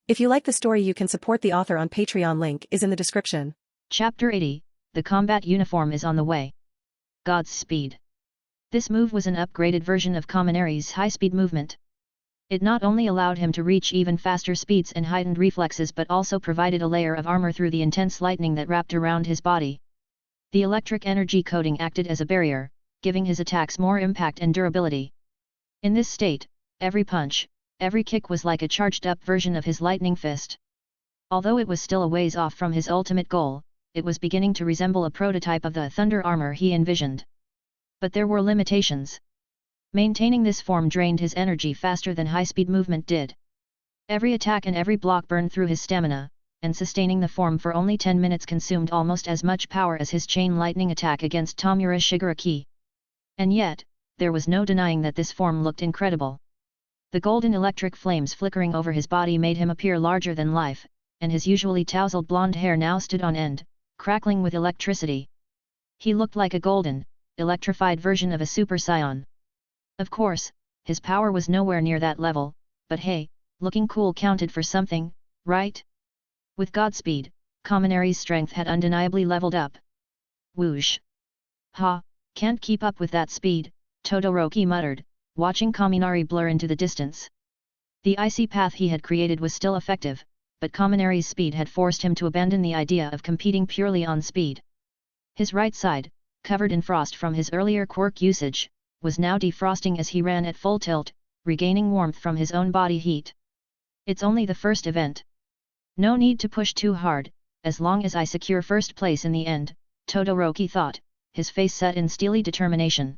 If you like the story, you can support the author on Patreon. Link is in the description. Chapter 80, The Combat Uniform is on the way. God's Speed. This move was an upgraded version of Kaminari's high-speed movement. It not only allowed him to reach even faster speeds and heightened reflexes but also provided a layer of armor through the intense lightning that wrapped around his body. The electric energy coating acted as a barrier, giving his attacks more impact and durability. In this state, every punch, every kick was like a charged-up version of his lightning fist. Although it was still a ways off from his ultimate goal, it was beginning to resemble a prototype of the thunder armor he envisioned. But there were limitations. Maintaining this form drained his energy faster than high-speed movement did. Every attack and every block burned through his stamina, and sustaining the form for only 10 minutes consumed almost as much power as his chain lightning attack against Tomura Shigaraki. And yet, there was no denying that this form looked incredible. The golden electric flames flickering over his body made him appear larger than life, and his usually tousled blonde hair now stood on end, crackling with electricity. He looked like a golden, electrified version of a Super Saiyan. Of course, his power was nowhere near that level, but hey, looking cool counted for something, right? With Godspeed, Kaminari's strength had undeniably leveled up. Whoosh! Ha, can't keep up with that speed, Todoroki muttered, watching Kaminari blur into the distance. The icy path he had created was still effective, but Kaminari's speed had forced him to abandon the idea of competing purely on speed. His right side, covered in frost from his earlier quirk usage, was now defrosting as he ran at full tilt, regaining warmth from his own body heat. It's only the first event. No need to push too hard, as long as I secure first place in the end, Todoroki thought, his face set in steely determination.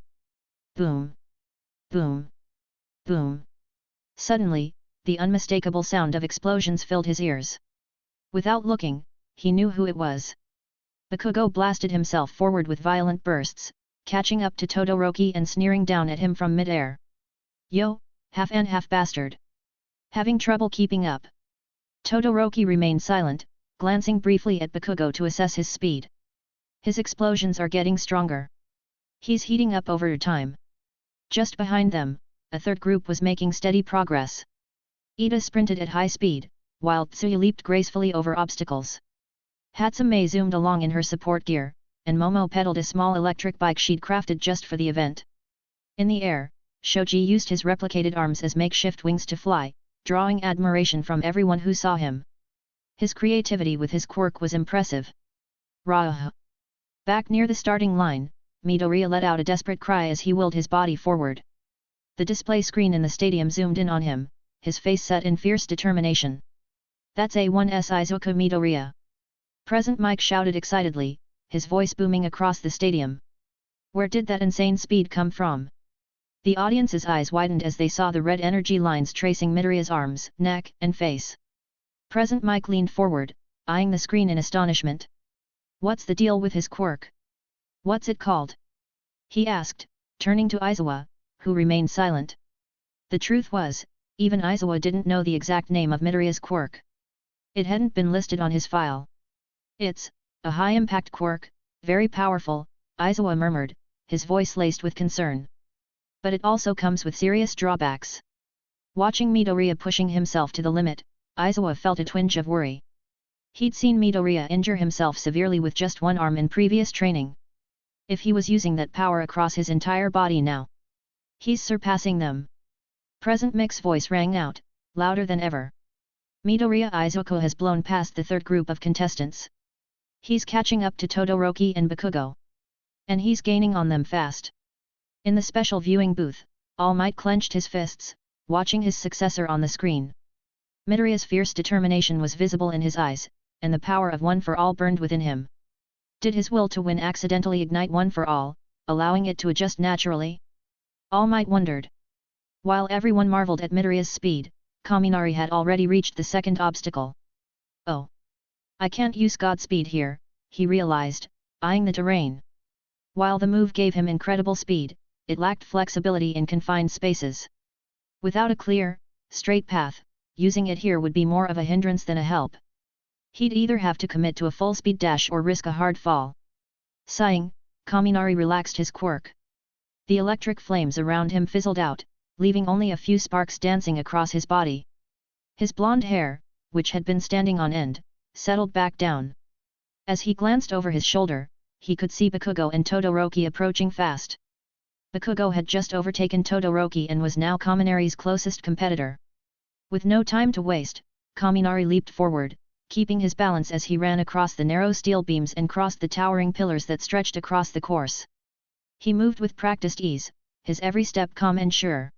Boom! Boom! Boom! Suddenly, the unmistakable sound of explosions filled his ears. Without looking, he knew who it was. Bakugo blasted himself forward with violent bursts, catching up to Todoroki and sneering down at him from mid-air. Yo, half-and-half bastard! Having trouble keeping up? Todoroki remained silent, glancing briefly at Bakugo to assess his speed. His explosions are getting stronger. He's heating up over time. Just behind them, a third group was making steady progress. Ida sprinted at high speed, while Tsuyu leaped gracefully over obstacles. Hatsume zoomed along in her support gear, and Momo pedaled a small electric bike she'd crafted just for the event. In the air, Shoji used his replicated arms as makeshift wings to fly, drawing admiration from everyone who saw him. His creativity with his quirk was impressive. Rah! Back near the starting line, Midoriya let out a desperate cry as he willed his body forward. The display screen in the stadium zoomed in on him, his face set in fierce determination. That's A1's Izuku Midoriya! Present Mike shouted excitedly, his voice booming across the stadium. Where did that insane speed come from? The audience's eyes widened as they saw the red energy lines tracing Midoriya's arms, neck, and face. Present Mike leaned forward, eyeing the screen in astonishment. What's the deal with his quirk? What's it called? He asked, turning to Aizawa, who remained silent. The truth was, even Aizawa didn't know the exact name of Midoriya's quirk. It hadn't been listed on his file. It's a high-impact quirk, very powerful, Aizawa murmured, his voice laced with concern. But it also comes with serious drawbacks. Watching Midoriya pushing himself to the limit, Aizawa felt a twinge of worry. He'd seen Midoriya injure himself severely with just one arm in previous training. If he was using that power across his entire body now, he's surpassing them. Present Mick's voice rang out, louder than ever. Midoriya Izuku has blown past the third group of contestants. He's catching up to Todoroki and Bakugo. And he's gaining on them fast. In the special viewing booth, All Might clenched his fists, watching his successor on the screen. Midoriya's fierce determination was visible in his eyes, and the power of One for All burned within him. Did his will to win accidentally ignite One for All, allowing it to adjust naturally? All Might wondered. While everyone marveled at Midoriya's speed, Kaminari had already reached the second obstacle. Oh! I can't use Godspeed here, he realized, eyeing the terrain. While the move gave him incredible speed, it lacked flexibility in confined spaces. Without a clear, straight path, using it here would be more of a hindrance than a help. He'd either have to commit to a full-speed dash or risk a hard fall. Sighing, Kaminari relaxed his quirk. The electric flames around him fizzled out, leaving only a few sparks dancing across his body. His blonde hair, which had been standing on end, settled back down. As he glanced over his shoulder, he could see Bakugo and Todoroki approaching fast. Bakugo had just overtaken Todoroki and was now Kaminari's closest competitor. With no time to waste, Kaminari leaped forward, keeping his balance as he ran across the narrow steel beams and crossed the towering pillars that stretched across the course. He moved with practiced ease, his every step calm and sure.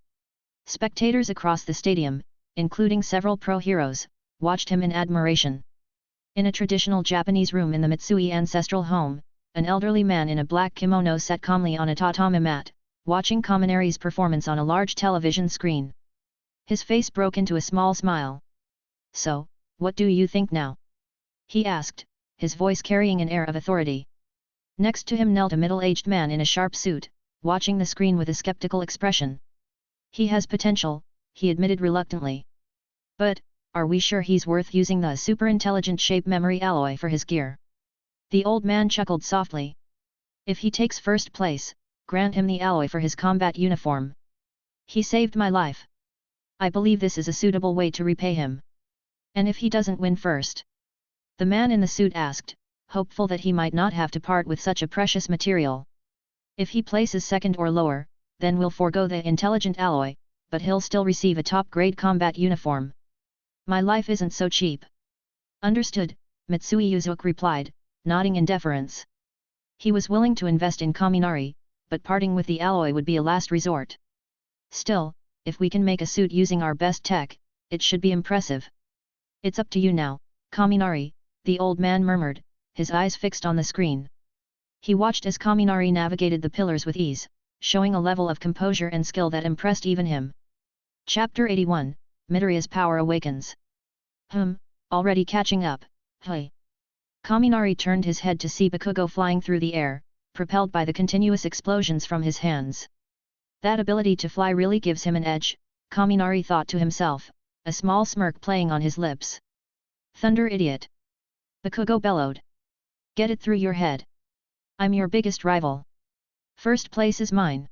Spectators across the stadium, including several pro heroes, watched him in admiration. In a traditional Japanese room in the Mitsui ancestral home, an elderly man in a black kimono sat calmly on a tatami mat, watching Kaminari's performance on a large television screen. His face broke into a small smile. "So, what do you think now?" he asked, his voice carrying an air of authority. Next to him knelt a middle-aged man in a sharp suit, watching the screen with a skeptical expression. "He has potential," he admitted reluctantly. "But, are we sure he's worth using the super-intelligent shape memory alloy for his gear?" The old man chuckled softly. "If he takes first place, grant him the alloy for his combat uniform. He saved my life. I believe this is a suitable way to repay him." "And if he doesn't win first?" the man in the suit asked, hopeful that he might not have to part with such a precious material. "If he places second or lower, then we'll forego the intelligent alloy, but he'll still receive a top-grade combat uniform. My life isn't so cheap." "Understood," Mitsui Yuzuki replied, nodding in deference. He was willing to invest in Kaminari, but parting with the alloy would be a last resort. "Still, if we can make a suit using our best tech, it should be impressive." "It's up to you now, Kaminari," the old man murmured, his eyes fixed on the screen. He watched as Kaminari navigated the pillars with ease, showing a level of composure and skill that impressed even him. Chapter 81, Midoriya's Power Awakens. Already catching up, hey. Kaminari turned his head to see Bakugo flying through the air, propelled by the continuous explosions from his hands. That ability to fly really gives him an edge, Kaminari thought to himself, a small smirk playing on his lips. "Thunder idiot!" Bakugo bellowed. "Get it through your head. I'm your biggest rival. First place is mine."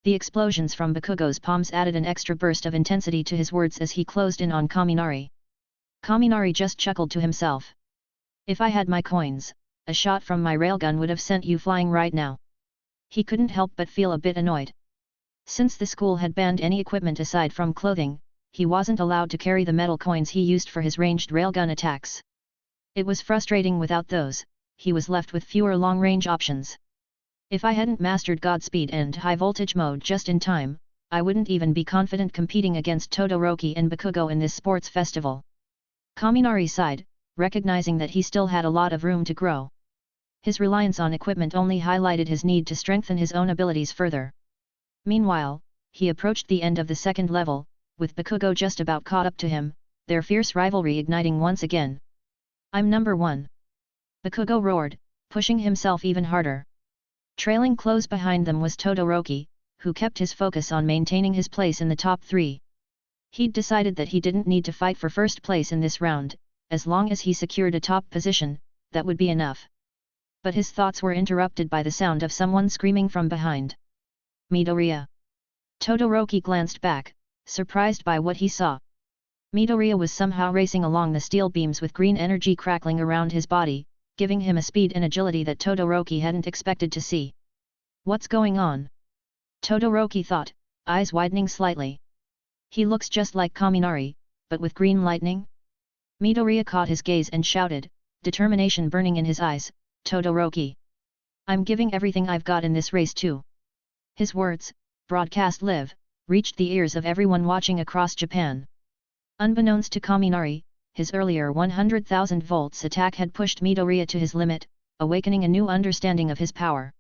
The explosions from Bakugo's palms added an extra burst of intensity to his words as he closed in on Kaminari. Kaminari just chuckled to himself. "If I had my coins, a shot from my railgun would have sent you flying right now." He couldn't help but feel a bit annoyed. Since the school had banned any equipment aside from clothing, he wasn't allowed to carry the metal coins he used for his ranged railgun attacks. It was frustrating without those, he was left with fewer long-range options. "If I hadn't mastered Godspeed and high-voltage mode just in time, I wouldn't even be confident competing against Todoroki and Bakugo in this sports festival." Kaminari sighed, recognizing that he still had a lot of room to grow. His reliance on equipment only highlighted his need to strengthen his own abilities further. Meanwhile, he approached the end of the second level, with Bakugo just about caught up to him, their fierce rivalry igniting once again. "I'm number one!" Bakugo roared, pushing himself even harder. Trailing close behind them was Todoroki, who kept his focus on maintaining his place in the top three. He'd decided that he didn't need to fight for first place in this round, as long as he secured a top position, that would be enough. But his thoughts were interrupted by the sound of someone screaming from behind. "Midoriya!" Todoroki glanced back, surprised by what he saw. Midoriya was somehow racing along the steel beams with green energy crackling around his body, giving him a speed and agility that Todoroki hadn't expected to see. "What's going on?" Todoroki thought, eyes widening slightly. "He looks just like Kaminari, but with green lightning?" Midoriya caught his gaze and shouted, determination burning in his eyes, "Todoroki! I'm giving everything I've got in this race too." His words, broadcast live, reached the ears of everyone watching across Japan. Unbeknownst to Kaminari, his earlier 100,000 volts attack had pushed Midoriya to his limit, awakening a new understanding of his power.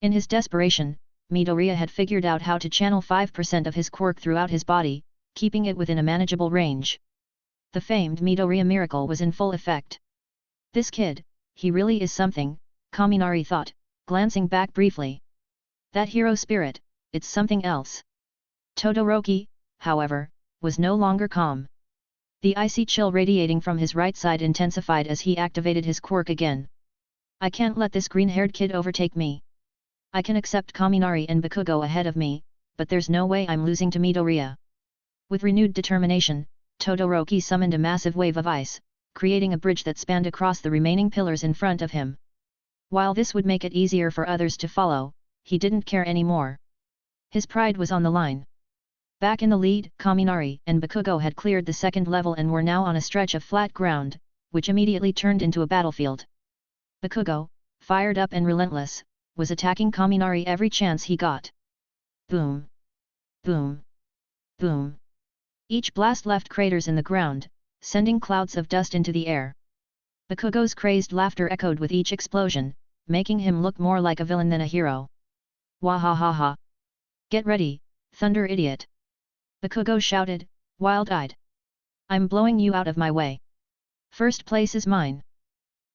In his desperation, Midoriya had figured out how to channel 5% of his quirk throughout his body, keeping it within a manageable range. The famed Midoriya miracle was in full effect. "This kid, he really is something," Kaminari thought, glancing back briefly. "That hero spirit, it's something else." Todoroki, however, was no longer calm. The icy chill radiating from his right side intensified as he activated his quirk again. "I can't let this green-haired kid overtake me. I can accept Kaminari and Bakugo ahead of me, but there's no way I'm losing to Midoriya. With renewed determination, Todoroki summoned a massive wave of ice, creating a bridge that spanned across the remaining pillars in front of him. While this would make it easier for others to follow, he didn't care anymore. His pride was on the line. Back in the lead, Kaminari and Bakugo had cleared the second level and were now on a stretch of flat ground, which immediately turned into a battlefield. Bakugo, fired up and relentless, was attacking Kaminari every chance he got. Boom! Boom! Boom! Each blast left craters in the ground, sending clouds of dust into the air. Bakugo's crazed laughter echoed with each explosion, making him look more like a villain than a hero. Wahahaha! Get ready, Thunder Idiot! Bakugo shouted, wild-eyed. I'm blowing you out of my way. First place is mine.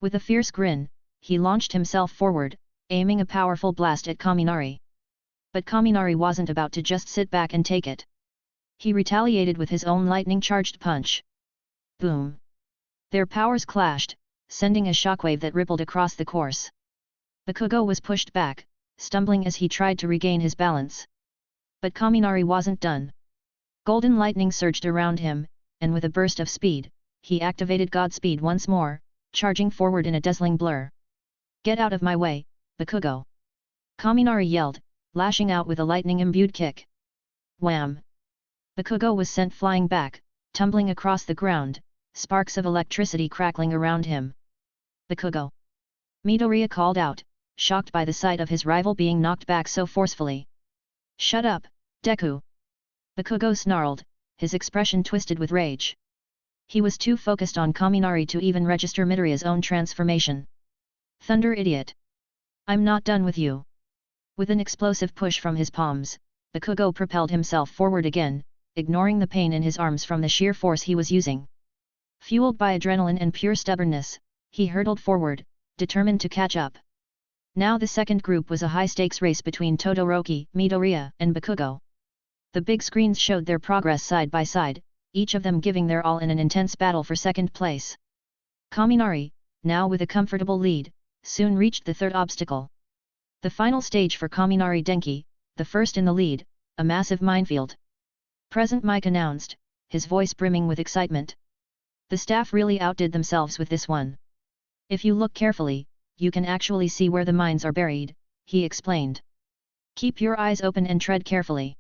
With a fierce grin, he launched himself forward, aiming a powerful blast at Kaminari. But Kaminari wasn't about to just sit back and take it. He retaliated with his own lightning-charged punch. Boom! Their powers clashed, sending a shockwave that rippled across the course. Bakugo was pushed back, stumbling as he tried to regain his balance. But Kaminari wasn't done. Golden lightning surged around him, and with a burst of speed, he activated Godspeed once more, charging forward in a dazzling blur. Get out of my way, Bakugo! Kaminari yelled, lashing out with a lightning-imbued kick. Wham! Bakugo was sent flying back, tumbling across the ground, sparks of electricity crackling around him. Bakugo! Midoriya called out, shocked by the sight of his rival being knocked back so forcefully. Shut up, Deku! Bakugo snarled, his expression twisted with rage. He was too focused on Kaminari to even register Midoriya's own transformation. Thunder Idiot! I'm not done with you! With an explosive push from his palms, Bakugo propelled himself forward again, ignoring the pain in his arms from the sheer force he was using. Fueled by adrenaline and pure stubbornness, he hurtled forward, determined to catch up. Now the second group was a high-stakes race between Todoroki, Midoriya, and Bakugo. The big screens showed their progress side by side, each of them giving their all in an intense battle for second place. Kaminari, now with a comfortable lead, soon reached the third obstacle. The final stage for Kaminari Denki, the first in the lead, a massive minefield. Present Mike announced, his voice brimming with excitement. The staff really outdid themselves with this one. If you look carefully, you can actually see where the mines are buried, he explained. Keep your eyes open and tread carefully.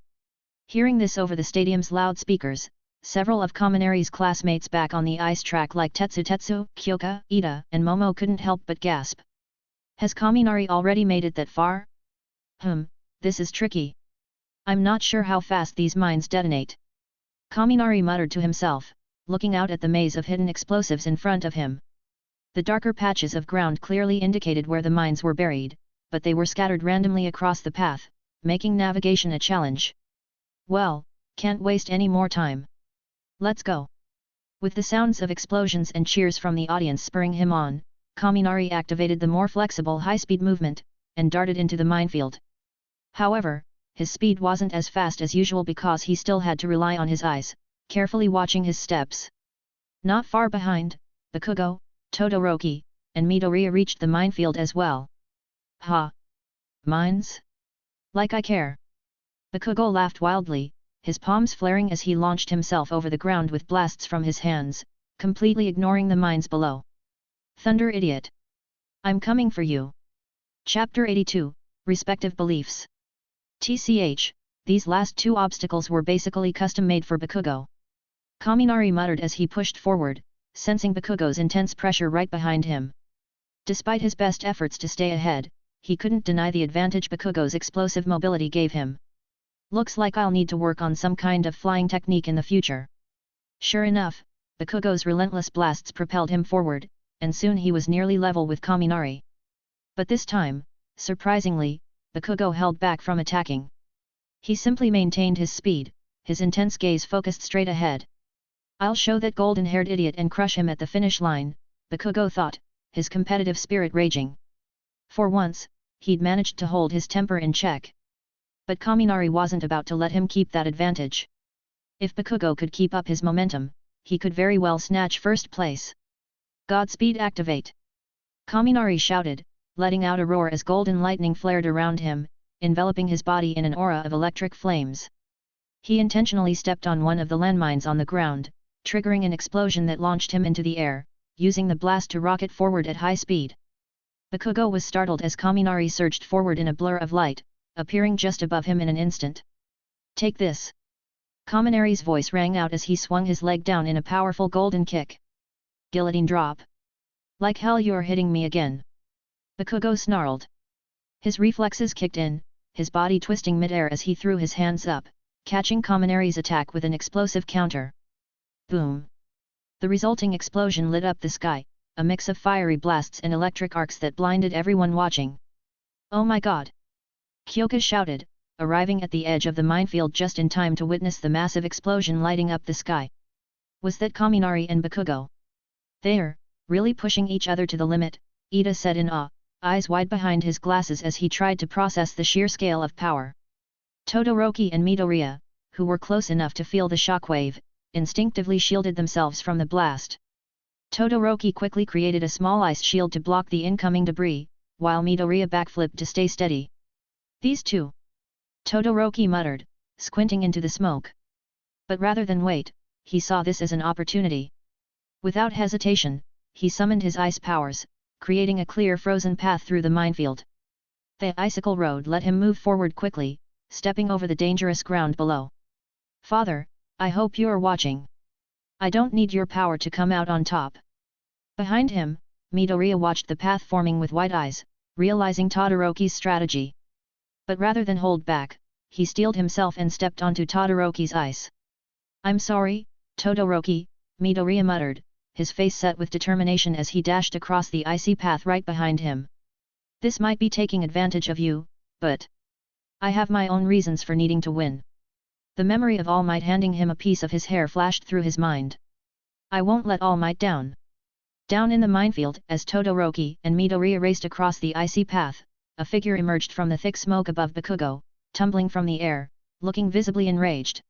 Hearing this over the stadium's loudspeakers, several of Kaminari's classmates back on the ice track like Tetsu, Kyoka, Ida, and Momo couldn't help but gasp. Has Kaminari already made it that far? This is tricky. I'm not sure how fast these mines detonate. Kaminari muttered to himself, looking out at the maze of hidden explosives in front of him. The darker patches of ground clearly indicated where the mines were buried, but they were scattered randomly across the path, making navigation a challenge. Well, can't waste any more time. Let's go. With the sounds of explosions and cheers from the audience spurring him on, Kaminari activated the more flexible high-speed movement, and darted into the minefield. However, his speed wasn't as fast as usual because he still had to rely on his eyes, carefully watching his steps. Not far behind, Bakugo, Todoroki, and Midoriya reached the minefield as well. Ha! Mines? Like I care! Bakugo laughed wildly, his palms flaring as he launched himself over the ground with blasts from his hands, completely ignoring the mines below. Thunder Idiot! I'm coming for you! Chapter 82, Respective Beliefs. TCH, these last two obstacles were basically custom-made for Bakugo. Kaminari muttered as he pushed forward, sensing Bakugo's intense pressure right behind him. Despite his best efforts to stay ahead, he couldn't deny the advantage Bakugo's explosive mobility gave him. Looks like I'll need to work on some kind of flying technique in the future. Sure enough, Bakugo's relentless blasts propelled him forward, and soon he was nearly level with Kaminari. But this time, surprisingly, Bakugo held back from attacking. He simply maintained his speed, his intense gaze focused straight ahead. I'll show that golden-haired idiot and crush him at the finish line, Bakugo thought, his competitive spirit raging. For once, he'd managed to hold his temper in check. But Kaminari wasn't about to let him keep that advantage. If Bakugo could keep up his momentum, he could very well snatch first place. Godspeed activate! Kaminari shouted, letting out a roar as golden lightning flared around him, enveloping his body in an aura of electric flames. He intentionally stepped on one of the landmines on the ground, triggering an explosion that launched him into the air, using the blast to rocket forward at high speed. Bakugo was startled as Kaminari surged forward in a blur of light, appearing just above him in an instant. "Take this!" Kaminari's voice rang out as he swung his leg down in a powerful golden kick. "Guillotine drop! Like hell you're hitting me again!" Bakugo snarled. His reflexes kicked in, his body twisting mid-air as he threw his hands up, catching Kaminari's attack with an explosive counter. Boom! The resulting explosion lit up the sky, a mix of fiery blasts and electric arcs that blinded everyone watching. "Oh my god!" Kyoka shouted, arriving at the edge of the minefield just in time to witness the massive explosion lighting up the sky. Was that Kaminari and Bakugo? "They're really pushing each other to the limit," Ida said in awe, eyes wide behind his glasses as he tried to process the sheer scale of power. Todoroki and Midoriya, who were close enough to feel the shockwave, instinctively shielded themselves from the blast. Todoroki quickly created a small ice shield to block the incoming debris, while Midoriya backflipped to stay steady. "These two," Todoroki muttered, squinting into the smoke. But rather than wait, he saw this as an opportunity. Without hesitation, he summoned his ice powers, creating a clear frozen path through the minefield. The icicle road let him move forward quickly, stepping over the dangerous ground below. "Father, I hope you're watching. I don't need your power to come out on top." Behind him, Midoriya watched the path forming with wide eyes, realizing Todoroki's strategy. But rather than hold back, he steeled himself and stepped onto Todoroki's ice. "I'm sorry, Todoroki," Midoriya muttered, his face set with determination as he dashed across the icy path right behind him. "This might be taking advantage of you, but I have my own reasons for needing to win." The memory of All Might handing him a piece of his hair flashed through his mind. "I won't let All Might down." Down in the minefield, as Todoroki and Midoriya raced across the icy path, a figure emerged from the thick smoke above Bakugo, tumbling from the air, looking visibly enraged.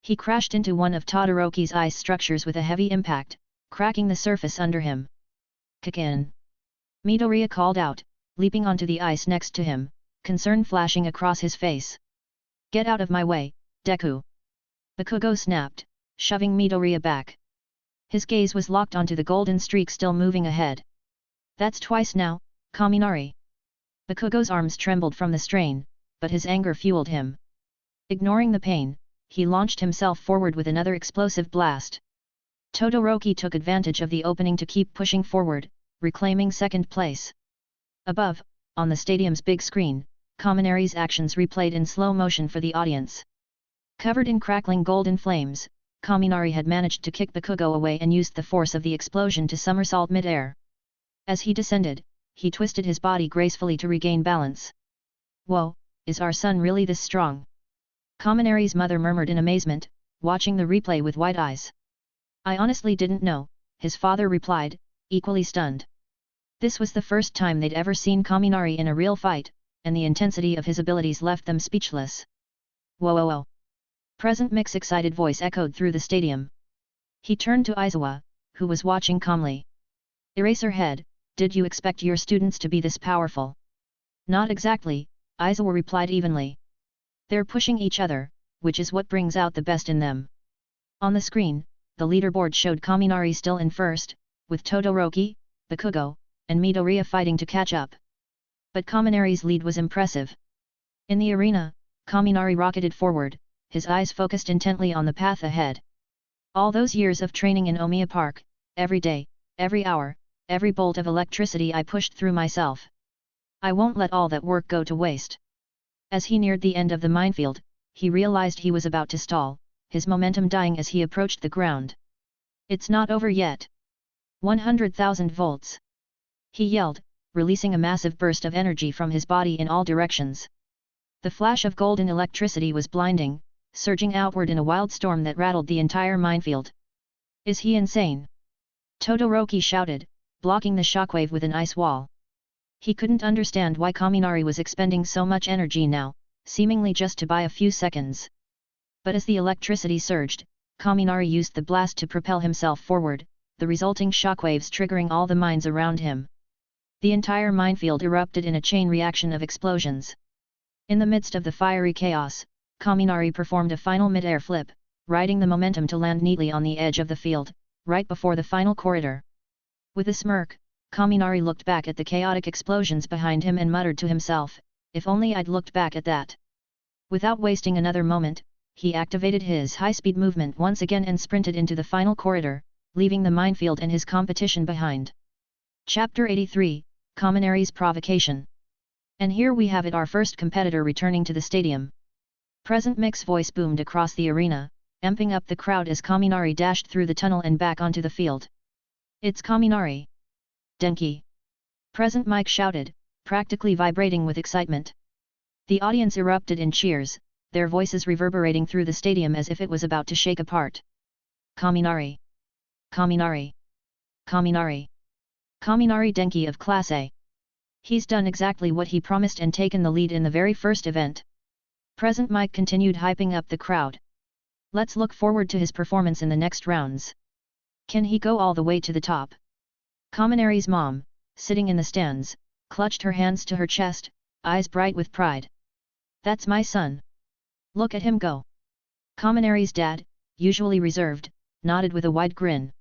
He crashed into one of Todoroki's ice structures with a heavy impact, cracking the surface under him. "Kick in!" Midoriya called out, leaping onto the ice next to him, concern flashing across his face. "Get out of my way, Deku!" Bakugo snapped, shoving Midoriya back. His gaze was locked onto the golden streak still moving ahead. "That's twice now, Kaminari!" Bakugo's arms trembled from the strain, but his anger fueled him. Ignoring the pain, he launched himself forward with another explosive blast. Todoroki took advantage of the opening to keep pushing forward, reclaiming second place. Above, on the stadium's big screen, Kaminari's actions replayed in slow motion for the audience. Covered in crackling golden flames, Kaminari had managed to kick Bakugo away and used the force of the explosion to somersault mid-air. As he descended, he twisted his body gracefully to regain balance. "Whoa, is our son really this strong?" Kaminari's mother murmured in amazement, watching the replay with wide eyes. "I honestly didn't know," his father replied, equally stunned. This was the first time they'd ever seen Kaminari in a real fight, and the intensity of his abilities left them speechless. "Whoa whoa whoa!" Present Mick's excited voice echoed through the stadium. He turned to Aizawa, who was watching calmly. "Eraserhead, did you expect your students to be this powerful?" "Not exactly," Aizawa replied evenly. "They're pushing each other, which is what brings out the best in them." On the screen, the leaderboard showed Kaminari still in first, with Todoroki, Bakugo, and Midoriya fighting to catch up. But Kaminari's lead was impressive. In the arena, Kaminari rocketed forward, his eyes focused intently on the path ahead. "All those years of training in Omiya Park, every day, every hour, every bolt of electricity I pushed through myself. I won't let all that work go to waste." As he neared the end of the minefield, he realized he was about to stall, his momentum dying as he approached the ground. "It's not over yet. 100,000 volts!" he yelled, releasing a massive burst of energy from his body in all directions. The flash of golden electricity was blinding, surging outward in a wild storm that rattled the entire minefield. "Is he insane?" Todoroki shouted, blocking the shockwave with an ice wall. He couldn't understand why Kaminari was expending so much energy now, seemingly just to buy a few seconds. But as the electricity surged, Kaminari used the blast to propel himself forward, the resulting shockwaves triggering all the mines around him. The entire minefield erupted in a chain reaction of explosions. In the midst of the fiery chaos, Kaminari performed a final mid-air flip, riding the momentum to land neatly on the edge of the field, right before the final corridor. With a smirk, Kaminari looked back at the chaotic explosions behind him and muttered to himself, "If only I'd looked back at that." Without wasting another moment, he activated his high-speed movement once again and sprinted into the final corridor, leaving the minefield and his competition behind. Chapter 83, Kaminari's Provocation. And here we have it, our first competitor returning to the stadium. Present Mick's voice boomed across the arena, amping up the crowd as Kaminari dashed through the tunnel and back onto the field. "It's Kaminari Denki!" Present Mike shouted, practically vibrating with excitement. The audience erupted in cheers, their voices reverberating through the stadium as if it was about to shake apart. "Kaminari! Kaminari! Kaminari! Kaminari Denki of Class A! He's done exactly what he promised and taken the lead in the very first event." Present Mike continued hyping up the crowd. "Let's look forward to his performance in the next rounds. Can he go all the way to the top?" Kaminari's mom, sitting in the stands, clutched her hands to her chest, eyes bright with pride. "That's my son. Look at him go." Kaminari's dad, usually reserved, nodded with a wide grin.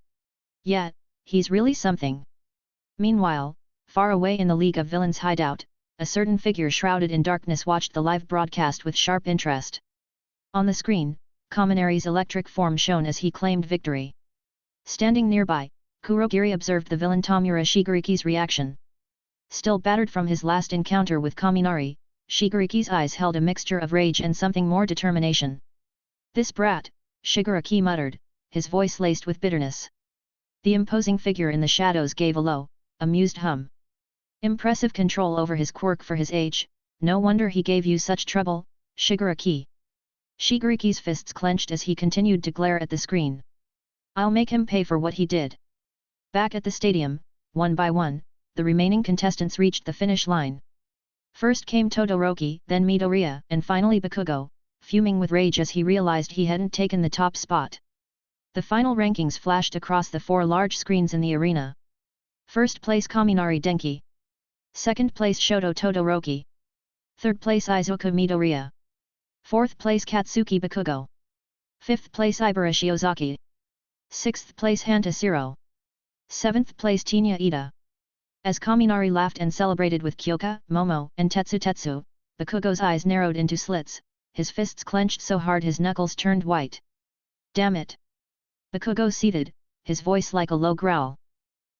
"Yeah, he's really something." Meanwhile, far away in the League of Villains hideout, a certain figure shrouded in darkness watched the live broadcast with sharp interest. On the screen, Kaminari's electric form shone as he claimed victory. Standing nearby, Kurogiri observed the villain Tomura Shigeriki's reaction. Still battered from his last encounter with Kaminari, Shigeriki's eyes held a mixture of rage and something more determination. "This brat," Shigeriki muttered, his voice laced with bitterness. The imposing figure in the shadows gave a low, amused hum. "Impressive control over his quirk for his age, no wonder he gave you such trouble, Shigeriki." Shigeriki's fists clenched as he continued to glare at the screen. "I'll make him pay for what he did." Back at the stadium, one by one, the remaining contestants reached the finish line. First came Todoroki, then Midoriya, and finally Bakugo, fuming with rage as he realized he hadn't taken the top spot. The final rankings flashed across the 4 large screens in the arena. First place Kaminari Denki. Second place Shoto Todoroki. Third place Izuku Midoriya. Fourth place Katsuki Bakugo. Fifth place Ibara Shiozaki. Sixth place Hanta Siro. Seventh place Tinya Ida. As Kaminari laughed and celebrated with Kyoka, Momo, and Tetsu, Bakugo's eyes narrowed into slits, his fists clenched so hard his knuckles turned white. "Damn it!" Bakugo seethed, his voice like a low growl.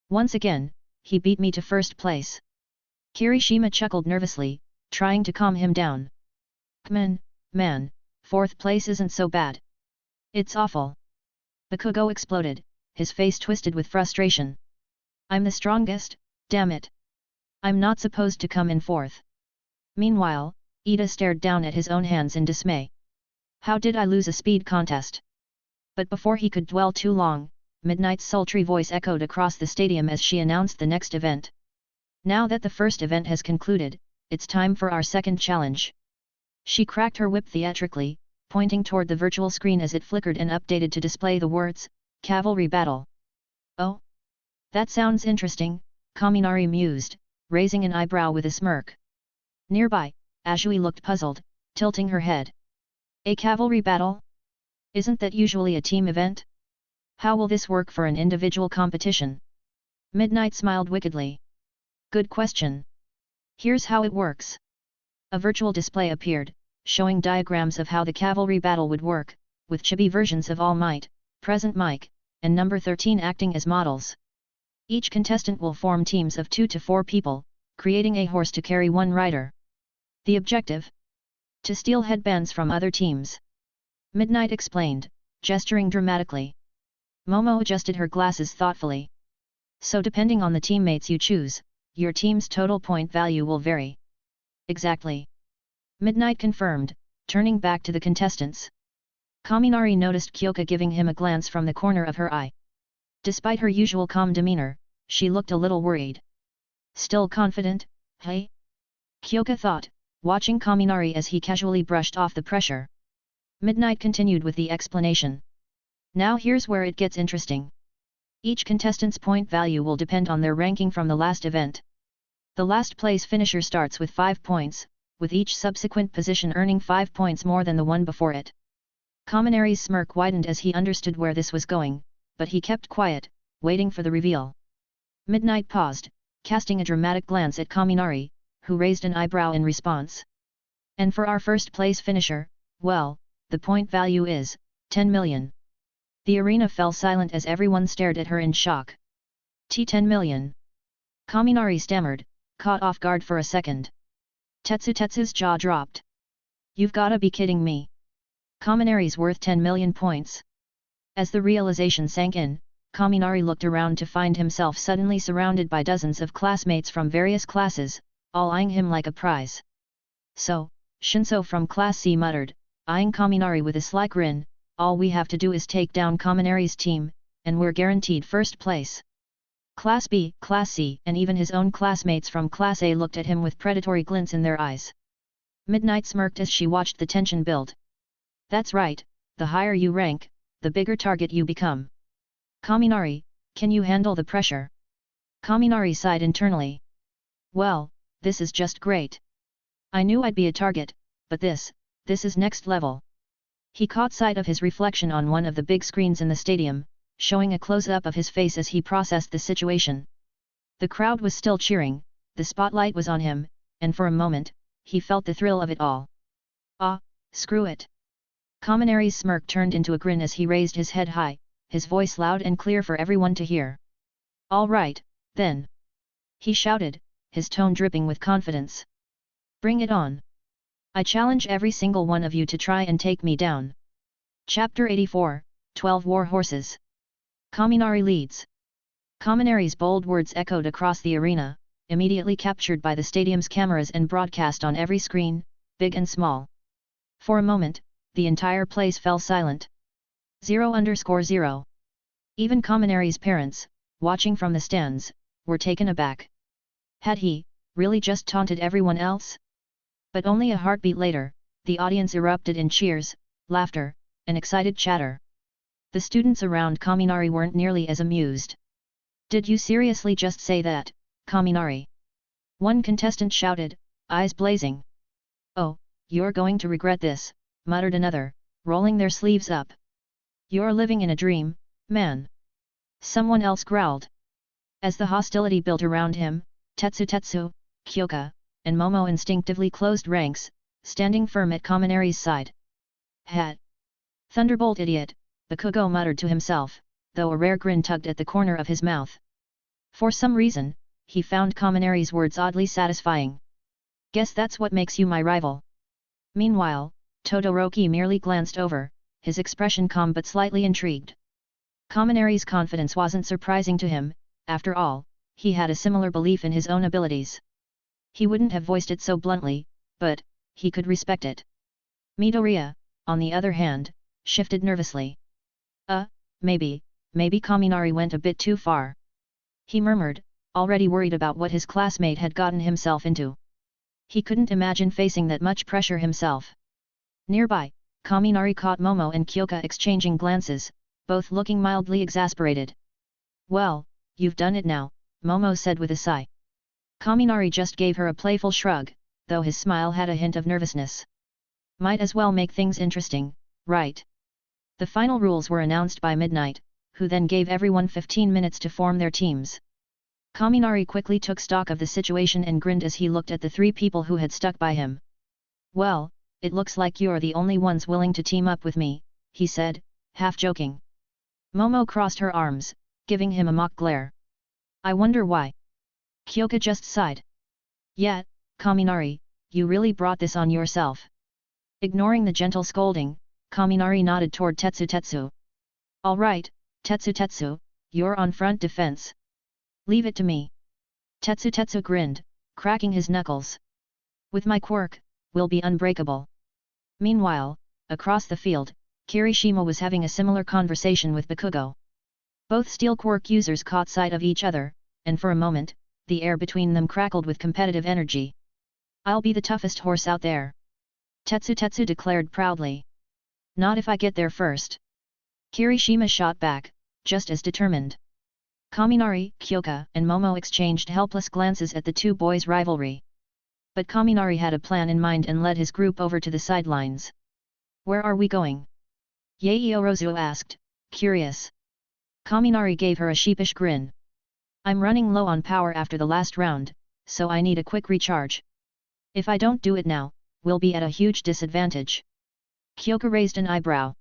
"Once again, he beat me to first place." Kirishima chuckled nervously, trying to calm him down. "Come on, man, fourth place isn't so bad." "It's awful." Bakugo exploded, his face twisted with frustration. "I'm the strongest, damn it. I'm not supposed to come in fourth." Meanwhile, Ida stared down at his own hands in dismay. "How did I lose a speed contest?" But before he could dwell too long, Midnight's sultry voice echoed across the stadium as she announced the next event. "Now that the first event has concluded, it's time for our second challenge." She cracked her whip theatrically, pointing toward the virtual screen as it flickered and updated to display the words, "Cavalry Battle." "Oh? That sounds interesting," Kaminari mused, raising an eyebrow with a smirk. Nearby, Azui looked puzzled, tilting her head. "A cavalry battle? Isn't that usually a team event? How will this work for an individual competition?" Midnight smiled wickedly. "Good question. Here's how it works." A virtual display appeared, showing diagrams of how the cavalry battle would work, with chibi versions of All Might, Present Mike, and Number 13 acting as models. Each contestant will form teams of 2 to 4 people, creating a horse to carry one rider. The objective? To steal headbands from other teams. Midnight explained, gesturing dramatically. Momo adjusted her glasses thoughtfully. "So depending on the teammates you choose, your team's total point value will vary." "Exactly." Midnight confirmed, turning back to the contestants. Kaminari noticed Kyoka giving him a glance from the corner of her eye. Despite her usual calm demeanor, she looked a little worried. "Still confident, hey?" Kyoka thought, watching Kaminari as he casually brushed off the pressure. Midnight continued with the explanation. "Now here's where it gets interesting. Each contestant's point value will depend on their ranking from the last event. The last place finisher starts with 5 points, with each subsequent position earning 5 points more than the one before it. Kaminari's smirk widened as he understood where this was going, but he kept quiet, waiting for the reveal. Midnight paused, casting a dramatic glance at Kaminari, who raised an eyebrow in response. And for our first place finisher, well, the point value is 10 million. The arena fell silent as everyone stared at her in shock. 10 million. Kaminari stammered, caught off guard for a second. Tetsu's jaw dropped. You've gotta be kidding me. Kaminari's worth 10 million points. As the realization sank in, Kaminari looked around to find himself suddenly surrounded by dozens of classmates from various classes, all eyeing him like a prize. So, Shinso from Class C muttered, eyeing Kaminari with a sly grin, all we have to do is take down Kaminari's team, and we're guaranteed first place. Class B, Class C, and even his own classmates from Class A looked at him with predatory glints in their eyes. Midnight smirked as she watched the tension build. That's right, the higher you rank, the bigger target you become. Kaminari, can you handle the pressure? Kaminari sighed internally. Well, this is just great. I knew I'd be a target, but this is next level. He caught sight of his reflection on one of the big screens in the stadium, showing a close-up of his face as he processed the situation. The crowd was still cheering, the spotlight was on him, and for a moment, he felt the thrill of it all. Ah, screw it. Kaminari's smirk turned into a grin as he raised his head high, his voice loud and clear for everyone to hear. All right, then. He shouted, his tone dripping with confidence. Bring it on. I challenge every single one of you to try and take me down. Chapter 84, 12 War Horses. Kaminari leads. Kaminari's bold words echoed across the arena, immediately captured by the stadium's cameras and broadcast on every screen, big and small. For a moment, the entire place fell silent. 0_0. Even Kaminari's parents, watching from the stands, were taken aback. Had he really just taunted everyone else? But only a heartbeat later, the audience erupted in cheers, laughter, and excited chatter. The students around Kaminari weren't nearly as amused. Did you seriously just say that, Kaminari? One contestant shouted, eyes blazing. Oh, you're going to regret this, muttered another, rolling their sleeves up. You're living in a dream, man. Someone else growled. As the hostility built around him, Tetsu, Kyoka, and Momo instinctively closed ranks, standing firm at Kaminari's side. Hat! Thunderbolt idiot, Bakugo muttered to himself, though a rare grin tugged at the corner of his mouth. For some reason, he found Kaminari's words oddly satisfying. Guess that's what makes you my rival. Meanwhile, Todoroki merely glanced over, his expression calm but slightly intrigued. Kaminari's confidence wasn't surprising to him, after all, he had a similar belief in his own abilities. He wouldn't have voiced it so bluntly, but he could respect it. Midoriya, on the other hand, shifted nervously. Maybe Kaminari went a bit too far. He murmured, already worried about what his classmate had gotten himself into. He couldn't imagine facing that much pressure himself. Nearby, Kaminari caught Momo and Kyoka exchanging glances, both looking mildly exasperated. Well, you've done it now, Momo said with a sigh. Kaminari just gave her a playful shrug, though his smile had a hint of nervousness. Might as well make things interesting, right? The final rules were announced by midnight, who then gave everyone 15 minutes to form their teams. Kaminari quickly took stock of the situation and grinned as he looked at the three people who had stuck by him. Well, it looks like you're the only ones willing to team up with me, he said, half joking. Momo crossed her arms, giving him a mock glare. I wonder why. Kyoka just sighed. Yeah, Kaminari, you really brought this on yourself. Ignoring the gentle scolding, Kaminari nodded toward Tetsu. All right, Tetsu, you're on front defense. Leave it to me. Tetsu grinned, cracking his knuckles. With my quirk, we'll be unbreakable. Meanwhile, across the field, Kirishima was having a similar conversation with Bakugo. Both steel quirk users caught sight of each other, and for a moment, the air between them crackled with competitive energy. I'll be the toughest horse out there. Tetsu declared proudly. Not if I get there first. Kirishima shot back, just as determined. Kaminari, Kyoka, and Momo exchanged helpless glances at the two boys' rivalry. But Kaminari had a plan in mind and led his group over to the sidelines. "Where are we going?" Yaoyorozu asked, curious. Kaminari gave her a sheepish grin. "I'm running low on power after the last round, so I need a quick recharge. If I don't do it now, we'll be at a huge disadvantage." Kyoka raised an eyebrow.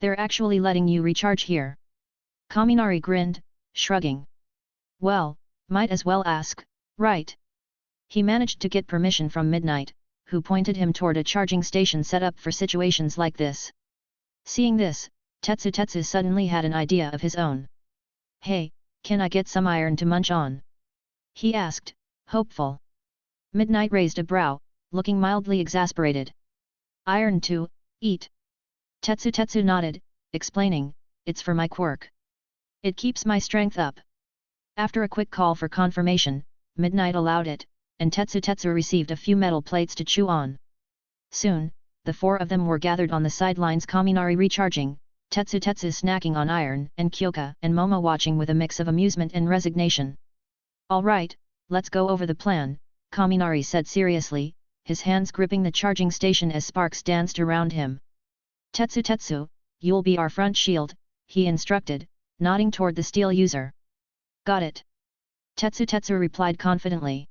"They're actually letting you recharge here?" Kaminari grinned, shrugging. "Well, might as well ask, right?" He managed to get permission from Midnight, who pointed him toward a charging station set up for situations like this. Seeing this, Tetsu suddenly had an idea of his own. "Hey, can I get some iron to munch on?" he asked, hopeful. Midnight raised a brow, looking mildly exasperated. "Iron to eat?" Tetsu nodded, explaining, "It's for my quirk. It keeps my strength up." After a quick call for confirmation, Midnight allowed it, and Tetsu received a few metal plates to chew on. Soon, the four of them were gathered on the sidelines, Kaminari recharging, Tetsu snacking on iron, and Kyoka and Momo watching with a mix of amusement and resignation. "All right, let's go over the plan," Kaminari said seriously, his hands gripping the charging station as sparks danced around him. Tetsu, you'll be our front shield," he instructed, nodding toward the steel user. "Got it." Tetsu replied confidently.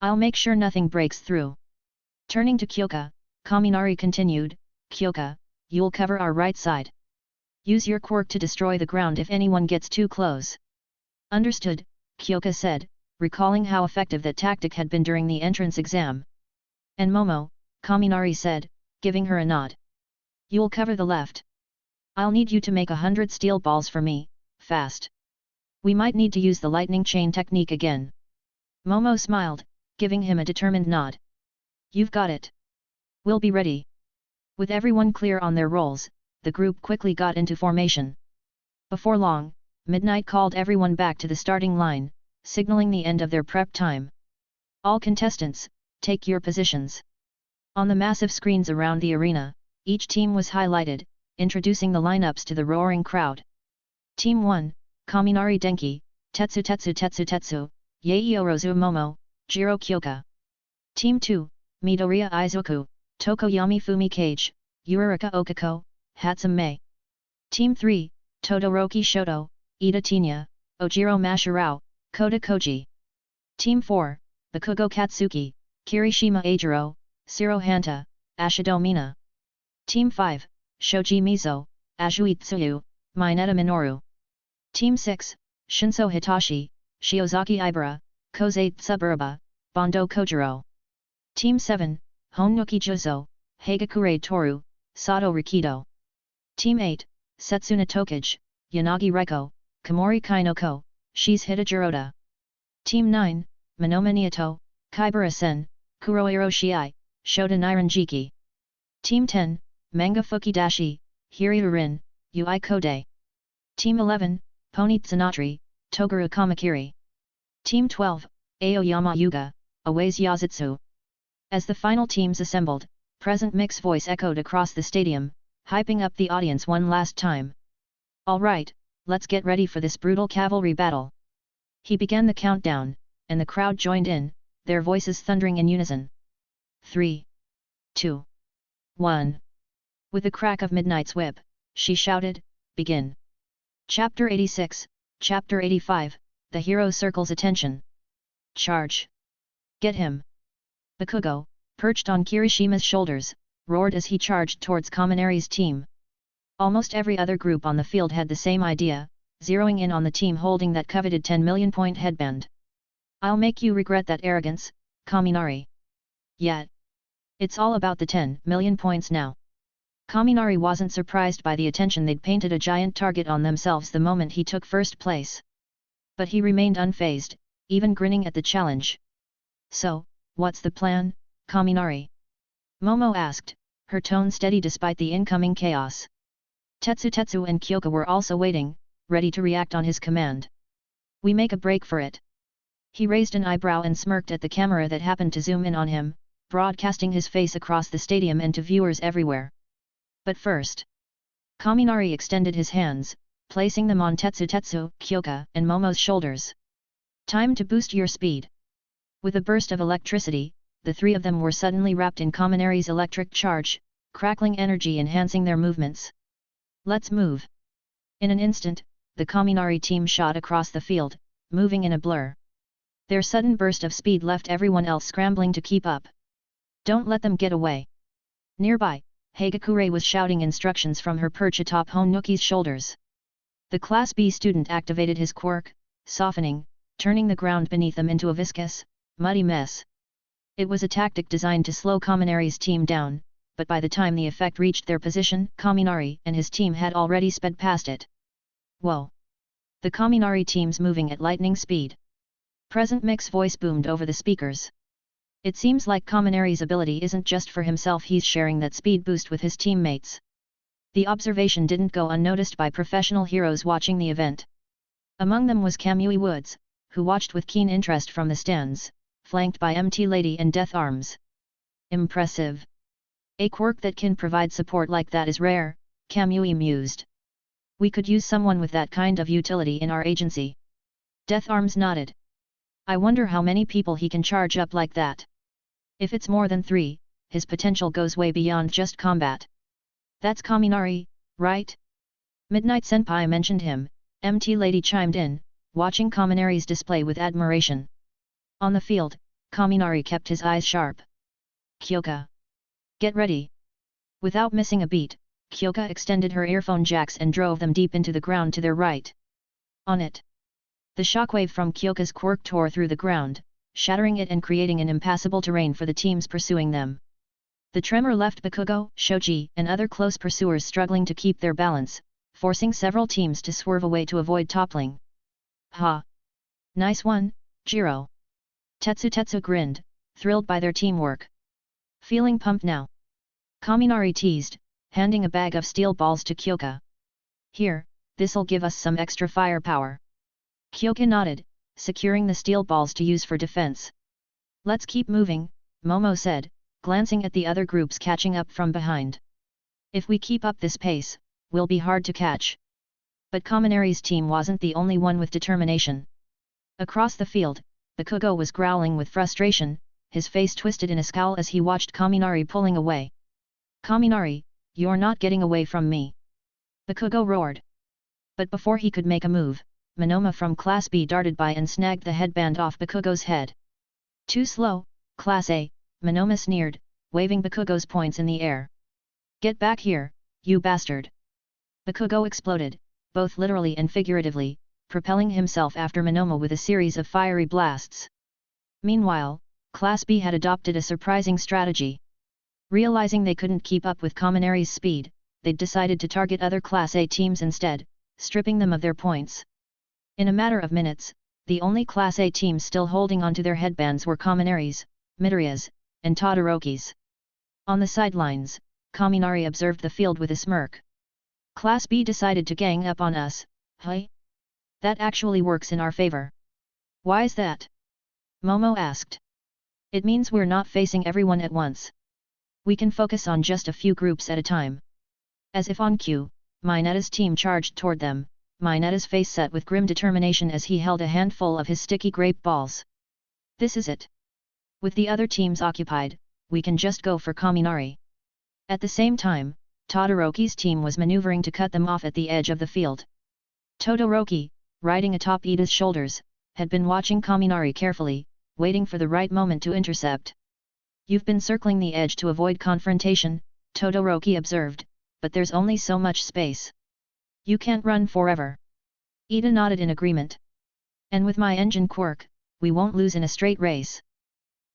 "I'll make sure nothing breaks through." Turning to Kyoka, Kaminari continued, "Kyoka, you'll cover our right side. Use your quirk to destroy the ground if anyone gets too close." "Understood," Kyoka said, recalling how effective that tactic had been during the entrance exam. "And Momo," Kaminari said, giving her a nod. "You'll cover the left. I'll need you to make 100 steel balls for me, fast. We might need to use the lightning chain technique again." Momo smiled, giving him a determined nod. "You've got it. We'll be ready." With everyone clear on their roles, the group quickly got into formation. Before long, Midnight called everyone back to the starting line, signaling the end of their prep time. "All contestants, take your positions." On the massive screens around the arena, each team was highlighted, introducing the lineups to the roaring crowd. Team 1, Kaminari Denki, Tetsu, Yaoyorozu Momo, Jiro Kyoka. Team 2, Midoriya Izuku, Tokoyami Fumikage, Yurarika Okako, Hatsum Mei. Team 3, Todoroki Shoto, Ida Tinya, Ojiro Mashirao, Kota Koji. Team 4, Bakugo Katsuki, Kirishima Ajiro, Shiro Hanta, Ashido Mina. Team 5, Shoji Mizo, Azui Tsuyu, Mineta Minoru. Team 6, Shinso Hitachi, Shiozaki Ibara, Kozei Tsuburaba, Bondo Kojiro. Team 7, Honuki Juzo, Hagakure Toru, Sato Rikido. Team 8, Setsuna Tokage, Yanagi Reiko, Komori Kainoko, Shiz Hitajiroda. Team 9, Minoma Niato, Kaibara Sen, Kurohiro Shiai, Shota Niranjiki. Team 10, Manga Fukidashi, Hiriurin, Ui Kode. Team 11, Pony Tsunatri, Toguro Kamakiri. Team 12, Aoyama Yuga, Awaze Yazutsu. As the final teams assembled, Present Mix voice echoed across the stadium, hyping up the audience one last time. "All right, let's get ready for this brutal cavalry battle." He began the countdown, and the crowd joined in, their voices thundering in unison. 3, 2, 1. With the crack of Midnight's whip, she shouted, "Begin!" Chapter 86, Chapter 85, The Hero Circles Attention. "Charge! Get him!" Bakugo, perched on Kirishima's shoulders, roared as he charged towards Kaminari's team. Almost every other group on the field had the same idea, zeroing in on the team holding that coveted 10 million point headband. "I'll make you regret that arrogance, Kaminari." Yet, it's all about the 10 million points now. Kaminari wasn't surprised by the attention they'd painted a giant target on themselves the moment he took first place. But he remained unfazed, even grinning at the challenge. "So, what's the plan, Kaminari?" Momo asked, her tone steady despite the incoming chaos. Tetsu and Kyoka were also waiting, ready to react on his command. "We make a break for it." He raised an eyebrow and smirked at the camera that happened to zoom in on him, broadcasting his face across the stadium and to viewers everywhere. But first, Kaminari extended his hands, placing them on Tetsu, Kyoka, and Momo's shoulders. "Time to boost your speed." With a burst of electricity, the three of them were suddenly wrapped in Kaminari's electric charge, crackling energy enhancing their movements. Let's move! In an instant, the Kaminari team shot across the field, moving in a blur. Their sudden burst of speed left everyone else scrambling to keep up. Don't let them get away! Nearby, Hagakure was shouting instructions from her perch atop Honuki's shoulders. The Class B student activated his quirk, softening, turning the ground beneath them into a viscous, muddy mess. It was a tactic designed to slow Kaminari's team down, but by the time the effect reached their position, Kaminari and his team had already sped past it. Whoa! The Kaminari team's moving at lightning speed. Present Mix's voice boomed over the speakers. It seems like Kaminari's ability isn't just for himself, he's sharing that speed boost with his teammates. The observation didn't go unnoticed by professional heroes watching the event. Among them was Kamui Woods, who watched with keen interest from the stands, flanked by MT Lady and Death Arms. Impressive. A quirk that can provide support like that is rare, Kamui mused. We could use someone with that kind of utility in our agency. Death Arms nodded. I wonder how many people he can charge up like that. If it's more than 3, his potential goes way beyond just combat. That's Kaminari, right? Midnight Senpai mentioned him, MT Lady chimed in, watching Kaminari's display with admiration. On the field, Kaminari kept his eyes sharp. Kyoka! Get ready! Without missing a beat, Kyoka extended her earphone jacks and drove them deep into the ground to their right. On it! The shockwave from Kyoka's quirk tore through the ground, shattering it and creating an impassable terrain for the teams pursuing them. The tremor left Bakugo, Shoji, and other close pursuers struggling to keep their balance, forcing several teams to swerve away to avoid toppling. Ha! Nice one, Jiro! Tetsu grinned, thrilled by their teamwork. Feeling pumped now? Kaminari teased, handing a bag of steel balls to Kyoka. Here, this'll give us some extra firepower. Kyoka nodded, securing the steel balls to use for defense. Let's keep moving, Momo said, glancing at the other groups catching up from behind. If we keep up this pace, we'll be hard to catch. But Kaminari's team wasn't the only one with determination. Across the field, Bakugo was growling with frustration, his face twisted in a scowl as he watched Kaminari pulling away. Kaminari, you're not getting away from me! Bakugo roared. But before he could make a move, Monoma from Class B darted by and snagged the headband off Bakugo's head. Too slow, Class A, Monoma sneered, waving Bakugo's points in the air. Get back here, you bastard! Bakugo exploded, both literally and figuratively, propelling himself after Monoma with a series of fiery blasts. Meanwhile, Class B had adopted a surprising strategy. Realizing they couldn't keep up with Kaminari's speed, they'd decided to target other Class A teams instead, stripping them of their points. In a matter of minutes, the only Class A teams still holding onto their headbands were Kaminari's, Midoriya's, and Todoroki's. On the sidelines, Kaminari observed the field with a smirk. Class B decided to gang up on us, huh? That actually works in our favor. Why's that? Momo asked. It means we're not facing everyone at once. We can focus on just a few groups at a time. As if on cue, Minetta's team charged toward them, Minetta's face set with grim determination as he held a handful of his sticky grape balls. This is it. With the other teams occupied, we can just go for Kaminari. At the same time, Todoroki's team was maneuvering to cut them off at the edge of the field. Todoroki, riding atop Ida's shoulders, had been watching Kaminari carefully, waiting for the right moment to intercept. You've been circling the edge to avoid confrontation, Todoroki observed, but there's only so much space. You can't run forever. Ida nodded in agreement. And with my engine quirk, we won't lose in a straight race.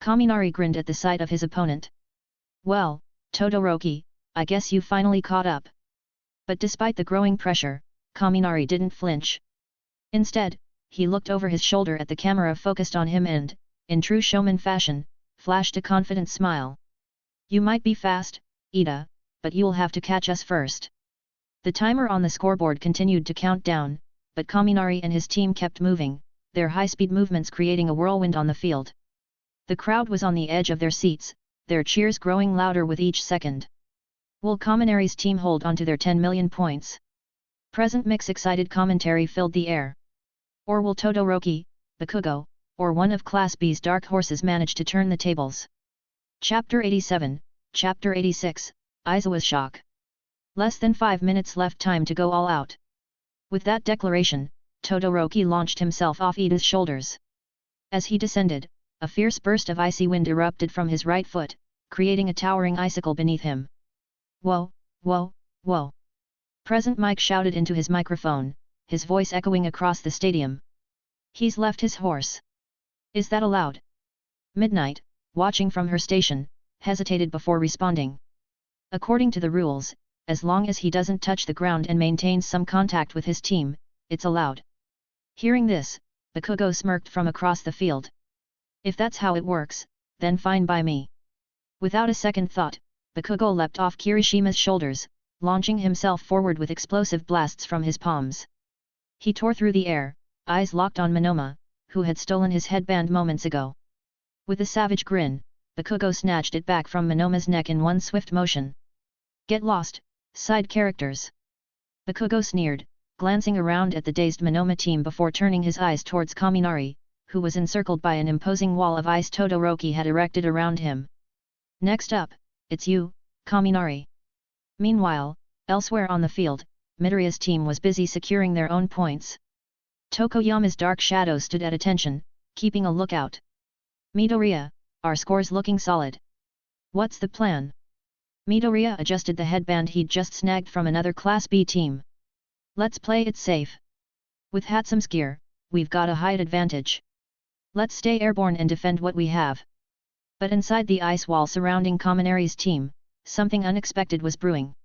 Kaminari grinned at the sight of his opponent. Well, Todoroki, I guess you finally caught up. But despite the growing pressure, Kaminari didn't flinch. Instead, he looked over his shoulder at the camera focused on him and, in true showman fashion, flashed a confident smile. You might be fast, Ida, but you'll have to catch us first. The timer on the scoreboard continued to count down, but Kaminari and his team kept moving, their high-speed movements creating a whirlwind on the field. The crowd was on the edge of their seats, their cheers growing louder with each second. Will Kaminari's team hold onto their 10 million points? Present Mix excited commentary filled the air. Or will Todoroki, Bakugo, or one of Class B's dark horses manage to turn the tables? Chapter 87, Chapter 86, Aizawa's Shock. Less than 5 minutes left, time to go all out. With that declaration, Todoroki launched himself off Ida's shoulders. As he descended, a fierce burst of icy wind erupted from his right foot, creating a towering icicle beneath him. Whoa, whoa, whoa! Present Mike shouted into his microphone, his voice echoing across the stadium. He's left his horse. Is that allowed? Midnight, watching from her station, hesitated before responding. According to the rules, as long as he doesn't touch the ground and maintains some contact with his team, it's allowed. Hearing this, Bakugo smirked from across the field. If that's how it works, then fine by me. Without a second thought, Bakugo leapt off Kirishima's shoulders, launching himself forward with explosive blasts from his palms. He tore through the air, eyes locked on Monoma, who had stolen his headband moments ago. With a savage grin, Bakugo snatched it back from Monoma's neck in one swift motion. Get lost, side characters! Bakugo sneered, glancing around at the dazed Monoma team before turning his eyes towards Kaminari, who was encircled by an imposing wall of ice Todoroki had erected around him. Next up, it's you, Kaminari. Meanwhile, elsewhere on the field, Midoriya's team was busy securing their own points. Tokoyama's dark shadow stood at attention, keeping a lookout. Midoriya, our score's looking solid. What's the plan? Midoriya adjusted the headband he'd just snagged from another Class B team. Let's play it safe. With Hatsume's gear, we've got a height advantage. Let's stay airborne and defend what we have. But inside the ice wall surrounding Kaminari's team, something unexpected was brewing.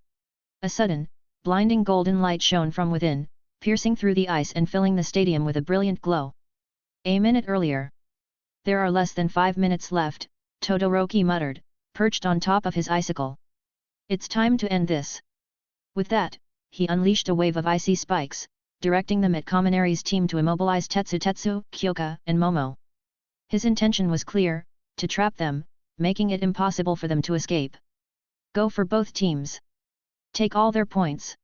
A sudden, blinding golden light shone from within, piercing through the ice and filling the stadium with a brilliant glow. A minute earlier. There are less than 5 minutes left, Todoroki muttered, perched on top of his icicle. It's time to end this. With that, he unleashed a wave of icy spikes, directing them at Kaminari's team to immobilize Tetsu, Kyoka, and Momo. His intention was clear, to trap them, making it impossible for them to escape. Go for both teams. Take all their points.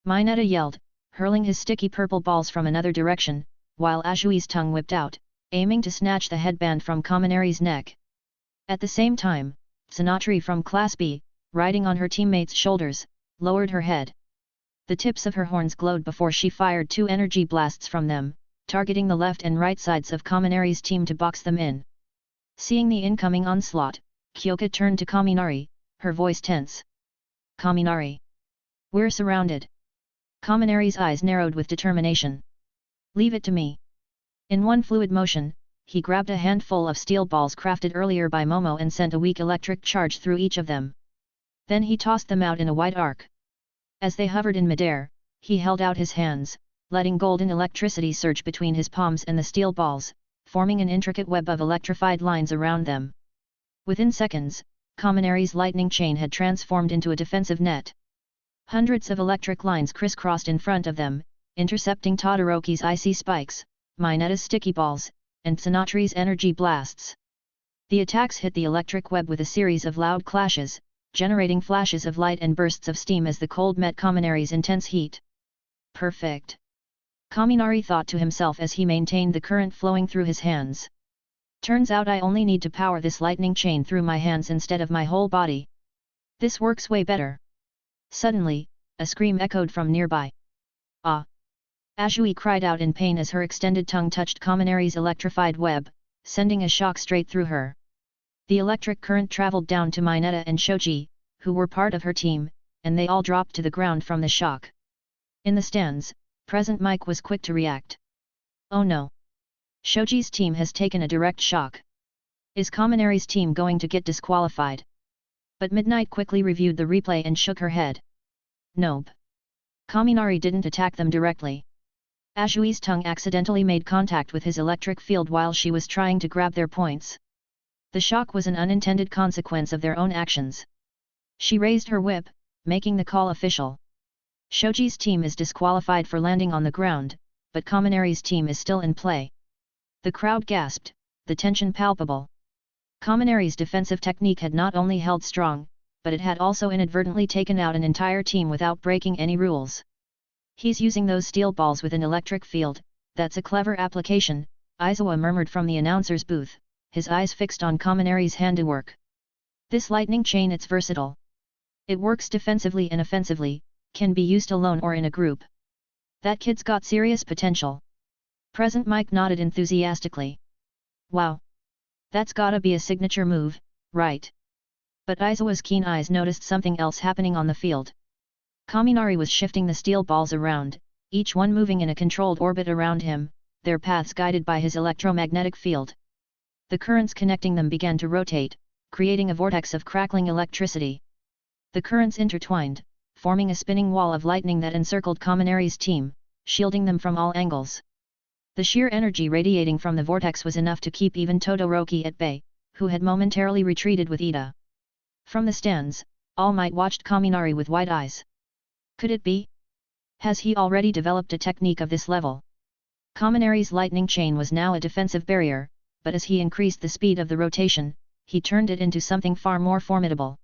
Mineta yelled, hurling his sticky purple balls from another direction, while Ajui's tongue whipped out, aiming to snatch the headband from Kaminari's neck. At the same time, Tsunatri from Class B, riding on her teammate's shoulders, lowered her head. The tips of her horns glowed before she fired 2 energy blasts from them, targeting the left and right sides of Kaminari's team to box them in. Seeing the incoming onslaught, Kyoka turned to Kaminari, her voice tense. Kaminari! We're surrounded! Kaminari's eyes narrowed with determination. Leave it to me. In one fluid motion, he grabbed a handful of steel balls crafted earlier by Momo and sent a weak electric charge through each of them. Then he tossed them out in a wide arc. As they hovered in midair, he held out his hands, letting golden electricity surge between his palms and the steel balls, forming an intricate web of electrified lines around them. Within seconds, Kaminari's lightning chain had transformed into a defensive net. Hundreds of electric lines crisscrossed in front of them, intercepting Todoroki's icy spikes, Mineta's sticky balls, and Tsunatri's energy blasts. The attacks hit the electric web with a series of loud clashes, generating flashes of light and bursts of steam as the cold met Kaminari's intense heat. Perfect! Kaminari thought to himself as he maintained the current flowing through his hands. Turns out I only need to power this lightning chain through my hands instead of my whole body. This works way better. Suddenly, a scream echoed from nearby. Ah! Ajui cried out in pain as her extended tongue touched Kaminari's electrified web, sending a shock straight through her. The electric current traveled down to Mineta and Shoji, who were part of her team, and they all dropped to the ground from the shock. In the stands, present Mike was quick to react. Oh no! Shoji's team has taken a direct shock. Is Kaminari's team going to get disqualified? But Midnight quickly reviewed the replay and shook her head. Nope. Kaminari didn't attack them directly. Ajui's tongue accidentally made contact with his electric field while she was trying to grab their points. The shock was an unintended consequence of their own actions. She raised her whip, making the call official. Shoji's team is disqualified for landing on the ground, but Kaminari's team is still in play. The crowd gasped, the tension palpable. Kaminari's defensive technique had not only held strong, but it had also inadvertently taken out an entire team without breaking any rules. He's using those steel balls with an electric field, that's a clever application, Aizawa murmured from the announcer's booth, his eyes fixed on Kaminari's handiwork. This lightning chain it's versatile. It works defensively and offensively, can be used alone or in a group. That kid's got serious potential. Present Mike nodded enthusiastically. Wow! That's gotta be a signature move, right? But Aizawa's keen eyes noticed something else happening on the field. Kaminari was shifting the steel balls around, each one moving in a controlled orbit around him, their paths guided by his electromagnetic field. The currents connecting them began to rotate, creating a vortex of crackling electricity. The currents intertwined, forming a spinning wall of lightning that encircled Kaminari's team, shielding them from all angles. The sheer energy radiating from the vortex was enough to keep even Todoroki at bay, who had momentarily retreated with Ida. From the stands, All Might watched Kaminari with wide eyes. Could it be? Has he already developed a technique of this level? Kaminari's lightning chain was now a defensive barrier, but as he increased the speed of the rotation, he turned it into something far more formidable.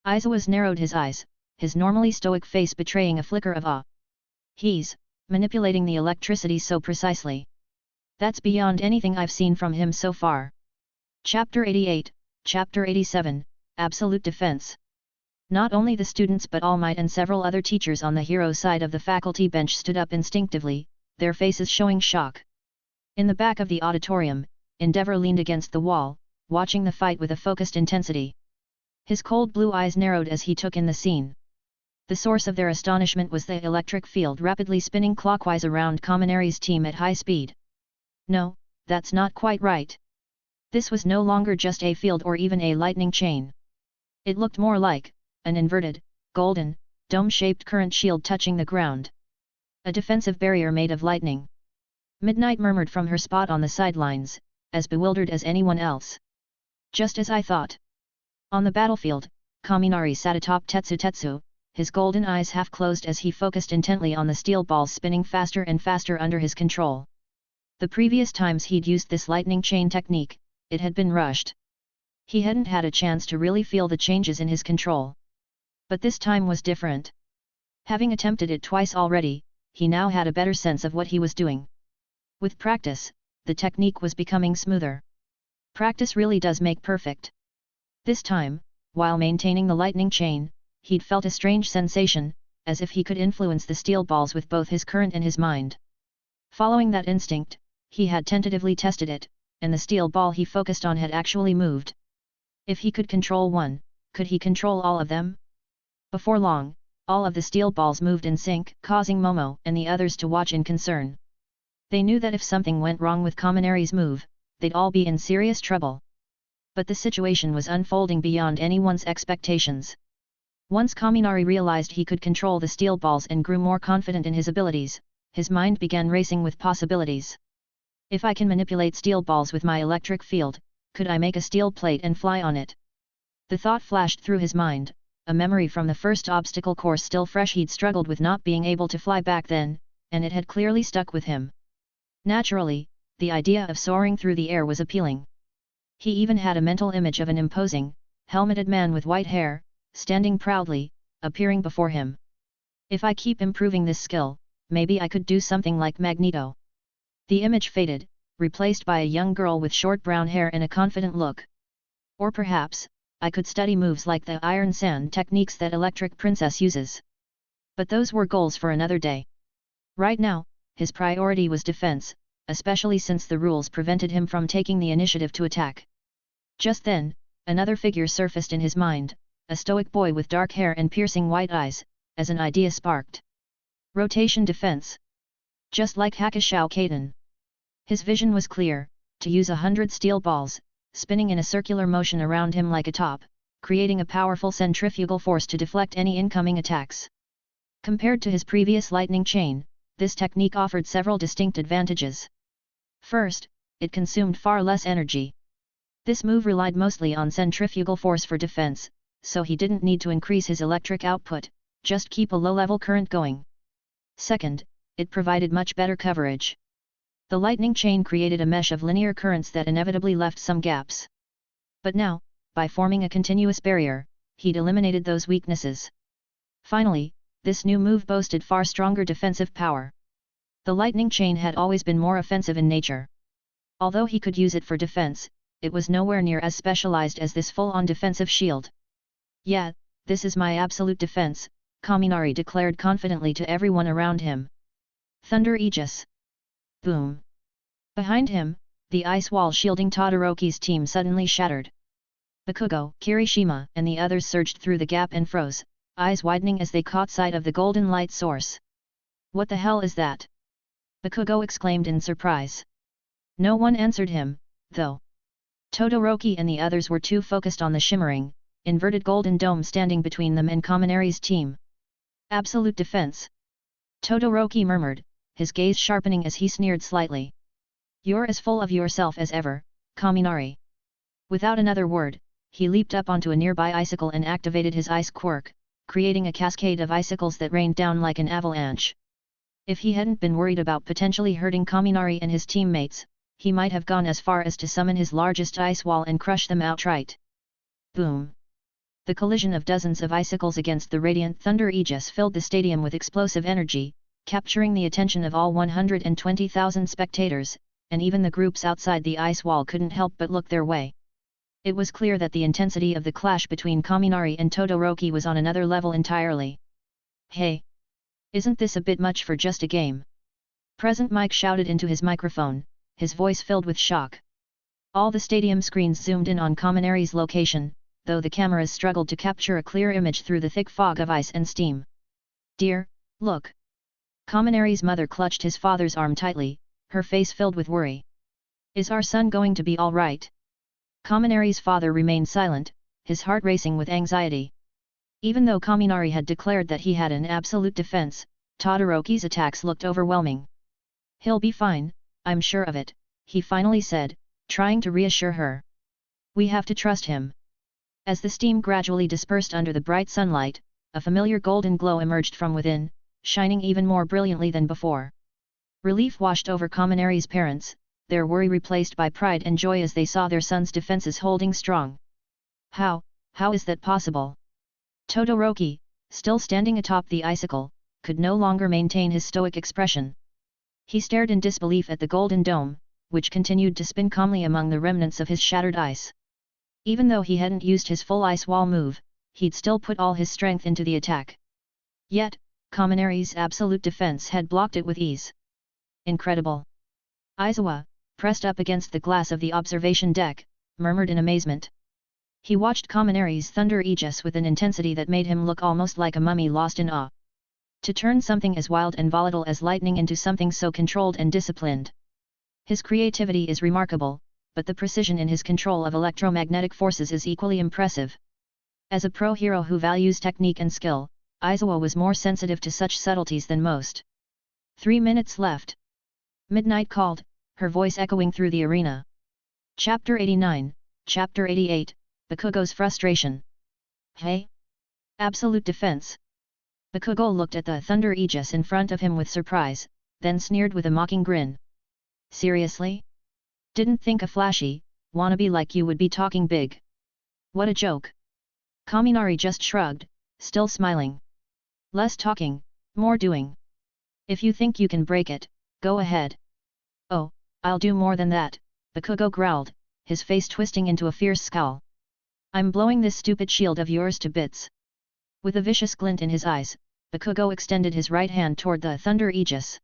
Aizawa narrowed his eyes, his normally stoic face betraying a flicker of awe. He's manipulating the electricity so precisely. That's beyond anything I've seen from him so far. Chapter 88, Chapter 87, Absolute Defense. Not only the students but All Might and several other teachers on the hero side of the faculty bench stood up instinctively, their faces showing shock. In the back of the auditorium, Endeavor leaned against the wall, watching the fight with a focused intensity. His cold blue eyes narrowed as he took in the scene. The source of their astonishment was the electric field rapidly spinning clockwise around Kaminari's team at high speed. No, that's not quite right. This was no longer just a field or even a lightning chain. It looked more like an inverted, golden, dome-shaped current shield touching the ground. A defensive barrier made of lightning. Midnight murmured from her spot on the sidelines, as bewildered as anyone else. Just as I thought. On the battlefield, Kaminari sat atop Tetsu, his golden eyes half closed as he focused intently on the steel balls spinning faster and faster under his control. The previous times he'd used this lightning chain technique, it had been rushed. He hadn't had a chance to really feel the changes in his control. But this time was different. Having attempted it twice already, he now had a better sense of what he was doing. With practice, the technique was becoming smoother. Practice really does make perfect. This time, while maintaining the lightning chain, he'd felt a strange sensation, as if he could influence the steel balls with both his current and his mind. Following that instinct, he had tentatively tested it, and the steel ball he focused on had actually moved. If he could control one, could he control all of them? Before long, all of the steel balls moved in sync, causing Momo and the others to watch in concern. They knew that if something went wrong with Kaminari's move, they'd all be in serious trouble. But the situation was unfolding beyond anyone's expectations. Once Kaminari realized he could control the steel balls and grew more confident in his abilities, his mind began racing with possibilities. If I can manipulate steel balls with my electric field, could I make a steel plate and fly on it? The thought flashed through his mind, a memory from the first obstacle course still fresh. He'd struggled with not being able to fly back then, and it had clearly stuck with him. Naturally, the idea of soaring through the air was appealing. He even had a mental image of an imposing, helmeted man with white hair, standing proudly, appearing before him. If I keep improving this skill, maybe I could do something like Magneto. The image faded, replaced by a young girl with short brown hair and a confident look. Or perhaps, I could study moves like the iron sand techniques that Electric Princess uses. But those were goals for another day. Right now, his priority was defense, especially since the rules prevented him from taking the initiative to attack. Just then, another figure surfaced in his mind, a stoic boy with dark hair and piercing white eyes, as an idea sparked. Rotation defense. Just like Hakushou Kaiten. His vision was clear, to use 100 steel balls, spinning in a circular motion around him like a top, creating a powerful centrifugal force to deflect any incoming attacks. Compared to his previous lightning chain, this technique offered several distinct advantages. First, it consumed far less energy. This move relied mostly on centrifugal force for defense, so he didn't need to increase his electric output, just keep a low-level current going. Second, it provided much better coverage. The lightning chain created a mesh of linear currents that inevitably left some gaps. But now, by forming a continuous barrier, he'd eliminated those weaknesses. Finally, this new move boasted far stronger defensive power. The lightning chain had always been more offensive in nature. Although he could use it for defense, it was nowhere near as specialized as this full-on defensive shield. "Yeah, this is my absolute defense," Kaminari declared confidently to everyone around him. Thunder Aegis. Boom. Behind him, the ice wall shielding Todoroki's team suddenly shattered. Bakugo, Kirishima and the others surged through the gap and froze, eyes widening as they caught sight of the golden light source. "What the hell is that?" Bakugo exclaimed in surprise. No one answered him, though. Todoroki and the others were too focused on the shimmering, inverted golden dome standing between them and Kaminari's team. "Absolute defense," Todoroki murmured, his gaze sharpening as he sneered slightly. "You're as full of yourself as ever, Kaminari." Without another word, he leaped up onto a nearby icicle and activated his ice quirk, creating a cascade of icicles that rained down like an avalanche. If he hadn't been worried about potentially hurting Kaminari and his teammates, he might have gone as far as to summon his largest ice wall and crush them outright. Boom! The collision of dozens of icicles against the radiant thunder aegis filled the stadium with explosive energy, capturing the attention of all 120,000 spectators, and even the groups outside the ice wall couldn't help but look their way. It was clear that the intensity of the clash between Kaminari and Todoroki was on another level entirely. "Hey! Isn't this a bit much for just a game?" Present Mike shouted into his microphone, his voice filled with shock. All the stadium screens zoomed in on Kaminari's location, though the cameras struggled to capture a clear image through the thick fog of ice and steam. "Dear, look!" Kaminari's mother clutched his father's arm tightly, her face filled with worry. "Is our son going to be all right?" Kaminari's father remained silent, his heart racing with anxiety. Even though Kaminari had declared that he had an absolute defense, Todoroki's attacks looked overwhelming. "He'll be fine, I'm sure of it," he finally said, trying to reassure her. "We have to trust him." As the steam gradually dispersed under the bright sunlight, a familiar golden glow emerged from within, shining even more brilliantly than before. Relief washed over Kaminari's parents, their worry replaced by pride and joy as they saw their son's defenses holding strong. How is that possible?" Todoroki, still standing atop the icicle, could no longer maintain his stoic expression. He stared in disbelief at the golden dome, which continued to spin calmly among the remnants of his shattered ice. Even though he hadn't used his full ice wall move, he'd still put all his strength into the attack. Yet, Kaminari's absolute defense had blocked it with ease. "Incredible!" Aizawa, pressed up against the glass of the observation deck, murmured in amazement. He watched Kaminari's thunder aegis with an intensity that made him look almost like a mummy lost in awe. To turn something as wild and volatile as lightning into something so controlled and disciplined. His creativity is remarkable, but the precision in his control of electromagnetic forces is equally impressive. As a pro hero who values technique and skill, Aizawa was more sensitive to such subtleties than most. 3 minutes left. Midnight called, her voice echoing through the arena. Chapter 89, Chapter 88, Bakugo's frustration. "Hey? Absolute defense?" Bakugo looked at the thunder aegis in front of him with surprise, then sneered with a mocking grin. "Seriously? Didn't think a flashy, wannabe like you would be talking big. What a joke." Kaminari just shrugged, still smiling. "Less talking, more doing. If you think you can break it, go ahead." "Oh, I'll do more than that," Bakugo growled, his face twisting into a fierce scowl. "I'm blowing this stupid shield of yours to bits." With a vicious glint in his eyes, Bakugo extended his right hand toward the thunder aegis.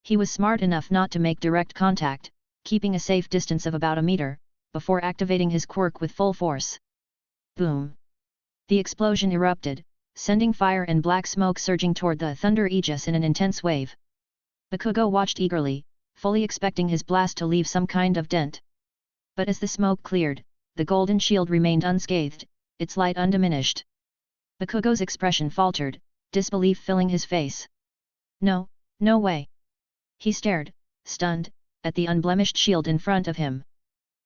He was smart enough not to make direct contact, keeping a safe distance of about a meter, before activating his quirk with full force. Boom! The explosion erupted, sending fire and black smoke surging toward the thunder aegis in an intense wave. Bakugo watched eagerly, fully expecting his blast to leave some kind of dent. But as the smoke cleared, the golden shield remained unscathed, its light undiminished. Bakugo's expression faltered, disbelief filling his face. No way. He stared, stunned, at the unblemished shield in front of him.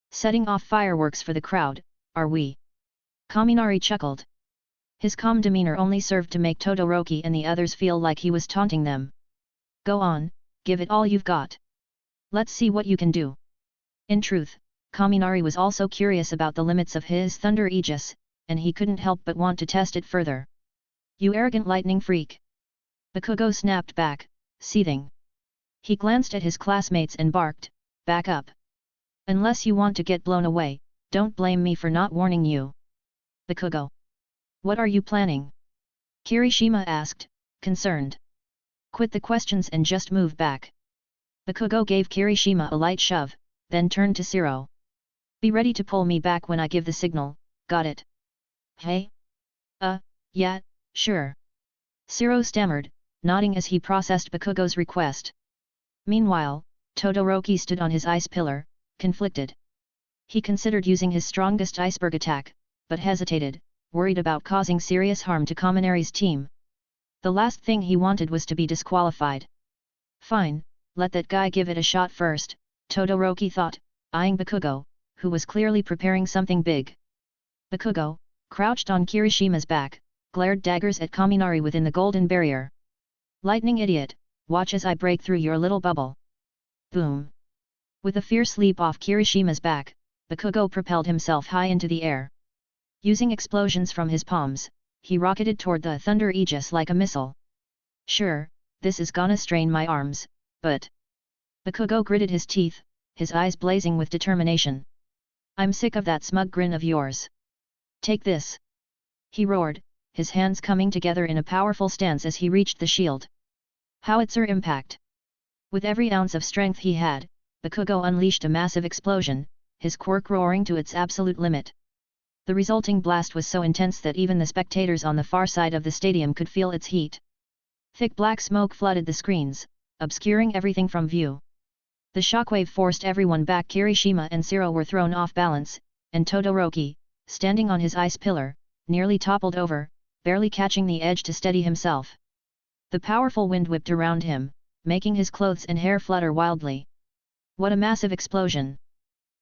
"Setting off fireworks for the crowd, are we?" Kaminari chuckled. His calm demeanor only served to make Todoroki and the others feel like he was taunting them. "Go on, give it all you've got. Let's see what you can do." In truth, Kaminari was also curious about the limits of his thunder aegis, and he couldn't help but want to test it further. "You arrogant lightning freak!" Bakugo snapped back, seething. He glanced at his classmates and barked, "Back up!" Unless you want to get blown away, don't blame me for not warning you. Bakugo. What are you planning? Kirishima asked, concerned. Quit the questions and just move back. Bakugo gave Kirishima a light shove, then turned to Shiro. Be ready to pull me back when I give the signal, got it? Hey? Yeah, sure. Shiro stammered, nodding as he processed Bakugo's request. Meanwhile, Todoroki stood on his ice pillar, conflicted. He considered using his strongest iceberg attack, but hesitated, worried about causing serious harm to Kaminari's team. The last thing he wanted was to be disqualified. Fine, let that guy give it a shot first, Todoroki thought, eyeing Bakugo, who was clearly preparing something big. Bakugo, crouched on Kirishima's back, glared daggers at Kaminari within the golden barrier. Lightning idiot, watch as I break through your little bubble. Boom. With a fierce leap off Kirishima's back, Bakugo propelled himself high into the air. Using explosions from his palms, he rocketed toward the Thunder Aegis like a missile. Sure, this is gonna strain my arms, but... Bakugo gritted his teeth, his eyes blazing with determination. I'm sick of that smug grin of yours. Take this! He roared, his hands coming together in a powerful stance as he reached the shield. Howitzer impact! With every ounce of strength he had, Bakugo unleashed a massive explosion, his quirk roaring to its absolute limit. The resulting blast was so intense that even the spectators on the far side of the stadium could feel its heat. Thick black smoke flooded the screens, obscuring everything from view. The shockwave forced everyone back. Kirishima and Shiro were thrown off balance, and Todoroki, standing on his ice pillar, nearly toppled over, barely catching the edge to steady himself. The powerful wind whipped around him, making his clothes and hair flutter wildly. What a massive explosion!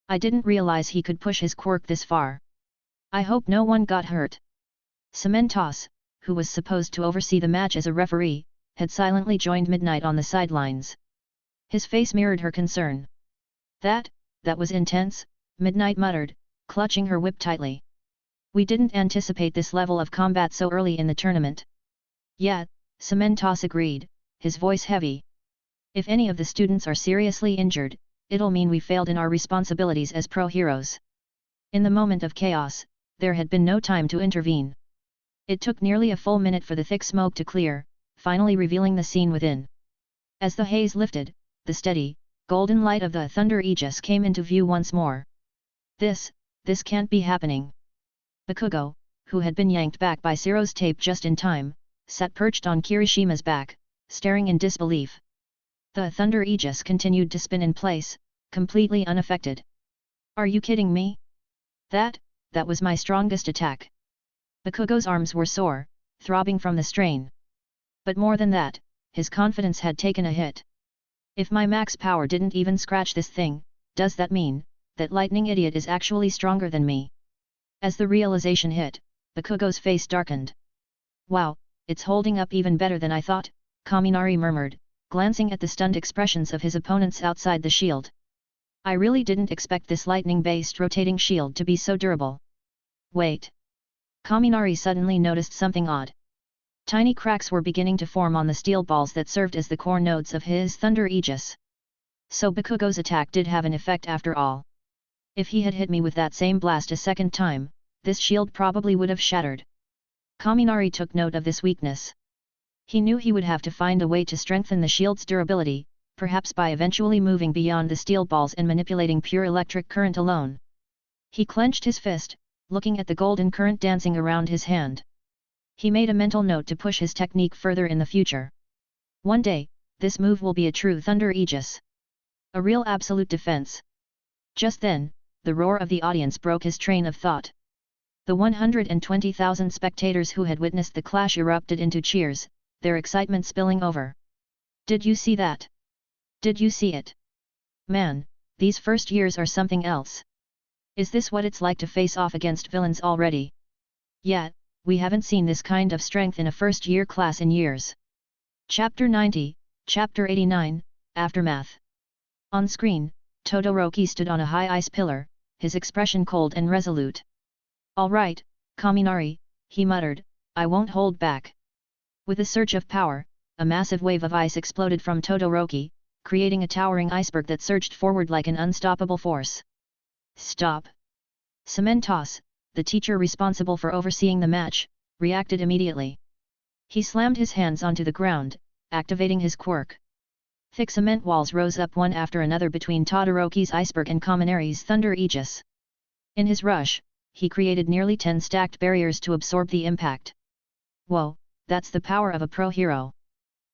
I didn't realize he could push his quirk this far. I hope no one got hurt. Synopsis, who was supposed to oversee the match as a referee, had silently joined Midnight on the sidelines. His face mirrored her concern. That was intense, Midnight muttered, clutching her whip tightly. We didn't anticipate this level of combat so early in the tournament. Yeah, Synopsis agreed, his voice heavy. If any of the students are seriously injured, it'll mean we failed in our responsibilities as pro-heroes. In the moment of chaos, there had been no time to intervene. It took nearly a full minute for the thick smoke to clear, finally revealing the scene within. As the haze lifted, the steady, golden light of the Thunder Aegis came into view once more. This can't be happening. Bakugo, who had been yanked back by Shiro's tape just in time, sat perched on Kirishima's back, staring in disbelief. The Thunder Aegis continued to spin in place, completely unaffected. Are you kidding me? That was my strongest attack. Bakugo's arms were sore, throbbing from the strain. But more than that, his confidence had taken a hit. If my max power didn't even scratch this thing, does that mean that Lightning Idiot is actually stronger than me? As the realization hit, Bakugo's face darkened. Wow, it's holding up even better than I thought, Kaminari murmured, glancing at the stunned expressions of his opponents outside the shield. I really didn't expect this lightning-based rotating shield to be so durable. Wait. Kaminari suddenly noticed something odd. Tiny cracks were beginning to form on the steel balls that served as the core nodes of his Thunder Aegis. So Bakugo's attack did have an effect after all. If he had hit me with that same blast a second time, this shield probably would have shattered. Kaminari took note of this weakness. He knew he would have to find a way to strengthen the shield's durability, perhaps by eventually moving beyond the steel balls and manipulating pure electric current alone. He clenched his fist, looking at the golden current dancing around his hand. He made a mental note to push his technique further in the future. One day, this move will be a true Thunder Aegis. A real absolute defense. Just then, the roar of the audience broke his train of thought. The 120,000 spectators who had witnessed the clash erupted into cheers, their excitement spilling over. Did you see that? Did you see it? Man, these first years are something else. Is this what it's like to face off against villains already? Yeah, we haven't seen this kind of strength in a first-year class in years. Chapter 90, Chapter 89, Aftermath. On screen, Todoroki stood on a high ice pillar, his expression cold and resolute. All right, Kaminari, he muttered, I won't hold back. With a surge of power, a massive wave of ice exploded from Todoroki, creating a towering iceberg that surged forward like an unstoppable force. Stop! Synopsis, the teacher responsible for overseeing the match, reacted immediately. He slammed his hands onto the ground, activating his quirk. Thick cement walls rose up one after another between Todoroki's iceberg and Kaminari's thunder aegis. In his rush, he created nearly 10 stacked barriers to absorb the impact. Whoa, that's the power of a pro hero!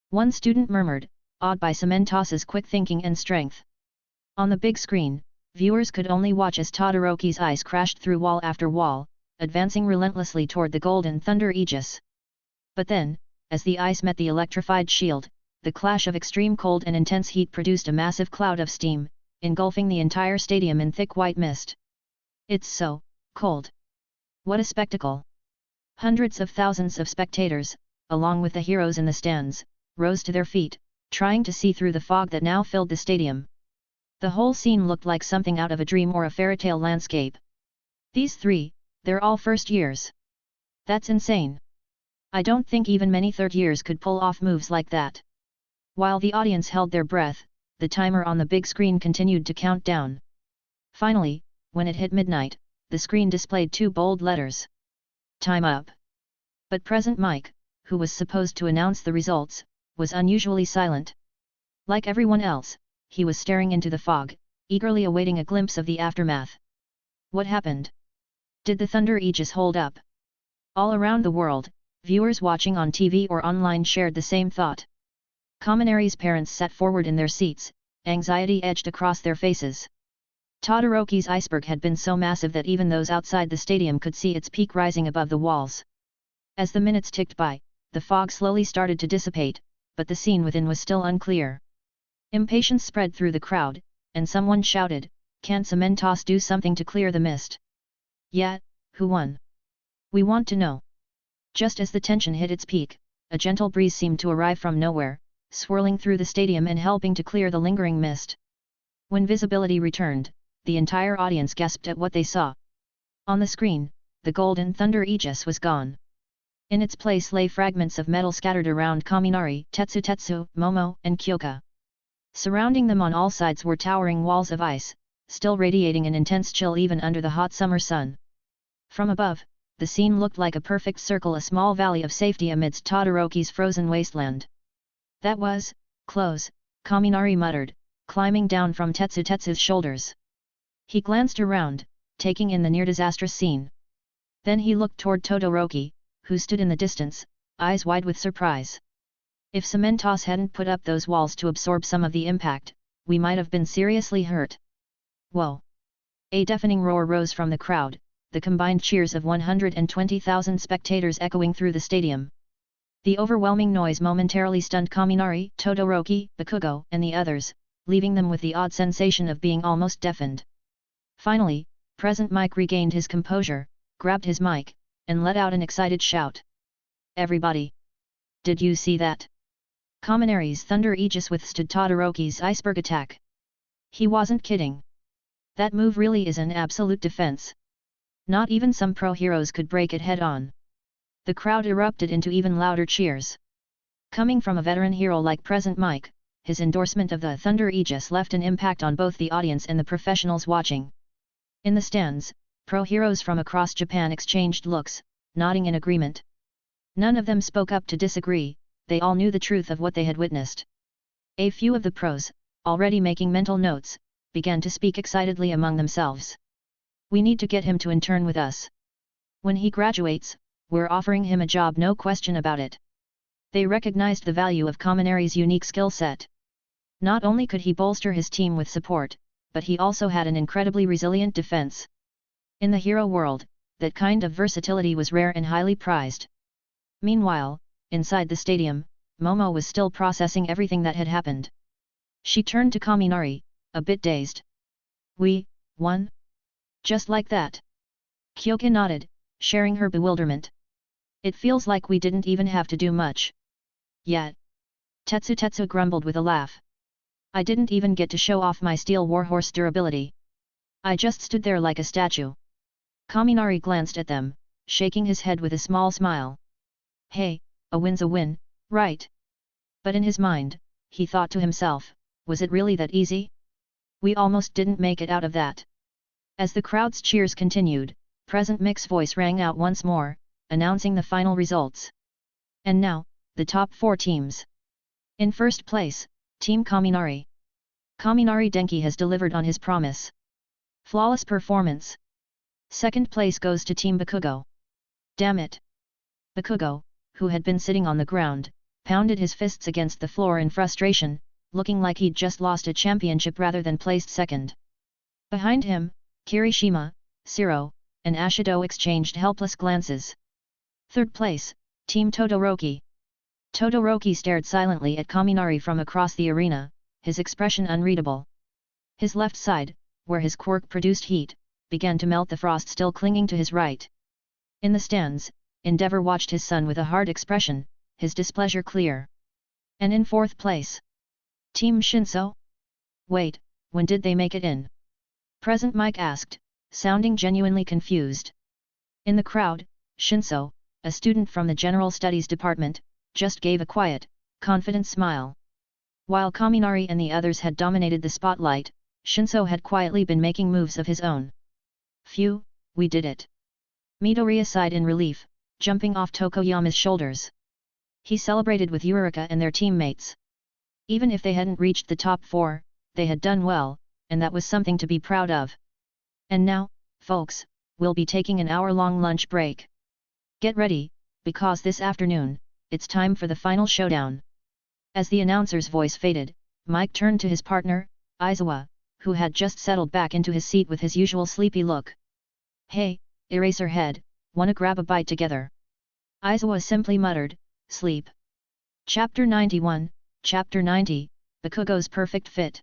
One student murmured, awed by Synopsis's quick thinking and strength. On the big screen, viewers could only watch as Todoroki's ice crashed through wall after wall, advancing relentlessly toward the golden thunder aegis. But then, as the ice met the electrified shield, the clash of extreme cold and intense heat produced a massive cloud of steam, engulfing the entire stadium in thick white mist. It's so cold. What a spectacle! Hundreds of thousands of spectators, along with the heroes in the stands, rose to their feet, trying to see through the fog that now filled the stadium. The whole scene looked like something out of a dream or a fairy tale landscape. These three, they're all first years. That's insane. I don't think even many third years could pull off moves like that. While the audience held their breath, the timer on the big screen continued to count down. Finally, when it hit midnight, the screen displayed 2 bold letters. Time up. But Present Mike, who was supposed to announce the results, was unusually silent. Like everyone else, he was staring into the fog, eagerly awaiting a glimpse of the aftermath. What happened? Did the thunder aegis hold up? All around the world, viewers watching on TV or online shared the same thought. Kaminari's parents sat forward in their seats, anxiety edged across their faces. Todoroki's iceberg had been so massive that even those outside the stadium could see its peak rising above the walls. As the minutes ticked by, the fog slowly started to dissipate, but the scene within was still unclear. Impatience spread through the crowd, and someone shouted, "Can't Synopsis do something to clear the mist?" "Yeah, who won? We want to know." Just as the tension hit its peak, a gentle breeze seemed to arrive from nowhere, swirling through the stadium and helping to clear the lingering mist. When visibility returned, the entire audience gasped at what they saw. On the screen, the golden thunder aegis was gone. In its place lay fragments of metal scattered around Kaminari, Tetsu, Momo, and Kyoka. Surrounding them on all sides were towering walls of ice, still radiating an intense chill even under the hot summer sun. From above, the scene looked like a perfect circle, a small valley of safety amidst Todoroki's frozen wasteland. "That was close," Kaminari muttered, climbing down from Tetsu's shoulders. He glanced around, taking in the near-disastrous scene. Then he looked toward Todoroki, who stood in the distance, eyes wide with surprise. "If Synopsis hadn't put up those walls to absorb some of the impact, we might have been seriously hurt." "Whoa!" A deafening roar rose from the crowd, the combined cheers of 120,000 spectators echoing through the stadium. The overwhelming noise momentarily stunned Kaminari, Todoroki, Bakugo, and the others, leaving them with the odd sensation of being almost deafened. Finally, Present Mike regained his composure, grabbed his mic, and let out an excited shout. "Everybody! Did you see that? Kaminari's thunder aegis withstood Todoroki's iceberg attack. He wasn't kidding. That move really is an absolute defense. Not even some pro heroes could break it head-on." The crowd erupted into even louder cheers. Coming from a veteran hero like Present Mike, his endorsement of the thunder aegis left an impact on both the audience and the professionals watching. In the stands, pro heroes from across Japan exchanged looks, nodding in agreement. None of them spoke up to disagree, they all knew the truth of what they had witnessed. A few of the pros, already making mental notes, began to speak excitedly among themselves. "We need to get him to intern with us. When he graduates, we're offering him a job, no question about it." They recognized the value of Kaminari's unique skill set. Not only could he bolster his team with support, but he also had an incredibly resilient defense. In the hero world, that kind of versatility was rare and highly prized. Meanwhile, inside the stadium, Momo was still processing everything that had happened. She turned to Kaminari, a bit dazed. "We won? Just like that?" Kyoka nodded, sharing her bewilderment. "It feels like we didn't even have to do much." "Yeah." Tetsu grumbled with a laugh. "I didn't even get to show off my steel warhorse durability. I just stood there like a statue." Kaminari glanced at them, shaking his head with a small smile. "Hey, a win's a win, right?" But in his mind, he thought to himself, was it really that easy? We almost didn't make it out of that. As the crowd's cheers continued, Present Mix voice rang out once more, announcing the final results. And now, the top 4 teams. In first place, Team Kaminari. Kaminari Denki has delivered on his promise. Flawless performance. Second place goes to Team Bakugo. Damn it! Bakugo, who had been sitting on the ground, pounded his fists against the floor in frustration, looking like he'd just lost a championship rather than placed second. Behind him, Kirishima, Shiro, and Ashido exchanged helpless glances. Third place, Team Todoroki. Todoroki stared silently at Kaminari from across the arena, his expression unreadable. His left side, where his quirk produced heat, began to melt the frost still clinging to his right. In the stands, Endeavor watched his son with a hard expression, his displeasure clear. And in fourth place, Team Shinso? Wait, when did they make it in? Present Mike asked, sounding genuinely confused. In the crowd, Shinso, a student from the General Studies department, just gave a quiet, confident smile. While Kaminari and the others had dominated the spotlight, Shinso had quietly been making moves of his own. Phew, we did it. Midoriya sighed in relief, jumping off Tokoyama's shoulders. He celebrated with Eureka and their teammates. Even if they hadn't reached the top 4, they had done well, and that was something to be proud of. And now, folks, we'll be taking an hour-long lunch break. Get ready, because this afternoon, it's time for the final showdown. As the announcer's voice faded, Mike turned to his partner, Aizawa, who had just settled back into his seat with his usual sleepy look. Hey, Eraserhead, wanna grab a bite together? Aizawa simply muttered, sleep. Chapter 91, Chapter 90, Bakugo's Perfect Fit.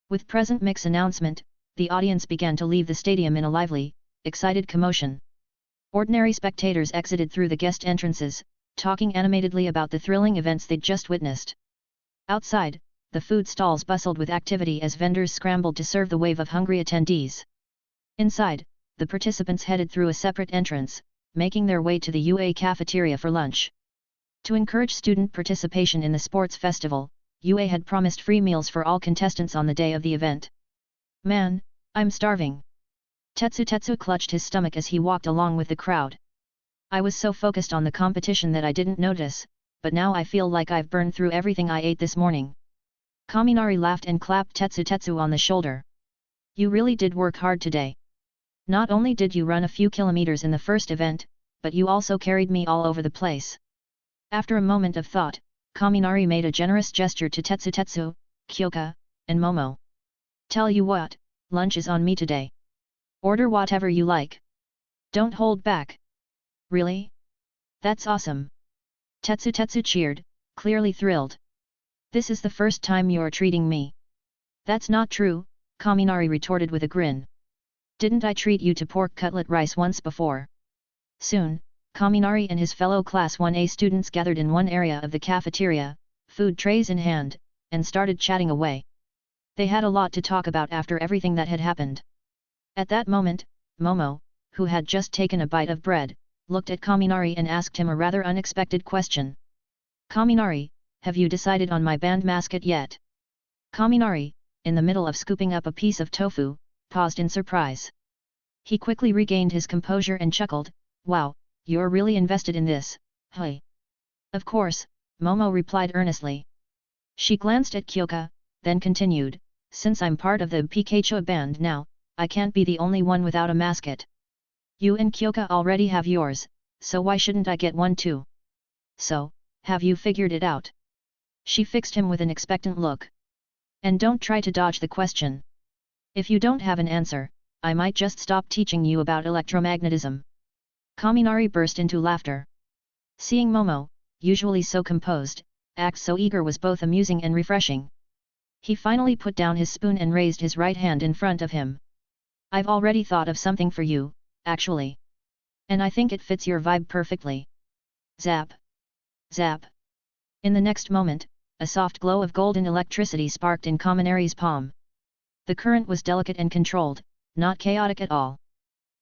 With Present Mix announcement, the audience began to leave the stadium in a lively, excited commotion. Ordinary spectators exited through the guest entrances, talking animatedly about the thrilling events they'd just witnessed. Outside, the food stalls bustled with activity as vendors scrambled to serve the wave of hungry attendees. Inside, the participants headed through a separate entrance, making their way to the UA cafeteria for lunch. To encourage student participation in the sports festival, UA had promised free meals for all contestants on the day of the event. Man, I'm starving. Tetsu clutched his stomach as he walked along with the crowd. I was so focused on the competition that I didn't notice, but now I feel like I've burned through everything I ate this morning. Kaminari laughed and clapped Tetsu on the shoulder. You really did work hard today. Not only did you run a few kilometers in the first event, but you also carried me all over the place. After a moment of thought, Kaminari made a generous gesture to Tetsu, Kyoka, and Momo. Tell you what, lunch is on me today. Order whatever you like. Don't hold back. Really? That's awesome. Tetsu cheered, clearly thrilled. This is the first time you're treating me. That's not true, Kaminari retorted with a grin. Didn't I treat you to pork cutlet rice once before? Soon, Kaminari and his fellow Class 1A students gathered in one area of the cafeteria, food trays in hand, and started chatting away. They had a lot to talk about after everything that had happened. At that moment, Momo, who had just taken a bite of bread, looked at Kaminari and asked him a rather unexpected question. Kaminari, have you decided on my band mascot yet? Kaminari, in the middle of scooping up a piece of tofu, paused in surprise. He quickly regained his composure and chuckled, wow, you're really invested in this, hey? Of course, Momo replied earnestly. She glanced at Kyoka, then continued, since I'm part of the Pikachu band now, I can't be the only one without a mascot. You and Kyoka already have yours, so why shouldn't I get one too? So, have you figured it out? She fixed him with an expectant look. And don't try to dodge the question. If you don't have an answer, I might just stop teaching you about electromagnetism. Kaminari burst into laughter. Seeing Momo, usually so composed, act so eager was both amusing and refreshing. He finally put down his spoon and raised his right hand in front of him. I've already thought of something for you, actually. And I think it fits your vibe perfectly. Zap. Zap. In the next moment, a soft glow of golden electricity sparked in Kaminari's palm. The current was delicate and controlled, not chaotic at all.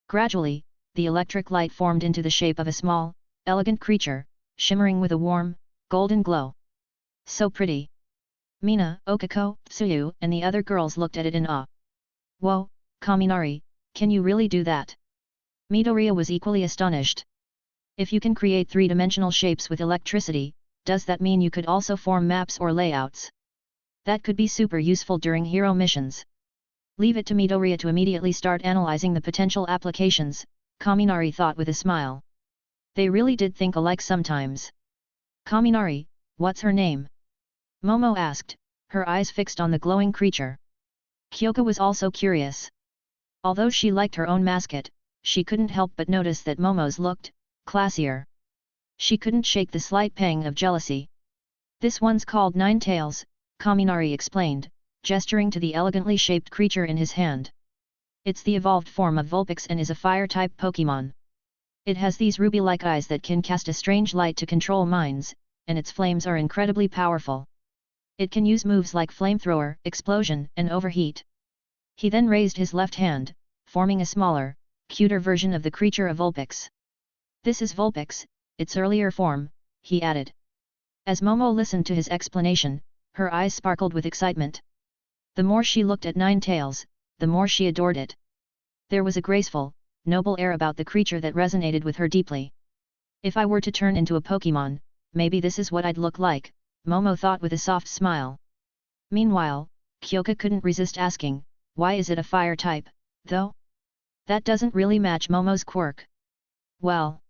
Gradually, the electric light formed into the shape of a small, elegant creature, shimmering with a warm, golden glow. So pretty. Mina, Okako, Tsuyu, and the other girls looked at it in awe. Whoa, Kaminari, Can you really do that? Midoriya was equally astonished. If you can create three-dimensional shapes with electricity, does that mean you could also form maps or layouts? That could be super useful during hero missions. Leave it to Midoriya to immediately start analyzing the potential applications, Kaminari thought with a smile. They really did think alike sometimes. Kaminari, what's her name? Momo asked, her eyes fixed on the glowing creature. Kyoka was also curious. Although she liked her own mascot, she couldn't help but notice that Momo's looked classier. She couldn't shake the slight pang of jealousy. This one's called Ninetales, Kaminari explained, gesturing to the elegantly shaped creature in his hand. It's the evolved form of Vulpix and is a fire-type Pokémon. It has these ruby-like eyes that can cast a strange light to control minds, and its flames are incredibly powerful. It can use moves like Flamethrower, Explosion, and Overheat. He then raised his left hand, forming a smaller, cuter version of the creature of Vulpix. This is Vulpix, its earlier form, he added. As Momo listened to his explanation, her eyes sparkled with excitement. The more she looked at Ninetales, the more she adored it. There was a graceful, noble air about the creature that resonated with her deeply. If I were to turn into a Pokémon, maybe this is what I'd look like, Momo thought with a soft smile. Meanwhile, Kyoka couldn't resist asking, why is it a fire type, though? That doesn't really match Momo's quirk. Well.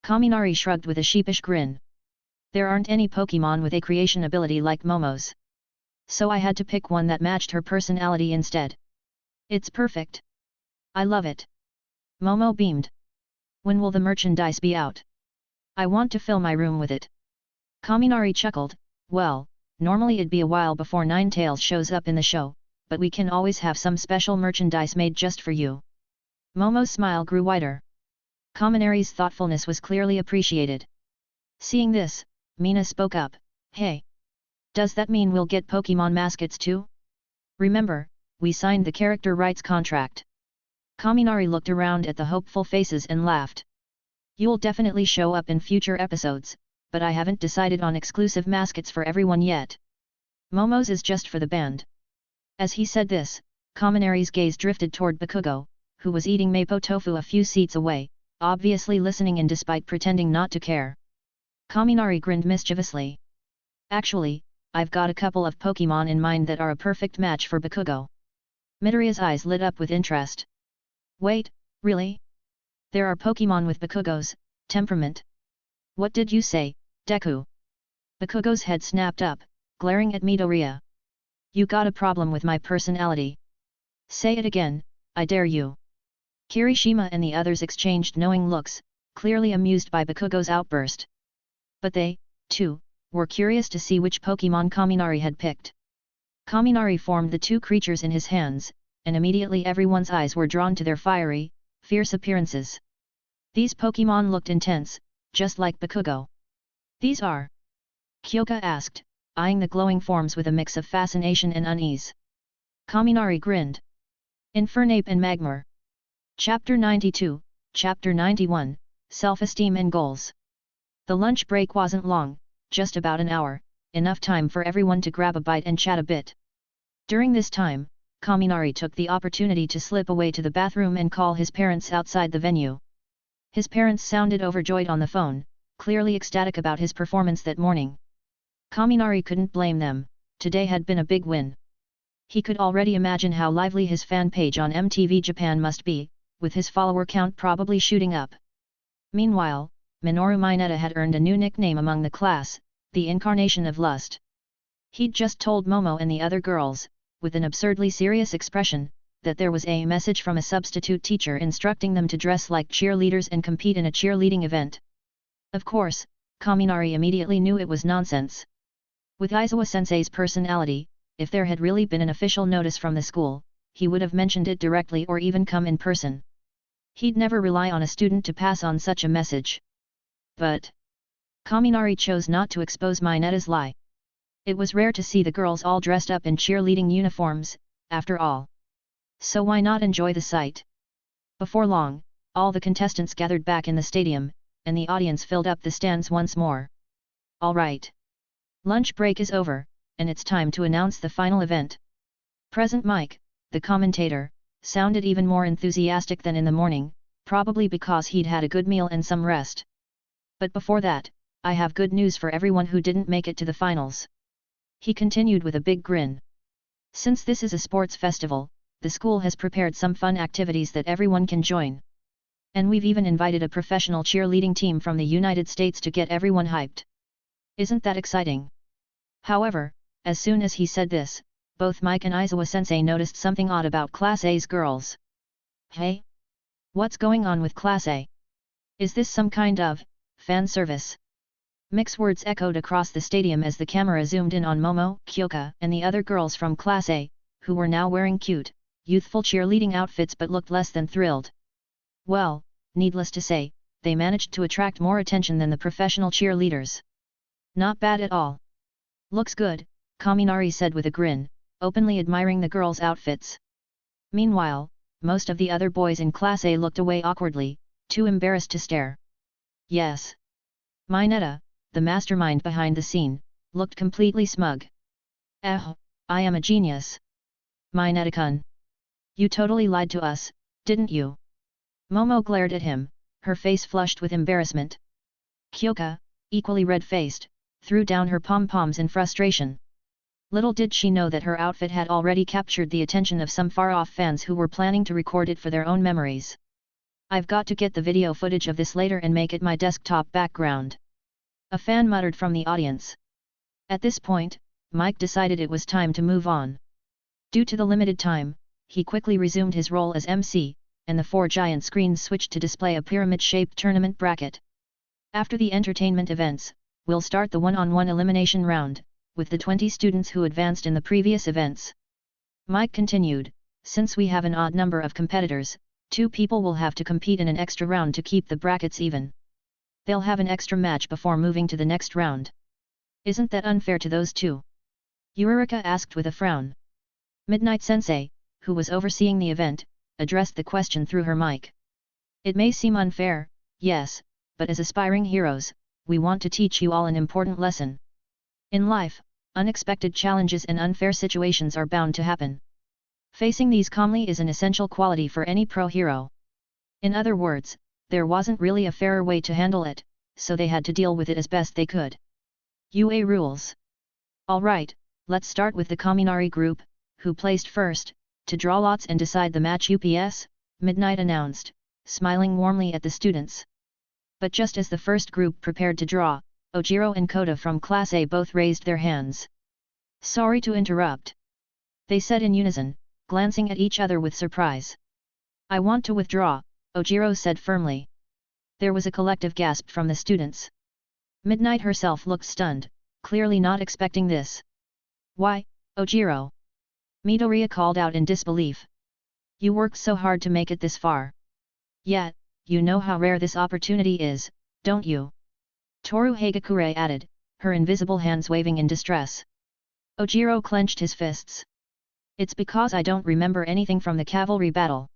Kaminari shrugged with a sheepish grin. There aren't any Pokémon with a creation ability like Momo's. So I had to pick one that matched her personality instead. It's perfect. I love it. Momo beamed. When will the merchandise be out? I want to fill my room with it. Kaminari chuckled, well, normally it'd be a while before Ninetales shows up in the show, but we can always have some special merchandise made just for you. Momo's smile grew wider. Kaminari's thoughtfulness was clearly appreciated. Seeing this, Mina spoke up, hey. Does that mean we'll get Pokémon mascots too? Remember, we signed the character rights contract. Kaminari looked around at the hopeful faces and laughed. You'll definitely show up in future episodes, but I haven't decided on exclusive mascots for everyone yet. Momo's is just for the band. As he said this, Kaminari's gaze drifted toward Bakugo, who was eating mapo tofu a few seats away, obviously listening in despite pretending not to care. Kaminari grinned mischievously. Actually, I've got a couple of Pokémon in mind that are a perfect match for Bakugo. Midoriya's eyes lit up with interest. Wait, really? There are Pokémon with Bakugo's temperament. What did you say, Deku? Bakugo's head snapped up, glaring at Midoriya. You got a problem with my personality. Say it again, I dare you. Kirishima and the others exchanged knowing looks, clearly amused by Bakugo's outburst. But they, too, were curious to see which Pokémon Kaminari had picked. Kaminari formed the two creatures in his hands, and immediately everyone's eyes were drawn to their fiery, fierce appearances. These Pokémon looked intense, just like Bakugo. These are? Kyoka asked, eyeing the glowing forms with a mix of fascination and unease. Kaminari grinned. Infernape and Magmar. Chapter 92, Chapter 91, Self-Esteem and Goals. The lunch break wasn't long, just about an hour, enough time for everyone to grab a bite and chat a bit. During this time, Kaminari took the opportunity to slip away to the bathroom and call his parents outside the venue. His parents sounded overjoyed on the phone, clearly ecstatic about his performance that morning. Kaminari couldn't blame them, today had been a big win. He could already imagine how lively his fan page on MTV Japan must be, with his follower count probably shooting up. Meanwhile, Minoru Mineta had earned a new nickname among the class, the Incarnation of Lust. He'd just told Momo and the other girls, with an absurdly serious expression, that there was a message from a substitute teacher instructing them to dress like cheerleaders and compete in a cheerleading event. Of course, Kaminari immediately knew it was nonsense. With Aizawa-sensei's personality, if there had really been an official notice from the school, he would have mentioned it directly or even come in person. He'd never rely on a student to pass on such a message. But Kaminari chose not to expose Mineta's lie. It was rare to see the girls all dressed up in cheerleading uniforms, after all. So why not enjoy the sight? Before long, all the contestants gathered back in the stadium, and the audience filled up the stands once more. All right. Lunch break is over, and it's time to announce the final event. Present Mike, the commentator, sounded even more enthusiastic than in the morning, probably because he'd had a good meal and some rest. But before that, I have good news for everyone who didn't make it to the finals. He continued with a big grin. Since this is a sports festival, the school has prepared some fun activities that everyone can join. And we've even invited a professional cheerleading team from the United States to get everyone hyped. Isn't that exciting? However, as soon as he said this, both Mike and Izawa-sensei noticed something odd about Class A's girls. Hey? What's going on with Class A? Is this some kind of fan service? Mixed words echoed across the stadium as the camera zoomed in on Momo, Kyoka, and the other girls from Class A, who were now wearing cute, youthful cheerleading outfits but looked less than thrilled. Well, needless to say, they managed to attract more attention than the professional cheerleaders. Not bad at all. Looks good, Kaminari said with a grin, openly admiring the girls' outfits. Meanwhile, most of the other boys in Class A looked away awkwardly, too embarrassed to stare. Yes. Mineta, the mastermind behind the scene, looked completely smug. I am a genius. Mineta-kun. You totally lied to us, didn't you? Momo glared at him, her face flushed with embarrassment. Kyoka, equally red-faced, threw down her pom-poms in frustration. Little did she know that her outfit had already captured the attention of some far-off fans who were planning to record it for their own memories. I've got to get the video footage of this later and make it my desktop background. A fan muttered from the audience. At this point, Mike decided it was time to move on. Due to the limited time, he quickly resumed his role as MC, and the 4 giant screens switched to display a pyramid-shaped tournament bracket. After the entertainment events, we'll start the one-on-one elimination round, with the 20 students who advanced in the previous events. Mike continued, since we have an odd number of competitors, 2 people will have to compete in an extra round to keep the brackets even. They'll have an extra match before moving to the next round. Isn't that unfair to those 2? Yurika asked with a frown. Midnight Sensei, who was overseeing the event, addressed the question through her mic. It may seem unfair, yes, but as aspiring heroes, we want to teach you all an important lesson. In life, unexpected challenges and unfair situations are bound to happen. Facing these calmly is an essential quality for any pro-hero. In other words, there wasn't really a fairer way to handle it, so they had to deal with it as best they could. UA rules. Alright, let's start with the Kaminari group, who placed first, to draw lots and decide the match UPS, Midnight announced, smiling warmly at the students. But just as the first group prepared to draw, Ojiro and Kota from Class A both raised their hands. Sorry to interrupt. They said in unison, glancing at each other with surprise. I want to withdraw, Ojiro said firmly. There was a collective gasp from the students. Midnight herself looked stunned, clearly not expecting this. Why, Ojiro? Midoriya called out in disbelief. You worked so hard to make it this far. Yet, you know how rare this opportunity is, don't you? Toru Hagakure added, her invisible hands waving in distress. Ojiro clenched his fists. It's because I don't remember anything from the cavalry battle.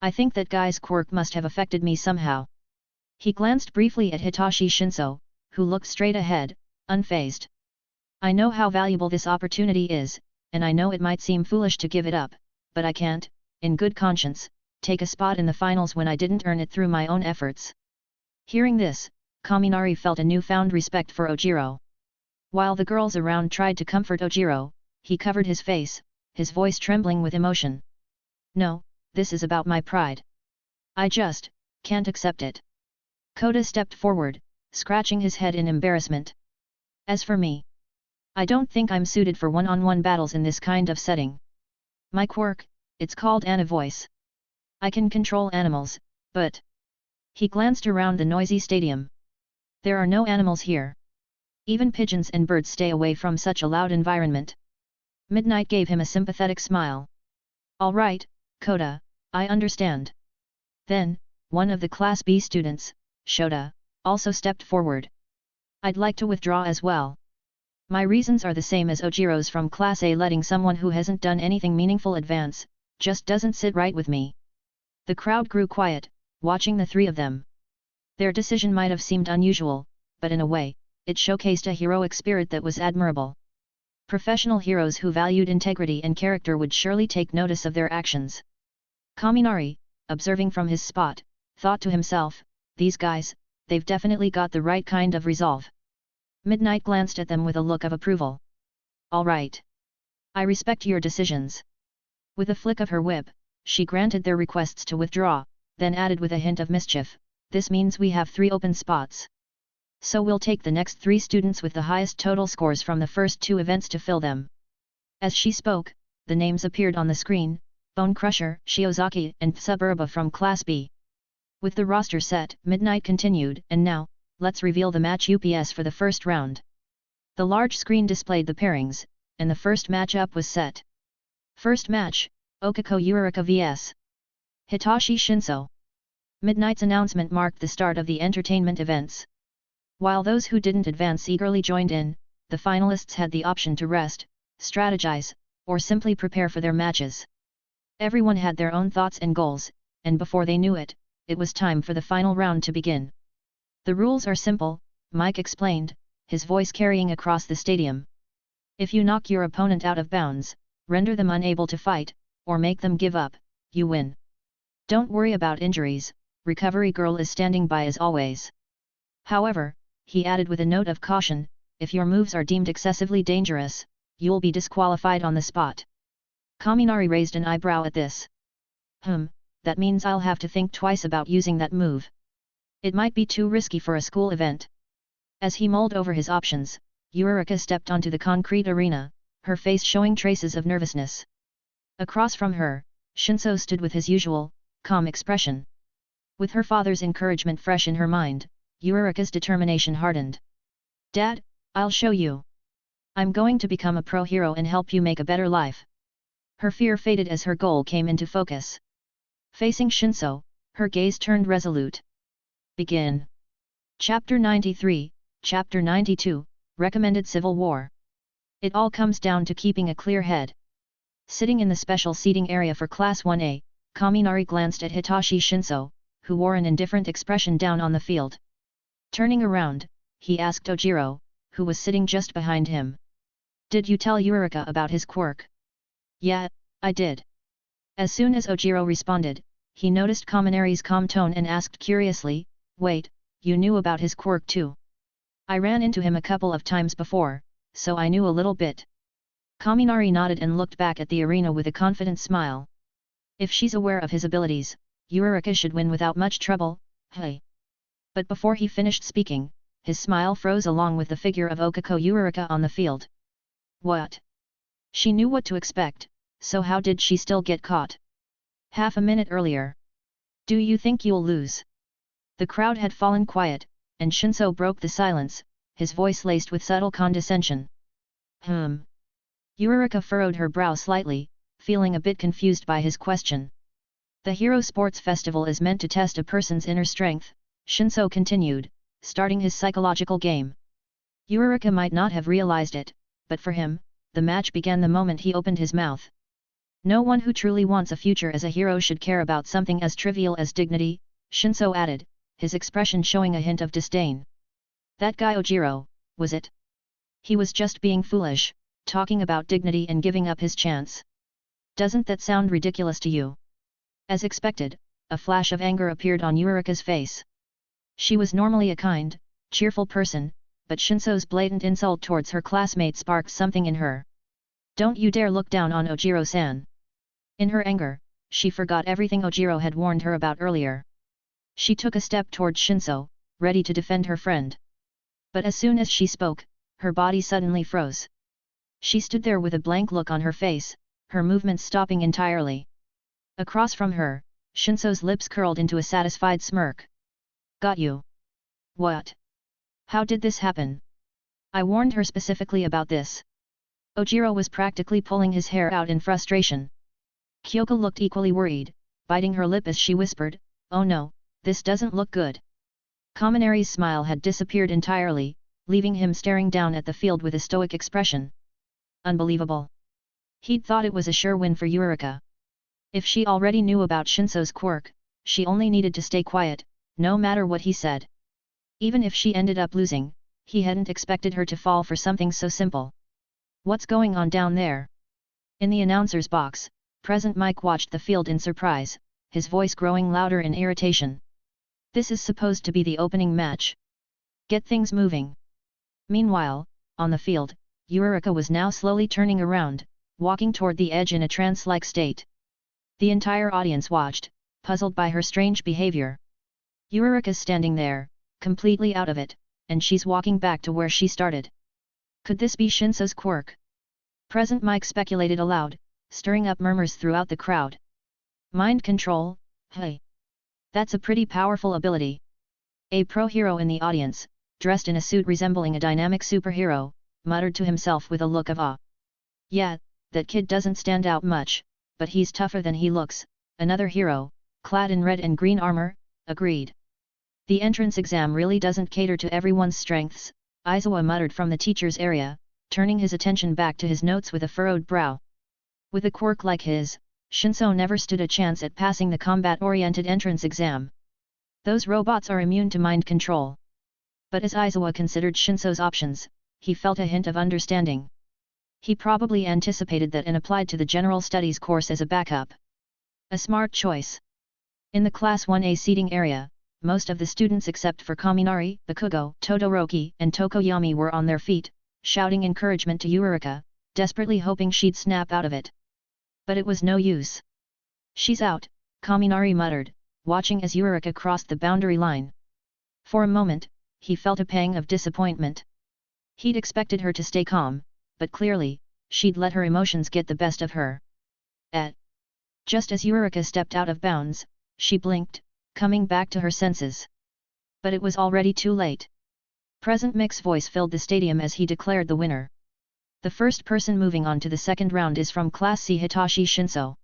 I think that guy's quirk must have affected me somehow. He glanced briefly at Hitachi Shinso, who looked straight ahead, unfazed. I know how valuable this opportunity is, and I know it might seem foolish to give it up, but I can't, in good conscience, take a spot in the finals when I didn't earn it through my own efforts. Hearing this, Kaminari felt a newfound respect for Ojiro. While the girls around tried to comfort Ojiro, he covered his face, his voice trembling with emotion. No, this is about my pride. I just can't accept it. Kota stepped forward, scratching his head in embarrassment. As for me, I don't think I'm suited for one-on-one battles in this kind of setting. My quirk, it's called Ana voice. I can control animals, but... He glanced around the noisy stadium. There are no animals here. Even pigeons and birds stay away from such a loud environment. Midnight gave him a sympathetic smile. All right, Kota, I understand. Then, one of the Class B students, Shota, also stepped forward. I'd like to withdraw as well. My reasons are the same as Ojiro's from Class A. Letting someone who hasn't done anything meaningful advance, just doesn't sit right with me. The crowd grew quiet, watching the 3 of them. Their decision might have seemed unusual, but in a way, it showcased a heroic spirit that was admirable. Professional heroes who valued integrity and character would surely take notice of their actions. Kaminari, observing from his spot, thought to himself, these guys, they've definitely got the right kind of resolve. Midnight glanced at them with a look of approval. All right. I respect your decisions. With a flick of her whip, she granted their requests to withdraw, then added with a hint of mischief, this means we have 3 open spots. So we'll take the next 3 students with the highest total scores from the first 2 events to fill them. As she spoke, the names appeared on the screen, Bone Crusher, Shiozaki and Tsuburba from Class B. With the roster set, Midnight continued, and now, let's reveal the match UPS for the first round. The large screen displayed the pairings, and the first matchup was set. First match, Okako Uraraka vs. Hitachi Shinso. Midnight's announcement marked the start of the entertainment events. While those who didn't advance eagerly joined in, the finalists had the option to rest, strategize, or simply prepare for their matches. Everyone had their own thoughts and goals, and before they knew it, it was time for the final round to begin. The rules are simple, Mike explained, his voice carrying across the stadium. If you knock your opponent out of bounds, render them unable to fight, or make them give up, you win. Don't worry about injuries, Recovery Girl is standing by as always. However, he added with a note of caution, if your moves are deemed excessively dangerous, you'll be disqualified on the spot. Kaminari raised an eyebrow at this. That means I'll have to think twice about using that move. It might be too risky for a school event. As he mulled over his options, Uraraka stepped onto the concrete arena, her face showing traces of nervousness. Across from her, Shinso stood with his usual, calm expression. With her father's encouragement fresh in her mind, Uraraka's determination hardened. Dad, I'll show you. I'm going to become a pro hero and help you make a better life. Her fear faded as her goal came into focus. Facing Shinso, her gaze turned resolute. Begin. Chapter 93, Chapter 92, Recommended Civil War. It all comes down to keeping a clear head. Sitting in the special seating area for Class 1A, Kaminari glanced at Hitachi Shinso, who wore an indifferent expression down on the field. Turning around, he asked Ojiro, who was sitting just behind him. Did you tell Uraraka about his quirk? Yeah, I did. As soon as Ojiro responded, he noticed Kaminari's calm tone and asked curiously, wait, you knew about his quirk too? I ran into him a couple of times before, so I knew a little bit. Kaminari nodded and looked back at the arena with a confident smile. If she's aware of his abilities, Uraraka should win without much trouble, hey. But before he finished speaking, his smile froze along with the figure of Okako Uraraka on the field. What? She knew what to expect, so how did she still get caught? Half a minute earlier. Do you think you'll lose? The crowd had fallen quiet, and Shinso broke the silence, his voice laced with subtle condescension. Uraraka furrowed her brow slightly, feeling a bit confused by his question. The Hero Sports Festival is meant to test a person's inner strength, Shinso continued, starting his psychological game. Uraraka might not have realized it, but for him, the match began the moment he opened his mouth. No one who truly wants a future as a hero should care about something as trivial as dignity, Shinso added, his expression showing a hint of disdain. That guy Ojiro, was it? He was just being foolish, talking about dignity and giving up his chance. Doesn't that sound ridiculous to you? As expected, a flash of anger appeared on Uraraka's face. She was normally a kind, cheerful person, but Shinso's blatant insult towards her classmate sparked something in her. Don't you dare look down on Ojiro-san. In her anger, she forgot everything Ojiro had warned her about earlier. She took a step towards Shinso, ready to defend her friend. But as soon as she spoke, her body suddenly froze. She stood there with a blank look on her face, her movements stopping entirely. Across from her, Shinso's lips curled into a satisfied smirk. Got you. What? How did this happen? I warned her specifically about this. Ojiro was practically pulling his hair out in frustration. Kyoko looked equally worried, biting her lip as she whispered, oh no, this doesn't look good. Kaminari's smile had disappeared entirely, leaving him staring down at the field with a stoic expression. Unbelievable. He'd thought it was a sure win for Uraraka. If she already knew about Shinso's quirk, she only needed to stay quiet, no matter what he said. Even if she ended up losing, he hadn't expected her to fall for something so simple. What's going on down there? In the announcer's box, present Mike watched the field in surprise, his voice growing louder in irritation. This is supposed to be the opening match. Get things moving. Meanwhile, on the field, Eureka was now slowly turning around, walking toward the edge in a trance-like state. The entire audience watched, puzzled by her strange behavior. Eureka's standing there, completely out of it, and she's walking back to where she started. Could this be Shinso's quirk? Present Mike speculated aloud, stirring up murmurs throughout the crowd. Mind control, hey. That's a pretty powerful ability. A pro-hero in the audience, dressed in a suit resembling a dynamic superhero, muttered to himself with a look of awe. Yeah, that kid doesn't stand out much, but he's tougher than he looks, another hero, clad in red and green armor, agreed. The entrance exam really doesn't cater to everyone's strengths, Aizawa muttered from the teacher's area, turning his attention back to his notes with a furrowed brow. With a quirk like his, Shinso never stood a chance at passing the combat-oriented entrance exam. Those robots are immune to mind control. But as Aizawa considered Shinso's options, he felt a hint of understanding. He probably anticipated that and applied to the General Studies course as a backup. A smart choice. In the Class 1A seating area, most of the students except for Kaminari, Bakugo, Todoroki and Tokoyami were on their feet, shouting encouragement to Eureka, desperately hoping she'd snap out of it. But it was no use. She's out, Kaminari muttered, watching as Eureka crossed the boundary line. For a moment, he felt a pang of disappointment. He'd expected her to stay calm, but clearly, she'd let her emotions get the best of her. Just as Eureka stepped out of bounds, she blinked, coming back to her senses. But it was already too late. Present Mick's voice filled the stadium as he declared the winner. The first person moving on to the second round is from Class C Hitachi Shinso.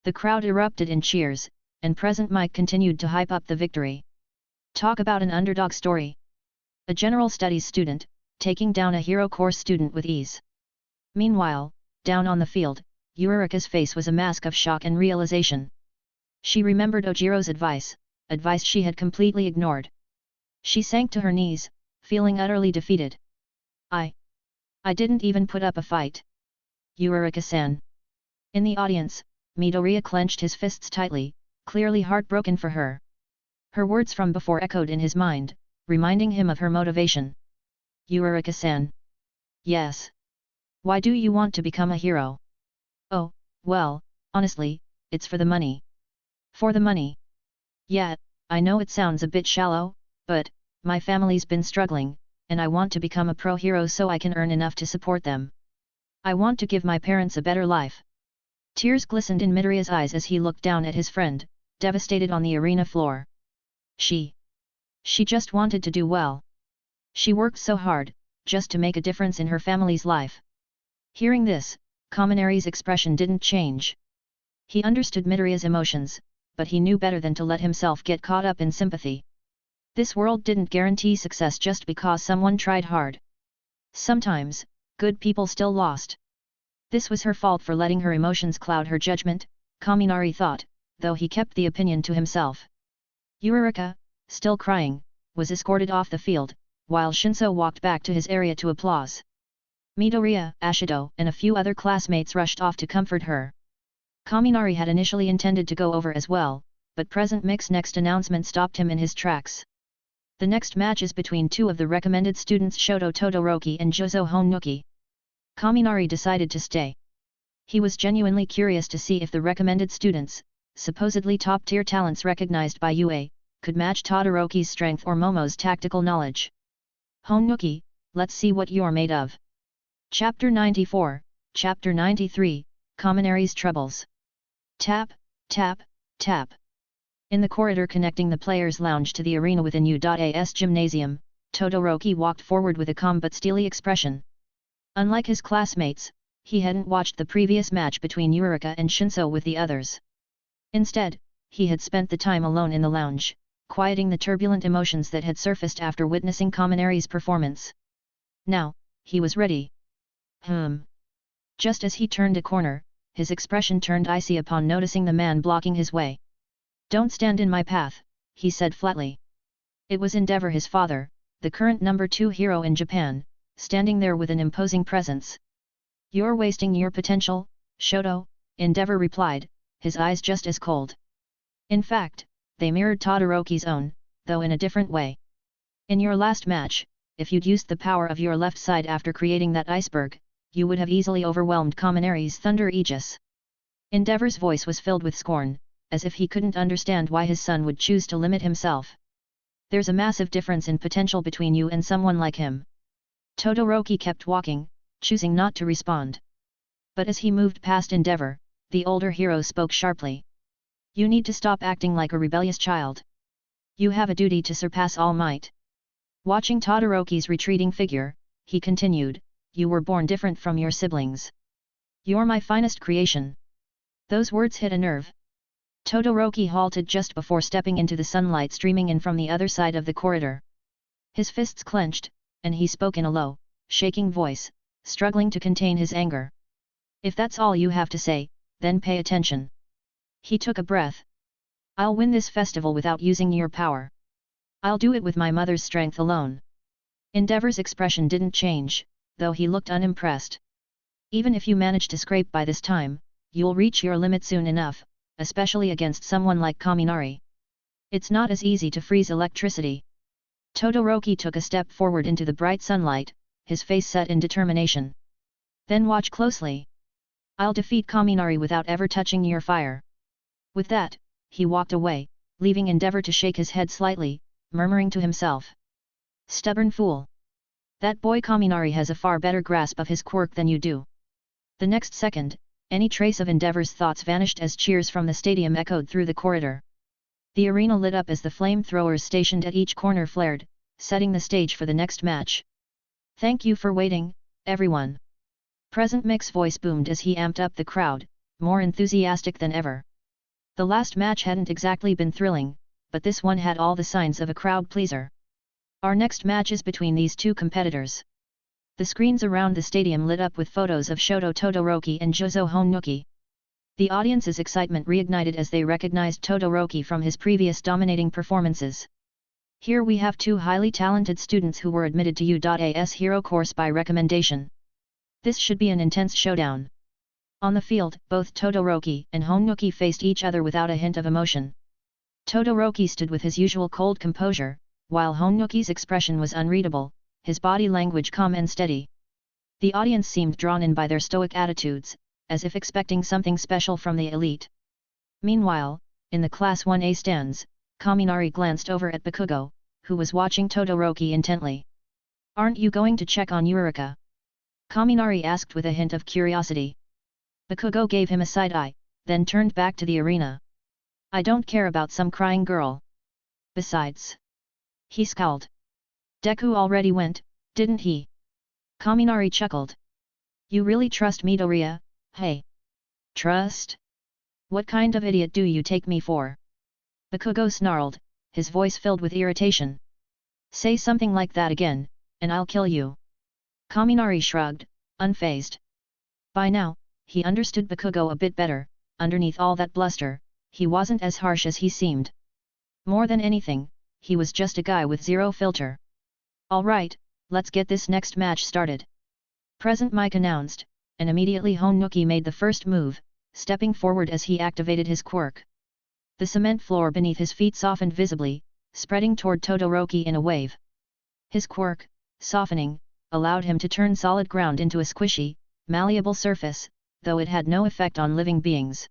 The crowd erupted in cheers, and Present Mike continued to hype up the victory. Talk about an underdog story. A general studies student, taking down a hero course student with ease. Meanwhile, down on the field, Eureka's face was a mask of shock and realization. She remembered Ojiro's advice she had completely ignored. She sank to her knees, feeling utterly defeated. I didn't even put up a fight. Eureka-san. In the audience, Midoriya clenched his fists tightly, clearly heartbroken for her. Her words from before echoed in his mind, reminding him of her motivation. Eureka-san. Yes. Why do you want to become a hero? Oh, well, honestly, it's for the money. For the money. Yeah, I know it sounds a bit shallow, but my family's been struggling, and I want to become a pro-hero so I can earn enough to support them. I want to give my parents a better life. Tears glistened in Midoriya's eyes as he looked down at his friend, devastated on the arena floor. She just wanted to do well. She worked so hard, just to make a difference in her family's life. Hearing this, Kaminari's expression didn't change. He understood Midoriya's emotions, but he knew better than to let himself get caught up in sympathy. This world didn't guarantee success just because someone tried hard. Sometimes, good people still lost. This was her fault for letting her emotions cloud her judgment, Kaminari thought, though he kept the opinion to himself. Eureka, still crying, was escorted off the field, while Shinso walked back to his area to applause. Midoriya, Ashido and a few other classmates rushed off to comfort her. Kaminari had initially intended to go over as well, but Present Mick's next announcement stopped him in his tracks. The next match is between two of the recommended students Shoto Todoroki and Jozo Honuki. Kaminari decided to stay. He was genuinely curious to see if the recommended students, supposedly top-tier talents recognized by UA, could match Todoroki's strength or Momo's tactical knowledge. Honuki, let's see what you're made of. Chapter 94, Chapter 93, Kaminari's Troubles. Tap, tap, tap. In the corridor connecting the players' lounge to the arena within U.A.'s gymnasium, Todoroki walked forward with a calm but steely expression. Unlike his classmates, he hadn't watched the previous match between Eureka and Shinso with the others. Instead, he had spent the time alone in the lounge, quieting the turbulent emotions that had surfaced after witnessing Kaminari's performance. Now, he was ready. Just as he turned a corner, his expression turned icy upon noticing the man blocking his way. Don't stand in my path, he said flatly. It was Endeavor, his father, the current number 2 hero in Japan, standing there with an imposing presence. You're wasting your potential, Shoto, Endeavor replied, his eyes just as cold. In fact, they mirrored Todoroki's own, though in a different way. In your last match, if you'd used the power of your left side after creating that iceberg, you would have easily overwhelmed Kaminari's Thunder Aegis. Endeavor's voice was filled with scorn, as if he couldn't understand why his son would choose to limit himself. There's a massive difference in potential between you and someone like him. Todoroki kept walking, choosing not to respond. But as he moved past Endeavor, the older hero spoke sharply. You need to stop acting like a rebellious child. You have a duty to surpass All Might. Watching Todoroki's retreating figure, he continued, you were born different from your siblings. You're my finest creation. Those words hit a nerve. Todoroki halted just before stepping into the sunlight streaming in from the other side of the corridor. His fists clenched, and he spoke in a low, shaking voice, struggling to contain his anger. If that's all you have to say, then pay attention. He took a breath. I'll win this festival without using your power. I'll do it with my mother's strength alone. Endeavor's expression didn't change, though he looked unimpressed. Even if you manage to scrape by this time, you'll reach your limit soon enough, especially against someone like Kaminari. It's not as easy to freeze electricity. Todoroki took a step forward into the bright sunlight, his face set in determination. Then watch closely. I'll defeat Kaminari without ever touching your fire. With that, he walked away, leaving Endeavor to shake his head slightly, murmuring to himself. Stubborn fool. That boy Kaminari has a far better grasp of his quirk than you do. The next second, any trace of Endeavor's thoughts vanished as cheers from the stadium echoed through the corridor. The arena lit up as the flamethrowers stationed at each corner flared, setting the stage for the next match. Thank you for waiting, everyone. Present Mick's voice boomed as he amped up the crowd, more enthusiastic than ever. The last match hadn't exactly been thrilling, but this one had all the signs of a crowd pleaser. Our next match is between these two competitors. The screens around the stadium lit up with photos of Shoto Todoroki and Jozo Honuki. The audience's excitement reignited as they recognized Todoroki from his previous dominating performances. Here we have two highly talented students who were admitted to U.A.'s hero course by recommendation. This should be an intense showdown. On the field, both Todoroki and Honuki faced each other without a hint of emotion. Todoroki stood with his usual cold composure, while Honuki's expression was unreadable, his body language calm and steady. The audience seemed drawn in by their stoic attitudes, as if expecting something special from the elite. Meanwhile, in the Class 1A stands, Kaminari glanced over at Bakugo, who was watching Todoroki intently. Aren't you going to check on Eureka? Kaminari asked with a hint of curiosity. Bakugo gave him a side eye, then turned back to the arena. I don't care about some crying girl. Besides. He scowled. Deku already went, didn't he? Kaminari chuckled. You really trust Midoriya, hey? Trust? What kind of idiot do you take me for? Bakugo snarled, his voice filled with irritation. Say something like that again, and I'll kill you. Kaminari shrugged, unfazed. By now, he understood Bakugo a bit better. Underneath all that bluster, he wasn't as harsh as he seemed. More than anything, he was just a guy with zero filter. Alright, let's get this next match started. Present Mike announced, and immediately Honuki made the first move, stepping forward as he activated his quirk. The cement floor beneath his feet softened visibly, spreading toward Todoroki in a wave. His quirk, softening, allowed him to turn solid ground into a squishy, malleable surface, though it had no effect on living beings.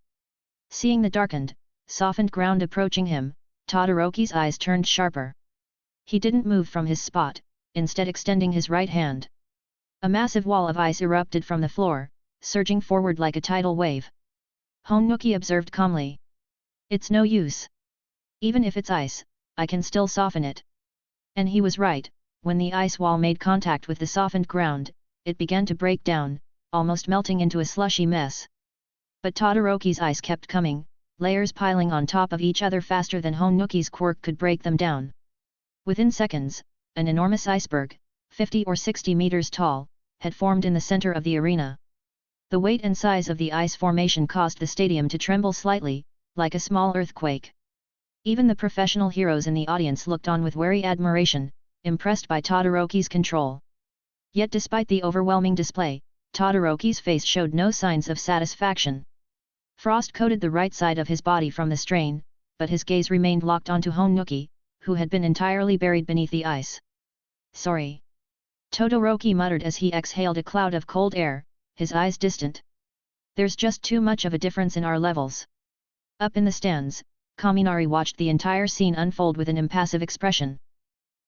Seeing the darkened, softened ground approaching him, Todoroki's eyes turned sharper. He didn't move from his spot, instead extending his right hand. A massive wall of ice erupted from the floor, surging forward like a tidal wave. Honuki observed calmly. It's no use. Even if it's ice, I can still soften it. And he was right. When the ice wall made contact with the softened ground, it began to break down, almost melting into a slushy mess. But Todoroki's ice kept coming, layers piling on top of each other faster than Honuki's quirk could break them down. Within seconds, an enormous iceberg, 50 or 60 meters tall, had formed in the center of the arena. The weight and size of the ice formation caused the stadium to tremble slightly, like a small earthquake. Even the professional heroes in the audience looked on with wary admiration, impressed by Todoroki's control. Yet despite the overwhelming display, Todoroki's face showed no signs of satisfaction. Frost coated the right side of his body from the strain, but his gaze remained locked onto Honuki, who had been entirely buried beneath the ice. Sorry. Todoroki muttered as he exhaled a cloud of cold air, his eyes distant. There's just too much of a difference in our levels. Up in the stands, Kaminari watched the entire scene unfold with an impassive expression.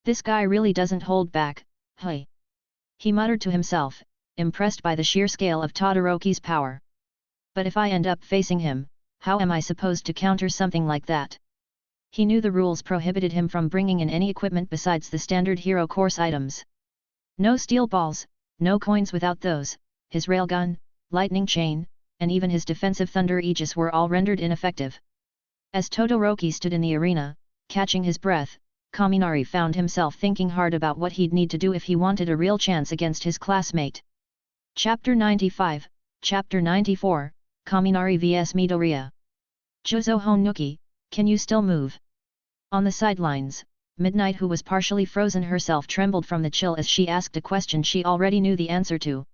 This guy really doesn't hold back, hey. He muttered to himself, impressed by the sheer scale of Todoroki's power. But if I end up facing him, how am I supposed to counter something like that? He knew the rules prohibited him from bringing in any equipment besides the standard hero course items. No steel balls, no coins without those, his railgun, lightning chain, and even his defensive thunder aegis were all rendered ineffective. As Todoroki stood in the arena, catching his breath, Kaminari found himself thinking hard about what he'd need to do if he wanted a real chance against his classmate. Chapter 95, Chapter 94, Kaminari vs Midoriya. Jozo Honuki, can you still move? On the sidelines, Midnight, who was partially frozen herself, trembled from the chill as she asked a question she already knew the answer to.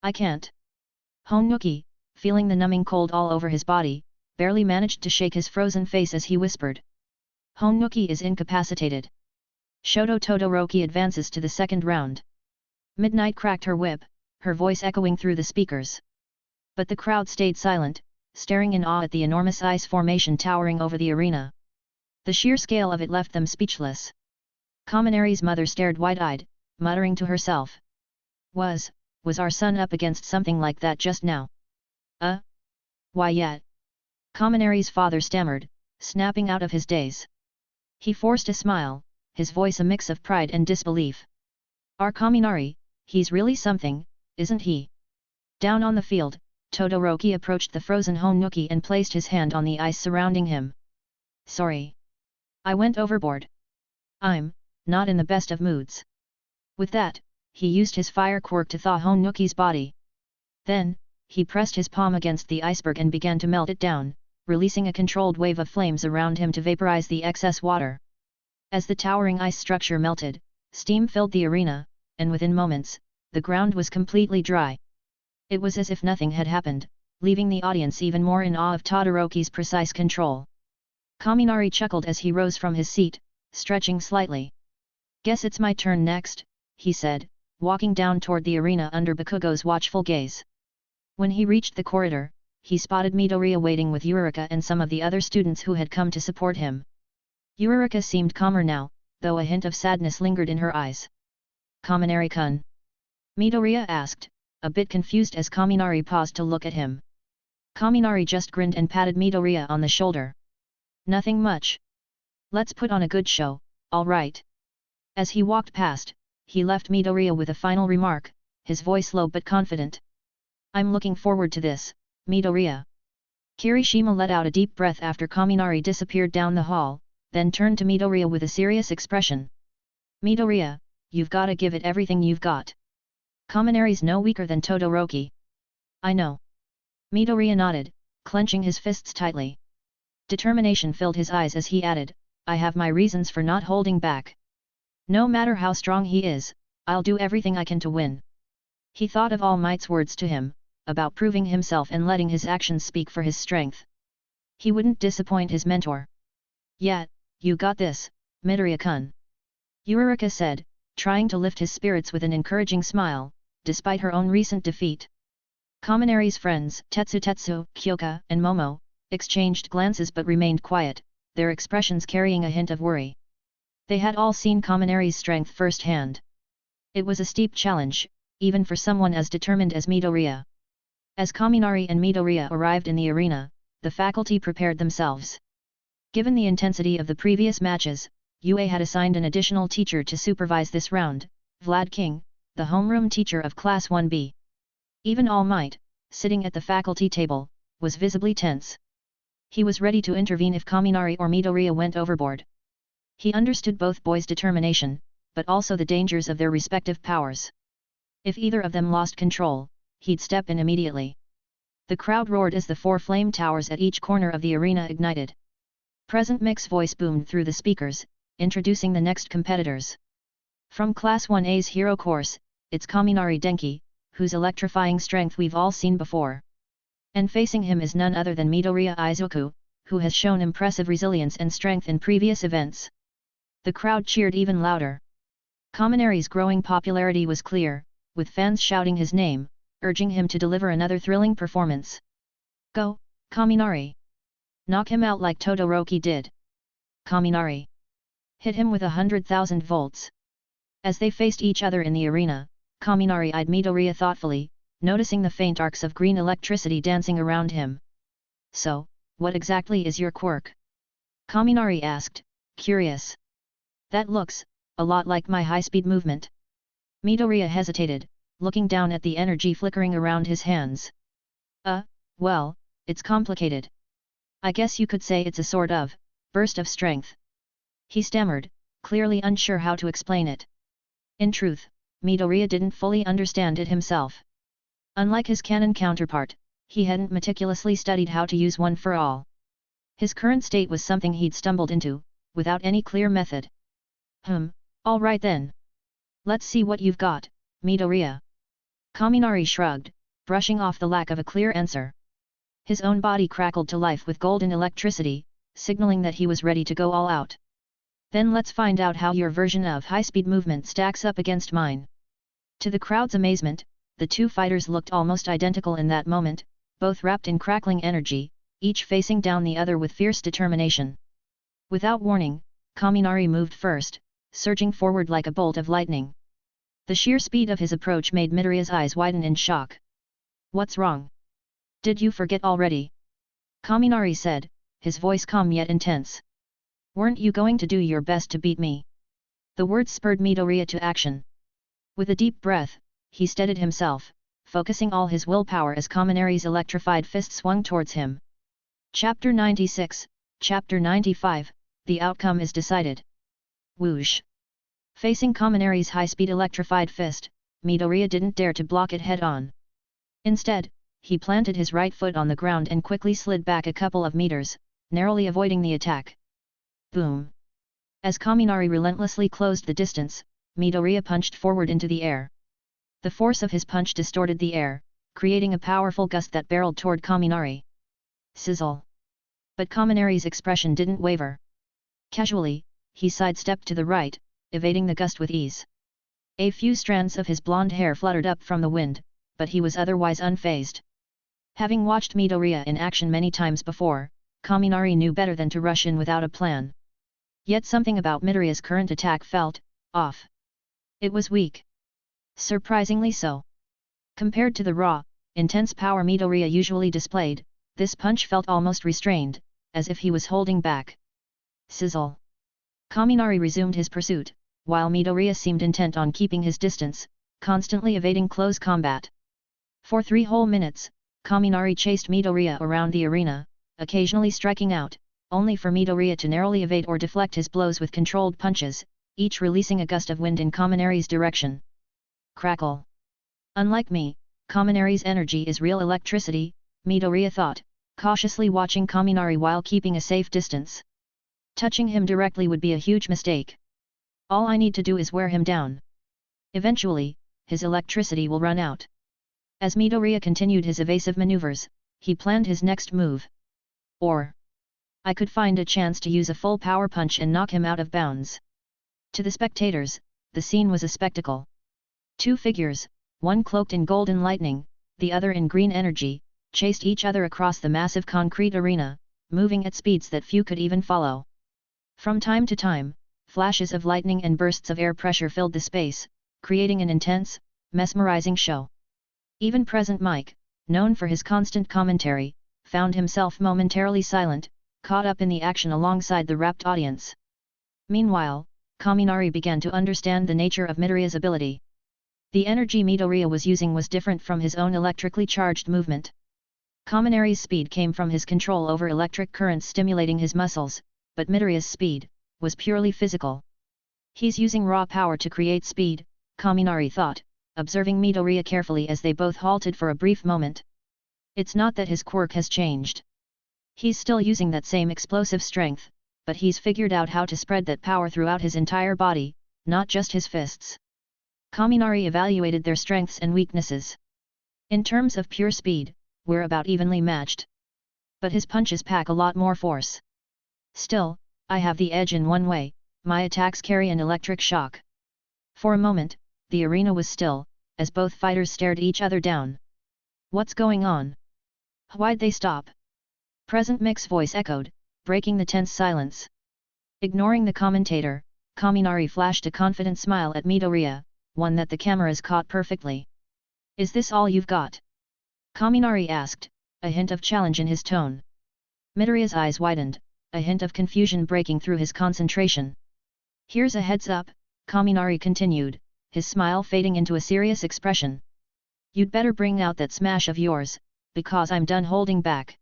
I can't. Honuki, feeling the numbing cold all over his body, barely managed to shake his frozen face as he whispered. Honuki is incapacitated. Shoto Todoroki advances to the second round. Midnight cracked her whip, her voice echoing through the speakers. But the crowd stayed silent, staring in awe at the enormous ice formation towering over the arena. The sheer scale of it left them speechless. Kaminari's mother stared wide-eyed, muttering to herself. Was our son up against something like that just now? Why yet? Kaminari's father stammered, snapping out of his daze. He forced a smile, his voice a mix of pride and disbelief. Our Kaminari, he's really something, isn't he? Down on the field, Todoroki approached the frozen Honuki and placed his hand on the ice surrounding him. Sorry. I went overboard. I'm not in the best of moods. With that, he used his fire quirk to thaw Honuki's body. Then, he pressed his palm against the iceberg and began to melt it down, releasing a controlled wave of flames around him to vaporize the excess water. As the towering ice structure melted, steam filled the arena, and within moments, the ground was completely dry. It was as if nothing had happened, leaving the audience even more in awe of Todoroki's precise control. Kaminari chuckled as he rose from his seat, stretching slightly. Guess it's my turn next, he said, walking down toward the arena under Bakugo's watchful gaze. When he reached the corridor, he spotted Midoriya waiting with Yurika and some of the other students who had come to support him. Yurika seemed calmer now, though a hint of sadness lingered in her eyes. Kaminari-kun? Midoriya asked, a bit confused as Kaminari paused to look at him. Kaminari just grinned and patted Midoriya on the shoulder. Nothing much. Let's put on a good show, all right. As he walked past, he left Midoriya with a final remark, his voice low but confident. I'm looking forward to this, Midoriya. Kirishima let out a deep breath after Kaminari disappeared down the hall, then turned to Midoriya with a serious expression. Midoriya, you've gotta give it everything you've got. Kaminari's no weaker than Todoroki. I know. Midoriya nodded, clenching his fists tightly. Determination filled his eyes as he added, I have my reasons for not holding back. No matter how strong he is, I'll do everything I can to win. He thought of All Might's words to him, about proving himself and letting his actions speak for his strength. He wouldn't disappoint his mentor. Yeah, you got this, Midoriya-kun. Yurika said, trying to lift his spirits with an encouraging smile, despite her own recent defeat. Kaminari's friends, Tetsu, Kyoka, and Momo, exchanged glances but remained quiet, their expressions carrying a hint of worry. They had all seen Kaminari's strength firsthand. It was a steep challenge, even for someone as determined as Midoriya. As Kaminari and Midoriya arrived in the arena, the faculty prepared themselves. Given the intensity of the previous matches, UA had assigned an additional teacher to supervise this round, Vlad King, the homeroom teacher of Class 1B. Even All Might, sitting at the faculty table, was visibly tense. He was ready to intervene if Kaminari or Midoriya went overboard. He understood both boys' determination, but also the dangers of their respective powers. If either of them lost control, he'd step in immediately. The crowd roared as the 4 flame towers at each corner of the arena ignited. Present Mick's voice boomed through the speakers, introducing the next competitors. From Class 1A's hero course, it's Kaminari Denki, whose electrifying strength we've all seen before. And facing him is none other than Midoriya Izuku, who has shown impressive resilience and strength in previous events. The crowd cheered even louder. Kaminari's growing popularity was clear, with fans shouting his name, urging him to deliver another thrilling performance. Go, Kaminari! Knock him out like Todoroki did! Kaminari! Hit him with 100,000 volts! As they faced each other in the arena, Kaminari eyed Midoriya thoughtfully, noticing the faint arcs of green electricity dancing around him. So, what exactly is your quirk? Kaminari asked, curious. That looks a lot like my high-speed movement. Midoriya hesitated, looking down at the energy flickering around his hands. Well, it's complicated. I guess you could say it's a sort of burst of strength. He stammered, clearly unsure how to explain it. In truth, Midoriya didn't fully understand it himself. Unlike his canon counterpart, he hadn't meticulously studied how to use one for all. His current state was something he'd stumbled into, without any clear method. All right then. Let's see what you've got, Midoriya. Kaminari shrugged, brushing off the lack of a clear answer. His own body crackled to life with golden electricity, signaling that he was ready to go all out. Then let's find out how your version of high-speed movement stacks up against mine. To the crowd's amazement, the two fighters looked almost identical in that moment, both wrapped in crackling energy, each facing down the other with fierce determination. Without warning, Kaminari moved first, surging forward like a bolt of lightning. The sheer speed of his approach made Midoriya's eyes widen in shock. What's wrong? Did you forget already? Kaminari said, his voice calm yet intense. Weren't you going to do your best to beat me? The words spurred Midoriya to action. With a deep breath, he steadied himself, focusing all his willpower as Kaminari's electrified fist swung towards him. Chapter 96, Chapter 95, the outcome is decided. Whoosh! Facing Kaminari's high-speed electrified fist, Midoriya didn't dare to block it head-on. Instead, he planted his right foot on the ground and quickly slid back a couple of meters, narrowly avoiding the attack. Boom! As Kaminari relentlessly closed the distance, Midoriya punched forward into the air. The force of his punch distorted the air, creating a powerful gust that barreled toward Kaminari. Sizzle! But Kaminari's expression didn't waver. Casually, he sidestepped to the right, evading the gust with ease. A few strands of his blonde hair fluttered up from the wind, but he was otherwise unfazed. Having watched Midoriya in action many times before, Kaminari knew better than to rush in without a plan. Yet something about Midoriya's current attack felt off. It was weak. Surprisingly so. Compared to the raw, intense power Midoriya usually displayed, this punch felt almost restrained, as if he was holding back. Sizzle! Kaminari resumed his pursuit, while Midoriya seemed intent on keeping his distance, constantly evading close combat. For 3 whole minutes, Kaminari chased Midoriya around the arena, occasionally striking out, only for Midoriya to narrowly evade or deflect his blows with controlled punches, each releasing a gust of wind in Kaminari's direction. Crackle! Unlike me, Kaminari's energy is real electricity, Midoriya thought, cautiously watching Kaminari while keeping a safe distance. Touching him directly would be a huge mistake. All I need to do is wear him down. Eventually, his electricity will run out. As Midoriya continued his evasive maneuvers, he planned his next move. Or I could find a chance to use a full power punch and knock him out of bounds. To the spectators, the scene was a spectacle. 2 figures, one cloaked in golden lightning, the other in green energy, chased each other across the massive concrete arena, moving at speeds that few could even follow. From time to time, flashes of lightning and bursts of air pressure filled the space, creating an intense, mesmerizing show. Even present Mike, known for his constant commentary, found himself momentarily silent, caught up in the action alongside the rapt audience. Meanwhile, Kaminari began to understand the nature of Midoriya's ability. The energy Midoriya was using was different from his own electrically charged movement. Kaminari's speed came from his control over electric currents stimulating his muscles, but Midoriya's speed was purely physical. He's using raw power to create speed, Kaminari thought, observing Midoriya carefully as they both halted for a brief moment. It's not that his quirk has changed. He's still using that same explosive strength, but he's figured out how to spread that power throughout his entire body, not just his fists. Kaminari evaluated their strengths and weaknesses. In terms of pure speed, we're about evenly matched. but his punches pack a lot more force. Still, I have the edge in one way, my attacks carry an electric shock. For a moment, the arena was still, as both fighters stared each other down. What's going on? Why'd they stop? Present Mick's voice echoed, breaking the tense silence. Ignoring the commentator, Kaminari flashed a confident smile at Midoriya, one that the cameras caught perfectly. Is this all you've got? Kaminari asked, a hint of challenge in his tone. Midoriya's eyes widened, a hint of confusion breaking through his concentration. Here's a heads up, Kaminari continued, his smile fading into a serious expression. You'd better bring out that smash of yours, because I'm done holding back.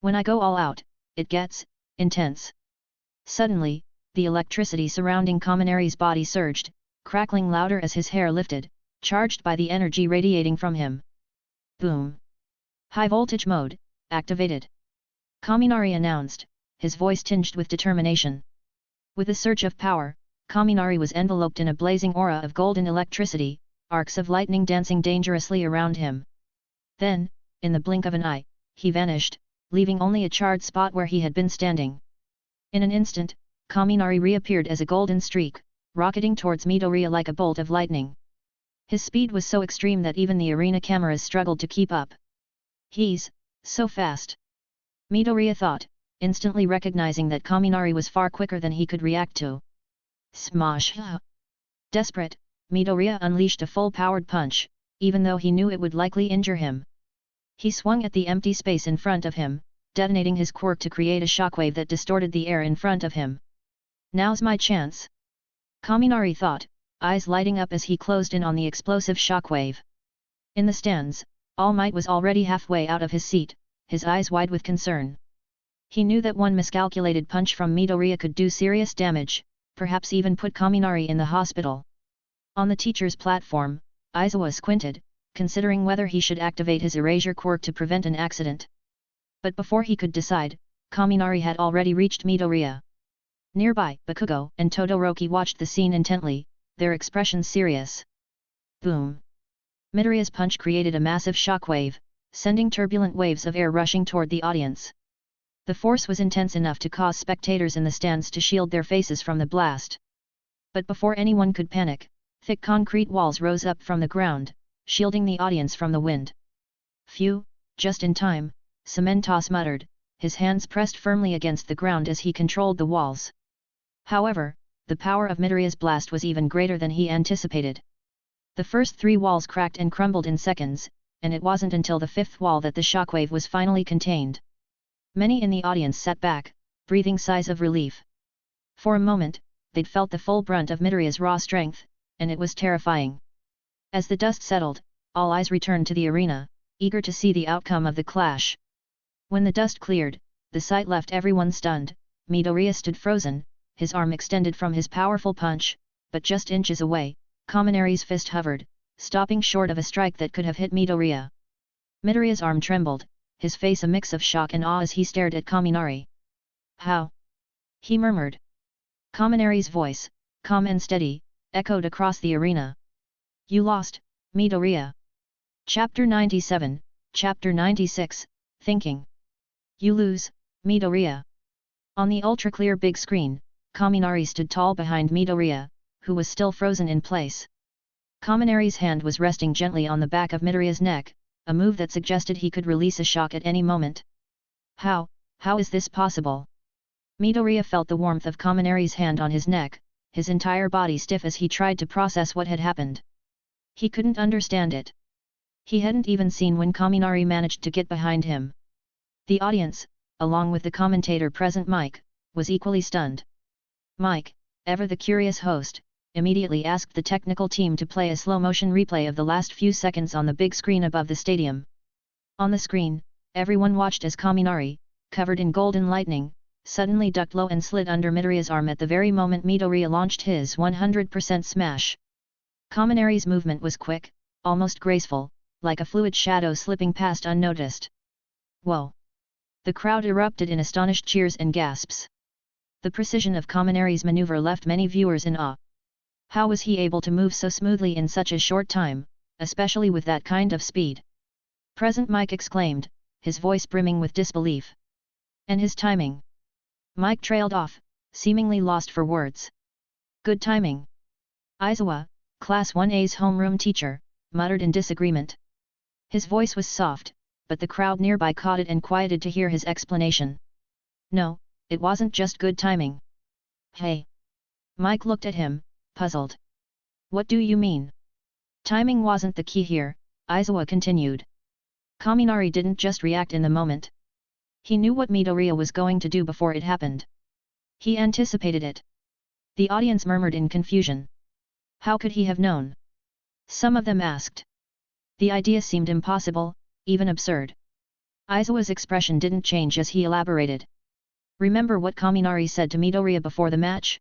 When I go all out, it gets intense. Suddenly, the electricity surrounding Kaminari's body surged, crackling louder as his hair lifted, charged by the energy radiating from him. Boom! High voltage mode, activated. Kaminari announced, his voice tinged with determination. With a surge of power, Kaminari was enveloped in a blazing aura of golden electricity, arcs of lightning dancing dangerously around him. Then, in the blink of an eye, he vanished, leaving only a charred spot where he had been standing. In an instant, Kaminari reappeared as a golden streak, rocketing towards Midoriya like a bolt of lightning. His speed was so extreme that even the arena cameras struggled to keep up. He's so fast. Midoriya thought, instantly recognizing that Kaminari was far quicker than he could react to. Smash! Desperate, Midoriya unleashed a full-powered punch, even though he knew it would likely injure him. He swung at the empty space in front of him, detonating his quirk to create a shockwave that distorted the air in front of him. Now's my chance! Kaminari thought, eyes lighting up as he closed in on the explosive shockwave. In the stands, All Might was already halfway out of his seat, his eyes wide with concern. He knew that one miscalculated punch from Midoriya could do serious damage, perhaps even put Kaminari in the hospital. On the teacher's platform, Aizawa squinted, considering whether he should activate his erasure quirk to prevent an accident. But before he could decide, Kaminari had already reached Midoriya. Nearby, Bakugo and Todoroki watched the scene intently, their expressions serious. Boom! Midoriya's punch created a massive shockwave, sending turbulent waves of air rushing toward the audience. The force was intense enough to cause spectators in the stands to shield their faces from the blast. But before anyone could panic, thick concrete walls rose up from the ground, shielding the audience from the wind. Phew, just in time, Cementos muttered, his hands pressed firmly against the ground as he controlled the walls. However, the power of Midoriya's blast was even greater than he anticipated. The first 3 walls cracked and crumbled in seconds, and it wasn't until the 5th wall that the shockwave was finally contained. Many in the audience sat back, breathing sighs of relief. For a moment, they'd felt the full brunt of Midoriya's raw strength, and it was terrifying. As the dust settled, all eyes returned to the arena, eager to see the outcome of the clash. When the dust cleared, the sight left everyone stunned. Midoriya stood frozen, his arm extended from his powerful punch, but just inches away, Kaminari's fist hovered, stopping short of a strike that could have hit Midoriya. Midoriya's arm trembled, his face a mix of shock and awe as he stared at Kaminari. How? He murmured. Kaminari's voice, calm and steady, echoed across the arena. You lost, Midoriya. Chapter 97, Chapter 96, Thinking. You lose, Midoriya. On the ultra-clear big screen, Kaminari stood tall behind Midoriya, who was still frozen in place. Kaminari's hand was resting gently on the back of Midoriya's neck, a move that suggested he could release a shock at any moment. How is this possible? Midoriya felt the warmth of Kaminari's hand on his neck, his entire body stiff as he tried to process what had happened. He couldn't understand it. He hadn't even seen when Kaminari managed to get behind him. The audience, along with the commentator present Mike, was equally stunned. Mike, ever the curious host, immediately asked the technical team to play a slow-motion replay of the last few seconds on the big screen above the stadium. On the screen, everyone watched as Kaminari, covered in golden lightning, suddenly ducked low and slid under Midoriya's arm at the very moment Midoriya launched his 100% smash. Kaminari's movement was quick, almost graceful, like a fluid shadow slipping past unnoticed. Whoa! The crowd erupted in astonished cheers and gasps. The precision of Kaminari's maneuver left many viewers in awe. How was he able to move so smoothly in such a short time, especially with that kind of speed? Present Mike exclaimed, his voice brimming with disbelief. And his timing. Mike trailed off, seemingly lost for words. Good timing. Aizawa, Class 1A's homeroom teacher, muttered in disagreement. His voice was soft, but the crowd nearby caught it and quieted to hear his explanation. No, it wasn't just good timing. Hey! Mike looked at him, puzzled. What do you mean? Timing wasn't the key here, Aizawa continued. Kaminari didn't just react in the moment. He knew what Midoriya was going to do before it happened. He anticipated it. The audience murmured in confusion. How could he have known? Some of them asked. The idea seemed impossible, even absurd. Aizawa's expression didn't change as he elaborated. Remember what Kaminari said to Midoriya before the match?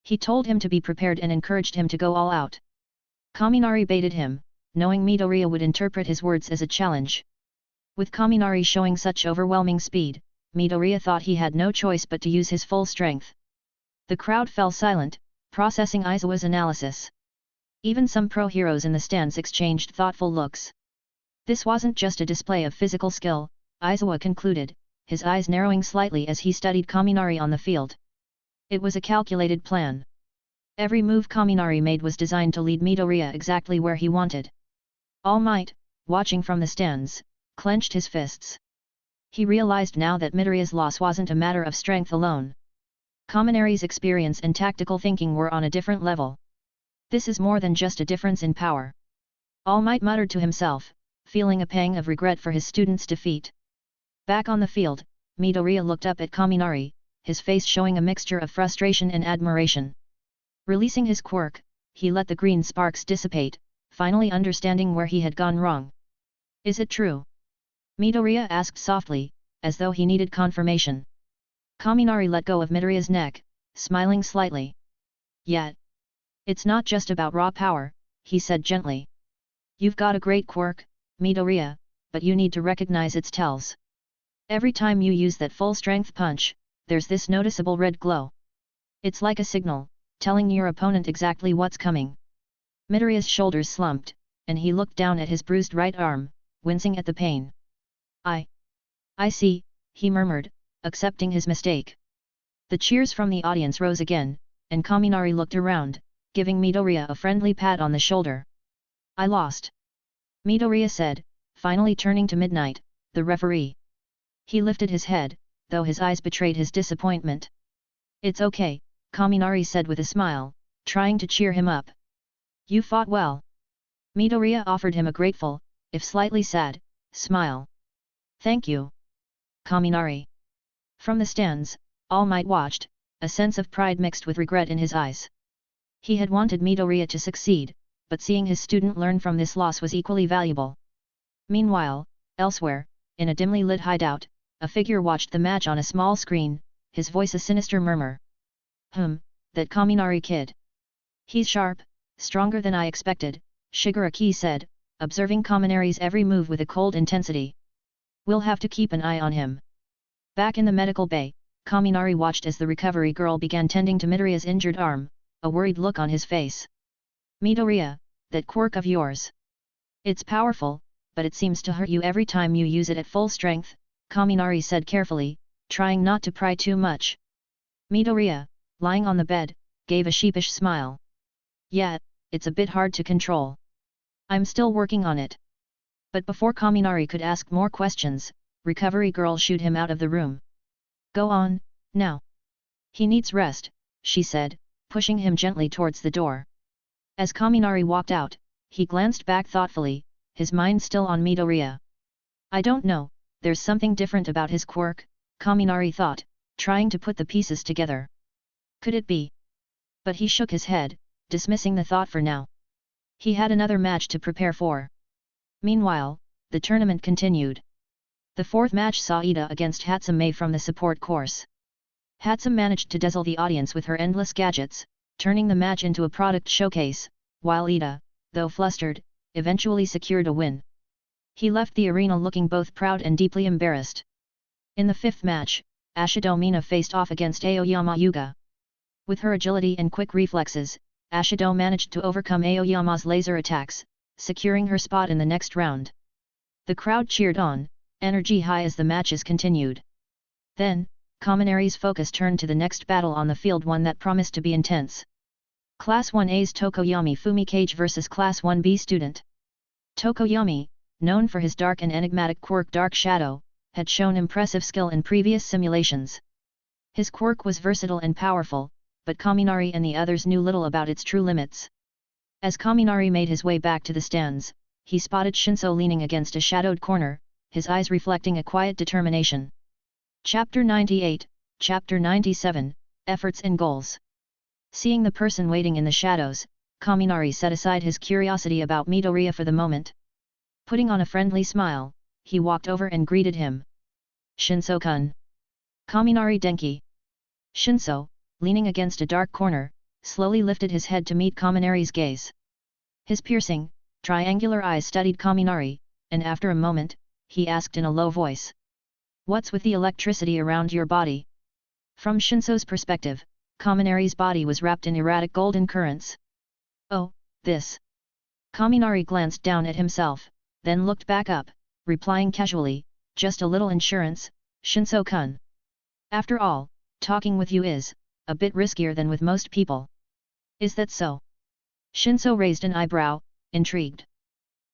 He told him to be prepared and encouraged him to go all out. Kaminari baited him, knowing Midoriya would interpret his words as a challenge. With Kaminari showing such overwhelming speed, Midoriya thought he had no choice but to use his full strength. The crowd fell silent, processing Aizawa's analysis. Even some pro-heroes in the stands exchanged thoughtful looks. This wasn't just a display of physical skill, Aizawa concluded, his eyes narrowing slightly as he studied Kaminari on the field. It was a calculated plan. Every move Kaminari made was designed to lead Midoriya exactly where he wanted. All Might, watching from the stands, clenched his fists. He realized now that Midoriya's loss wasn't a matter of strength alone. Kaminari's experience and tactical thinking were on a different level. This is more than just a difference in power. All Might muttered to himself, feeling a pang of regret for his student's defeat. Back on the field, Midoriya looked up at Kaminari, his face showing a mixture of frustration and admiration. Releasing his quirk, he let the green sparks dissipate, finally understanding where he had gone wrong. Is it true? Midoriya asked softly, as though he needed confirmation. Kaminari let go of Midoriya's neck, smiling slightly. Yet. It's not just about raw power, he said gently. You've got a great quirk, Midoriya, but you need to recognize its tells. Every time you use that full-strength punch, there's this noticeable red glow. It's like a signal, telling your opponent exactly what's coming. Midoriya's shoulders slumped, and he looked down at his bruised right arm, wincing at the pain. I see, he murmured, accepting his mistake. The cheers from the audience rose again, and Kaminari looked around, giving Midoriya a friendly pat on the shoulder. I lost. Midoriya said, finally turning to Midnight, the referee. He lifted his head, though his eyes betrayed his disappointment. It's okay, Kaminari said with a smile, trying to cheer him up. You fought well. Midoriya offered him a grateful, if slightly sad, smile. Thank you. Kaminari. From the stands, All Might watched, a sense of pride mixed with regret in his eyes. He had wanted Midoriya to succeed, but seeing his student learn from this loss was equally valuable. Meanwhile, elsewhere, in a dimly lit hideout, a figure watched the match on a small screen, his voice a sinister murmur. That Kaminari kid. He's sharp, stronger than I expected, Shigaraki said, observing Kaminari's every move with a cold intensity. We'll have to keep an eye on him. Back in the medical bay, Kaminari watched as the recovery girl began tending to Midoriya's injured arm, a worried look on his face. Midoriya, that quirk of yours. It's powerful, but it seems to hurt you every time you use it at full strength, Kaminari said carefully, trying not to pry too much. Midoriya, lying on the bed, gave a sheepish smile. Yeah, it's a bit hard to control. I'm still working on it. But before Kaminari could ask more questions, recovery girl shooed him out of the room. Go on, now. He needs rest, she said, pushing him gently towards the door. As Kaminari walked out, he glanced back thoughtfully, his mind still on Midoriya. I don't know, there's something different about his quirk, Kaminari thought, trying to put the pieces together. Could it be? But he shook his head, dismissing the thought for now. He had another match to prepare for. Meanwhile, the tournament continued. The fourth match saw Ida against Hatsume from the support course. Hatsume managed to dazzle the audience with her endless gadgets, turning the match into a product showcase, while Ida, though flustered, eventually secured a win. He left the arena looking both proud and deeply embarrassed. In the fifth match, Ashido Mina faced off against Aoyama Yuga. With her agility and quick reflexes, Ashido managed to overcome Aoyama's laser attacks, securing her spot in the next round. The crowd cheered on, energy high as the matches continued. Then, Kaminari's focus turned to the next battle on the field, one that promised to be intense. Class 1A's Tokoyami Fumikage vs Class 1B student. Tokoyami, known for his dark and enigmatic quirk Dark Shadow, had shown impressive skill in previous simulations. His quirk was versatile and powerful, but Kaminari and the others knew little about its true limits. As Kaminari made his way back to the stands, he spotted Shinso leaning against a shadowed corner, his eyes reflecting a quiet determination. Chapter 98, Chapter 97, Efforts and Goals. Seeing the person waiting in the shadows, Kaminari set aside his curiosity about Midoriya for the moment. Putting on a friendly smile, he walked over and greeted him. Shinso-kun. Kaminari Denki. Shinso, leaning against a dark corner, slowly lifted his head to meet Kaminari's gaze. His piercing, triangular eyes studied Kaminari, and after a moment, he asked in a low voice. What's with the electricity around your body? From Shinso's perspective, Kaminari's body was wrapped in erratic golden currents. Oh, this. Kaminari glanced down at himself, then looked back up, replying casually, just a little insurance, Shinso-kun. After all, talking with you is a bit riskier than with most people. Is that so? Shinso raised an eyebrow, intrigued.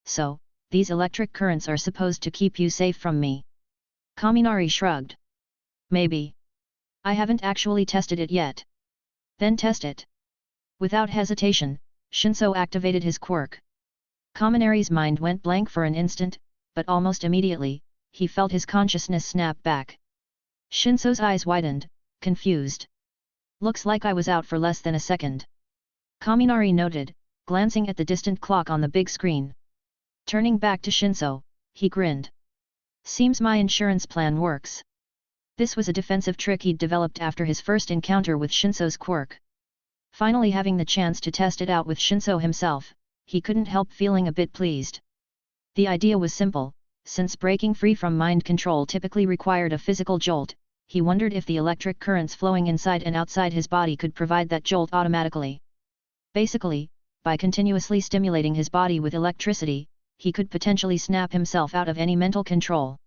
So, these electric currents are supposed to keep you safe from me? Kaminari shrugged. Maybe. I haven't actually tested it yet. Then test it. Without hesitation, Shinso activated his quirk. Kaminari's mind went blank for an instant, but almost immediately, he felt his consciousness snap back. Shinso's eyes widened, confused. Looks like I was out for less than a second. Kaminari noted, glancing at the distant clock on the big screen. Turning back to Shinso, he grinned. Seems my insurance plan works. This was a defensive trick he'd developed after his first encounter with Shinso's quirk. Finally having the chance to test it out with Shinso himself, he couldn't help feeling a bit pleased. The idea was simple, since breaking free from mind control typically required a physical jolt, he wondered if the electric currents flowing inside and outside his body could provide that jolt automatically. Basically, by continuously stimulating his body with electricity, he could potentially snap himself out of any mental control.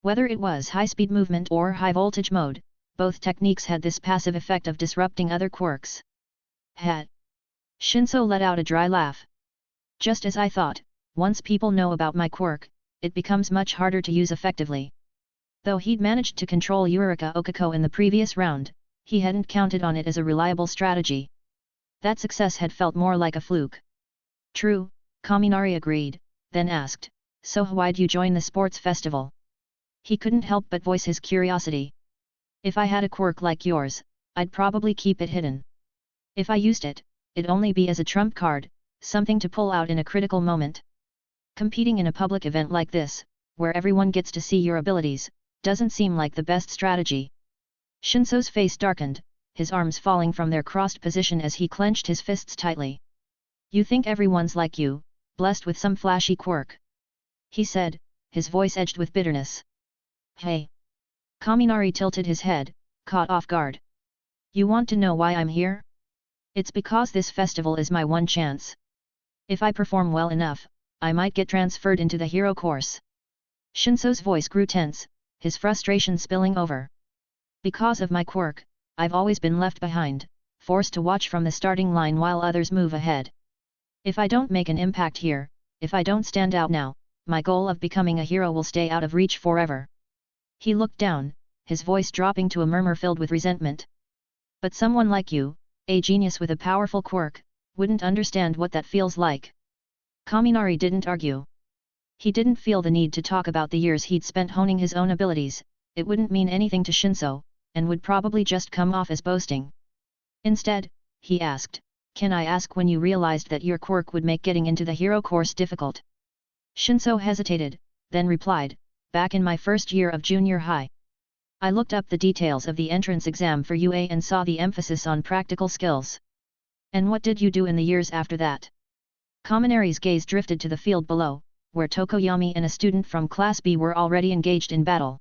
Whether it was high-speed movement or high-voltage mode, both techniques had this passive effect of disrupting other quirks. Hat. Shinso let out a dry laugh. Just as I thought, once people know about my quirk, it becomes much harder to use effectively. Though he'd managed to control Yurika Okako in the previous round, he hadn't counted on it as a reliable strategy. That success had felt more like a fluke. True, Kaminari agreed, then asked, so why'd you join the sports festival? He couldn't help but voice his curiosity. If I had a quirk like yours, I'd probably keep it hidden. If I used it, it'd only be as a trump card, something to pull out in a critical moment. Competing in a public event like this, where everyone gets to see your abilities, doesn't seem like the best strategy. Shinso's face darkened, his arms falling from their crossed position as he clenched his fists tightly. You think everyone's like you, blessed with some flashy quirk? He said, his voice edged with bitterness. Hey! Kaminari tilted his head, caught off guard. You want to know why I'm here? It's because this festival is my one chance. If I perform well enough, I might get transferred into the hero course. Shinso's voice grew tense, his frustration spilling over. Because of my quirk, I've always been left behind, forced to watch from the starting line while others move ahead. If I don't make an impact here, if I don't stand out now, my goal of becoming a hero will stay out of reach forever. He looked down, his voice dropping to a murmur filled with resentment. But someone like you, a genius with a powerful quirk, wouldn't understand what that feels like. Kaminari didn't argue. He didn't feel the need to talk about the years he'd spent honing his own abilities, it wouldn't mean anything to Shinso, and would probably just come off as boasting. Instead, he asked, can I ask when you realized that your quirk would make getting into the hero course difficult? Shinso hesitated, then replied, back in my first year of junior high. I looked up the details of the entrance exam for UA and saw the emphasis on practical skills. And what did you do in the years after that? Kaminari's gaze drifted to the field below, where Tokoyami and a student from Class B were already engaged in battle.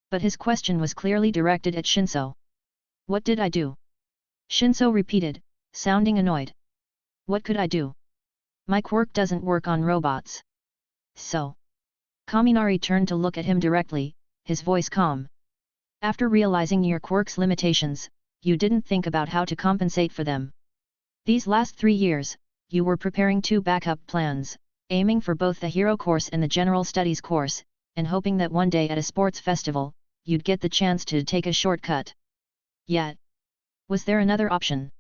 But his question was clearly directed at Shinso. What did I do? Shinso repeated, sounding annoyed. What could I do? My quirk doesn't work on robots. So? Kaminari turned to look at him directly, his voice calm. After realizing your quirk's limitations, you didn't think about how to compensate for them. These last 3 years, you were preparing 2 backup plans, aiming for both the hero course and the general studies course, and hoping that one day at a sports festival, you'd get the chance to take a shortcut. Yet, was there another option?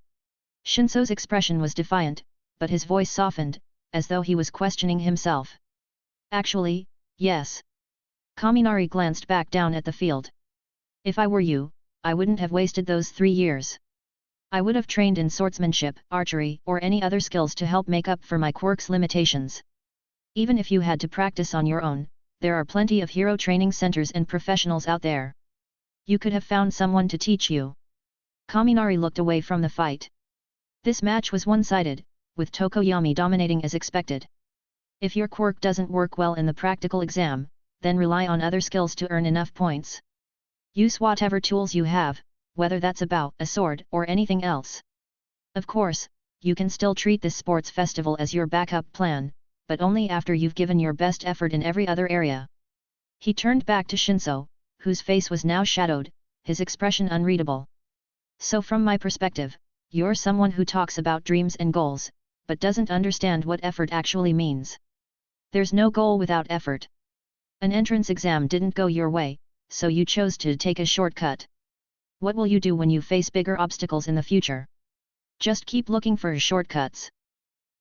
Shinso's expression was defiant, but his voice softened, as though he was questioning himself. Actually, yes. Kaminari glanced back down at the field. If I were you, I wouldn't have wasted those 3 years. I would have trained in swordsmanship, archery, or any other skills to help make up for my quirk's limitations. Even if you had to practice on your own, there are plenty of hero training centers and professionals out there. You could have found someone to teach you. Kaminari looked away from the fight. This match was one-sided, with Tokoyami dominating as expected. If your quirk doesn't work well in the practical exam, then rely on other skills to earn enough points. Use whatever tools you have, whether that's a bow, a sword, or anything else. Of course, you can still treat this sports festival as your backup plan, but only after you've given your best effort in every other area. He turned back to Shinso, whose face was now shadowed, his expression unreadable. So from my perspective, you're someone who talks about dreams and goals, but doesn't understand what effort actually means. There's no goal without effort. An entrance exam didn't go your way, so you chose to take a shortcut. What will you do when you face bigger obstacles in the future? Just keep looking for shortcuts.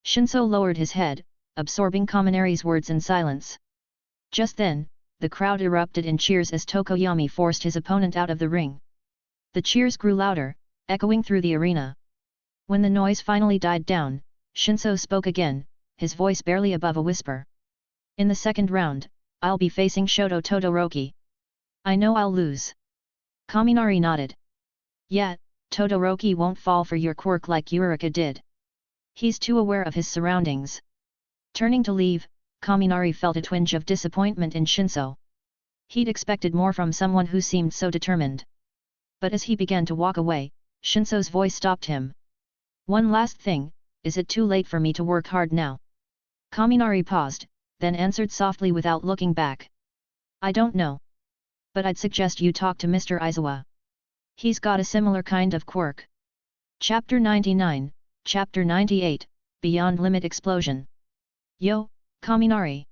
Shinso lowered his head, absorbing Kaminari's words in silence. Just then, the crowd erupted in cheers as Tokoyami forced his opponent out of the ring. The cheers grew louder, echoing through the arena. When the noise finally died down, Shinso spoke again, his voice barely above a whisper. In the second round, I'll be facing Shoto Todoroki. I know I'll lose. Kaminari nodded. Yet, Todoroki won't fall for your quirk like Yurika did. He's too aware of his surroundings. Turning to leave, Kaminari felt a twinge of disappointment in Shinso. He'd expected more from someone who seemed so determined. But as he began to walk away, Shinso's voice stopped him. One last thing, is it too late for me to work hard now? Kaminari paused, then answered softly without looking back. I don't know. But I'd suggest you talk to Mr. Aizawa. He's got a similar kind of quirk. Chapter 99, Chapter 98, Beyond Limit Explosion. Yo, Kaminari.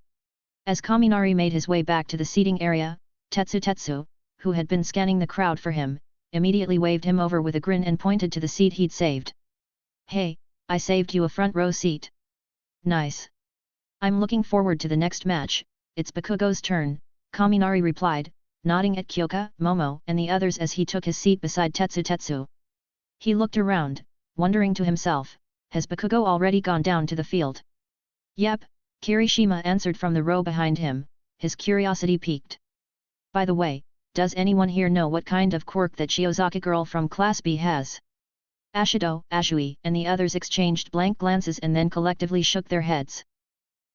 As Kaminari made his way back to the seating area, Tetsu, who had been scanning the crowd for him, immediately waved him over with a grin and pointed to the seat he'd saved. Hey, I saved you a front row seat. Nice. I'm looking forward to the next match. It's Bakugo's turn, Kaminari replied, nodding at Kyoka, Momo, and the others as he took his seat beside Tetsu. He looked around, wondering to himself, has Bakugo already gone down to the field? Yep, Kirishima answered from the row behind him, his curiosity piqued. By the way, does anyone here know what kind of quirk that Shiozaki girl from Class B has? Ashido, Ashui, and the others exchanged blank glances and then collectively shook their heads.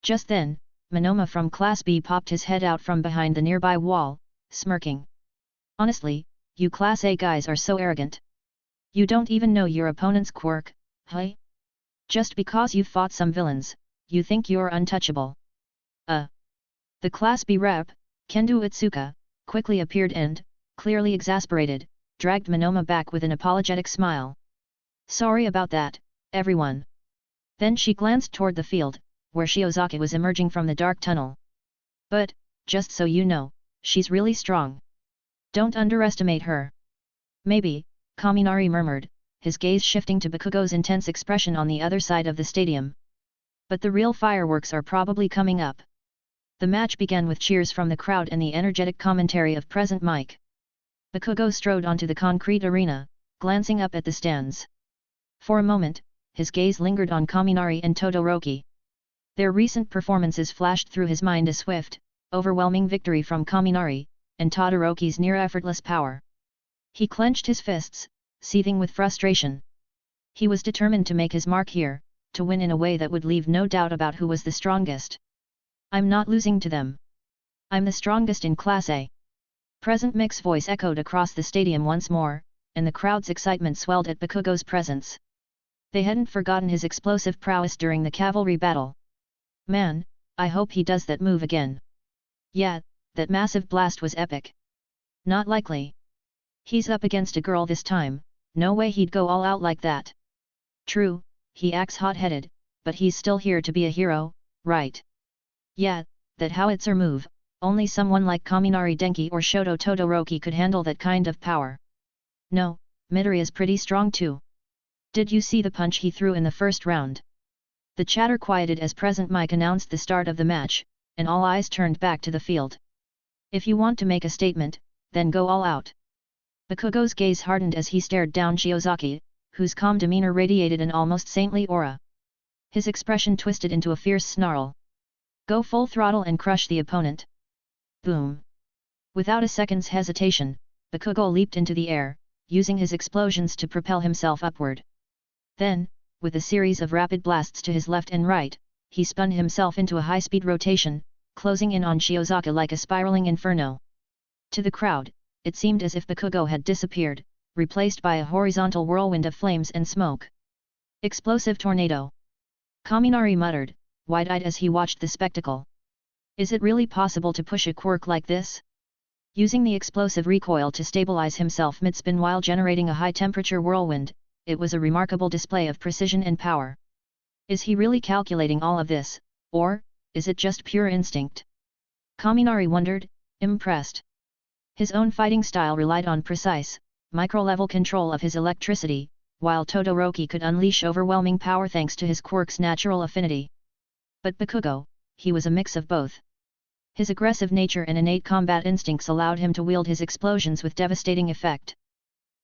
Just then, Monoma from Class B popped his head out from behind the nearby wall, smirking. Honestly, you Class A guys are so arrogant. You don't even know your opponent's quirk, huh? Just because you've fought some villains, you think you're untouchable. The Class B rep, Kendo Itsuka, quickly appeared and, clearly exasperated, dragged Monoma back with an apologetic smile. Sorry about that, everyone. Then she glanced toward the field, where Shiozaki was emerging from the dark tunnel. But, just so you know, she's really strong. Don't underestimate her. Maybe, Kaminari murmured, his gaze shifting to Bakugo's intense expression on the other side of the stadium. But the real fireworks are probably coming up. The match began with cheers from the crowd and the energetic commentary of Present Mike. Bakugo strode onto the concrete arena, glancing up at the stands. For a moment, his gaze lingered on Kaminari and Todoroki. Their recent performances flashed through his mind, a swift, overwhelming victory from Kaminari, and Todoroki's near-effortless power. He clenched his fists, seething with frustration. He was determined to make his mark here, to win in a way that would leave no doubt about who was the strongest. I'm not losing to them. I'm the strongest in Class A. Present Mike's voice echoed across the stadium once more, and the crowd's excitement swelled at Bakugo's presence. They hadn't forgotten his explosive prowess during the cavalry battle. Man, I hope he does that move again. Yeah, that massive blast was epic. Not likely. He's up against a girl this time, no way he'd go all out like that. True, he acts hot-headed, but he's still here to be a hero, right? Yeah, that howitzer move, only someone like Kaminari Denki or Shoto Todoroki could handle that kind of power. No, Midoriya's pretty strong too. Did you see the punch he threw in the first round? The chatter quieted as present mic announced the start of the match, and all eyes turned back to the field. If you want to make a statement, then go all out. Bakugo's gaze hardened as he stared down Shiozaki, whose calm demeanor radiated an almost saintly aura. His expression twisted into a fierce snarl. Go full throttle and crush the opponent. Boom. Without a second's hesitation, Bakugo leaped into the air, using his explosions to propel himself upward. Then, with a series of rapid blasts to his left and right, he spun himself into a high-speed rotation, closing in on Shiozaki like a spiraling inferno. To the crowd, it seemed as if Bakugo had disappeared, replaced by a horizontal whirlwind of flames and smoke. Explosive tornado. Kaminari muttered, wide-eyed as he watched the spectacle. Is it really possible to push a quirk like this? Using the explosive recoil to stabilize himself mid-spin while generating a high-temperature whirlwind, it was a remarkable display of precision and power. Is he really calculating all of this, or is it just pure instinct? Kaminari wondered, impressed. His own fighting style relied on precise, micro-level control of his electricity, while Todoroki could unleash overwhelming power thanks to his quirk's natural affinity. But Bakugo, he was a mix of both. His aggressive nature and innate combat instincts allowed him to wield his explosions with devastating effect.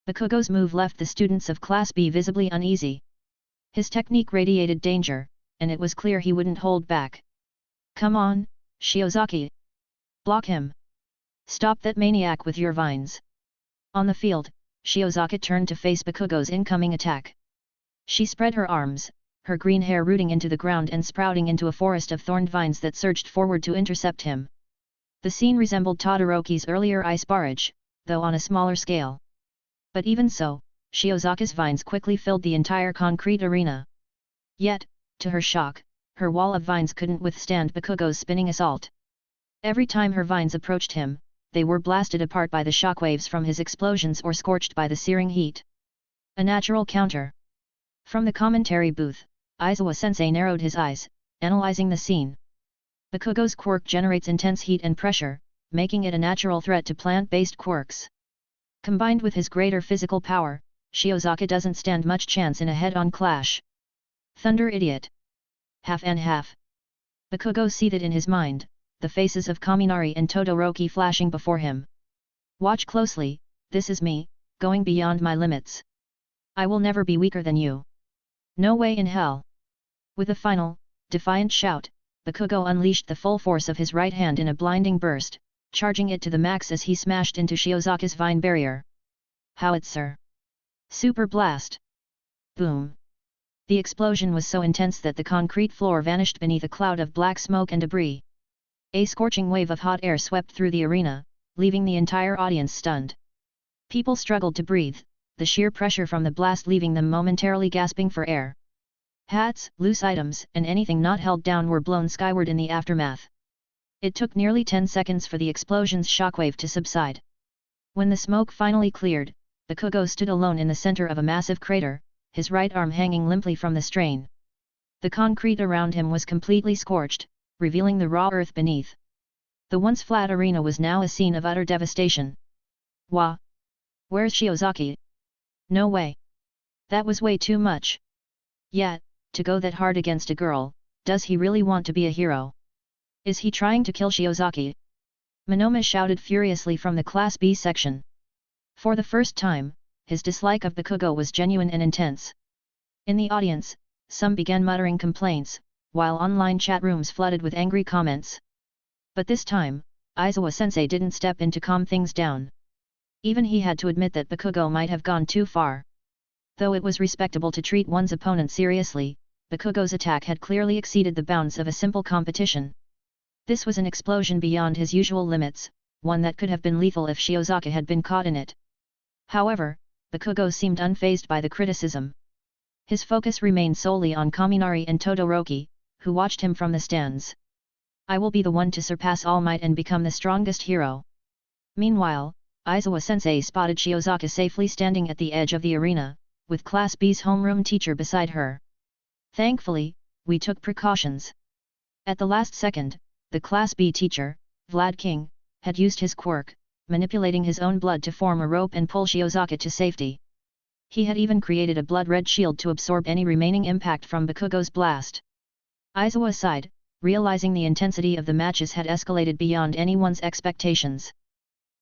Bakugo's move left the students of Class B visibly uneasy. His technique radiated danger, and it was clear he wouldn't hold back. Come on, Shiozaki! Block him! Stop that maniac with your vines! On the field, Shiozaki turned to face Bakugo's incoming attack. She spread her arms, her green hair rooting into the ground and sprouting into a forest of thorned vines that surged forward to intercept him. The scene resembled Todoroki's earlier ice barrage, though on a smaller scale. But even so, Shiozaki's vines quickly filled the entire concrete arena. Yet, to her shock, her wall of vines couldn't withstand Bakugo's spinning assault. Every time her vines approached him, they were blasted apart by the shockwaves from his explosions or scorched by the searing heat. A natural counter. From the commentary booth, Aizawa-sensei narrowed his eyes, analyzing the scene. Bakugo's quirk generates intense heat and pressure, making it a natural threat to plant-based quirks. Combined with his greater physical power, Shiozaki doesn't stand much chance in a head-on clash. Thunder idiot! Half and half. Bakugo seethed in his mind, the faces of Kaminari and Todoroki flashing before him. Watch closely, this is me, going beyond my limits. I will never be weaker than you. No way in hell. With a final, defiant shout, Bakugo unleashed the full force of his right hand in a blinding burst, charging it to the max as he smashed into Shiozaki's vine barrier. Howitzer! Super blast! Boom! The explosion was so intense that the concrete floor vanished beneath a cloud of black smoke and debris. A scorching wave of hot air swept through the arena, leaving the entire audience stunned. People struggled to breathe, the sheer pressure from the blast leaving them momentarily gasping for air. Hats, loose items, and anything not held down were blown skyward in the aftermath. It took nearly 10 seconds for the explosion's shockwave to subside. When the smoke finally cleared, Bakugo stood alone in the center of a massive crater, his right arm hanging limply from the strain. The concrete around him was completely scorched, revealing the raw earth beneath. The once flat arena was now a scene of utter devastation. Wah! Where's Shiozaki? No way! That was way too much. Yet, to go that hard against a girl, does he really want to be a hero? Is he trying to kill Shiozaki? Monoma shouted furiously from the Class B section. For the first time, his dislike of Bakugo was genuine and intense. In the audience, some began muttering complaints, while online chat rooms flooded with angry comments. But this time, Aizawa-sensei didn't step in to calm things down. Even he had to admit that Bakugo might have gone too far. Though it was respectable to treat one's opponent seriously, Bakugo's attack had clearly exceeded the bounds of a simple competition. This was an explosion beyond his usual limits, one that could have been lethal if Shiozaki had been caught in it. However, Bakugo seemed unfazed by the criticism. His focus remained solely on Kaminari and Todoroki, who watched him from the stands. I will be the one to surpass All Might and become the strongest hero. Meanwhile, Aizawa-sensei spotted Shiozaka safely standing at the edge of the arena, with Class B's homeroom teacher beside her. Thankfully, we took precautions. At the last second, the Class B teacher, Vlad King, had used his quirk, manipulating his own blood to form a rope and pull Shiozaka to safety. He had even created a blood-red shield to absorb any remaining impact from Bakugo's blast. Aizawa sighed, realizing the intensity of the matches had escalated beyond anyone's expectations.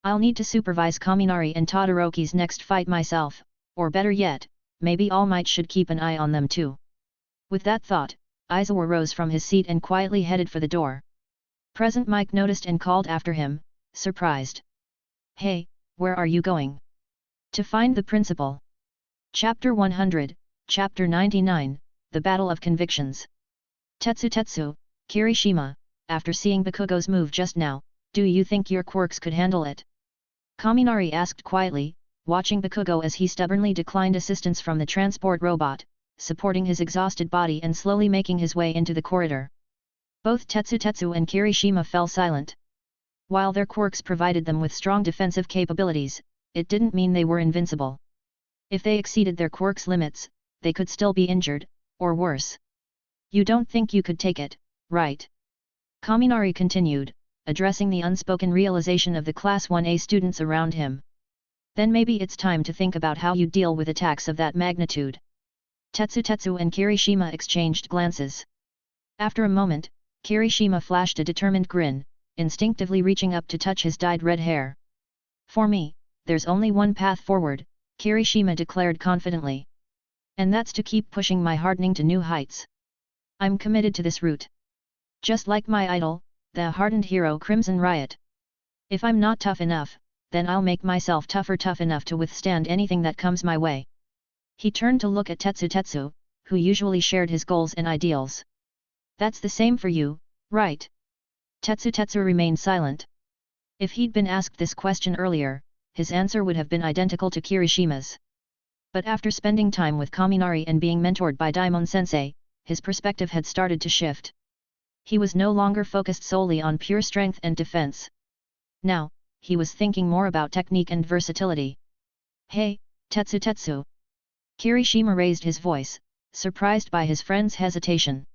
I'll need to supervise Kaminari and Todoroki's next fight myself, or better yet, maybe All Might should keep an eye on them too. With that thought, Aizawa rose from his seat and quietly headed for the door. Present Mike noticed and called after him, surprised. Hey, where are you going? To find the principal. Chapter 100, Chapter 99, The Battle of Convictions. Tetsu, Kirishima, after seeing Bakugo's move just now, do you think your quirks could handle it? Kaminari asked quietly, watching Bakugo as he stubbornly declined assistance from the transport robot, supporting his exhausted body and slowly making his way into the corridor. Both Tetsu and Kirishima fell silent. While their quirks provided them with strong defensive capabilities, it didn't mean they were invincible. If they exceeded their quirks' limits, they could still be injured, or worse. You don't think you could take it, right? Kaminari continued, addressing the unspoken realization of the Class 1A students around him. Then maybe it's time to think about how you deal with attacks of that magnitude. Tetsu and Kirishima exchanged glances. After a moment, Kirishima flashed a determined grin, instinctively reaching up to touch his dyed red hair. For me, there's only one path forward, Kirishima declared confidently. And that's to keep pushing my hardening to new heights. I'm committed to this route. Just like my idol, the hardened hero Crimson Riot. If I'm not tough enough, then I'll make myself tough enough to withstand anything that comes my way. He turned to look at Tetsu, who usually shared his goals and ideals. That's the same for you, right? Tetsu remained silent. If he'd been asked this question earlier, his answer would have been identical to Kirishima's. But after spending time with Kaminari and being mentored by Daimon-sensei, his perspective had started to shift. He was no longer focused solely on pure strength and defense. Now, he was thinking more about technique and versatility. Hey, Tetsu. Kirishima raised his voice, surprised by his friend's hesitation.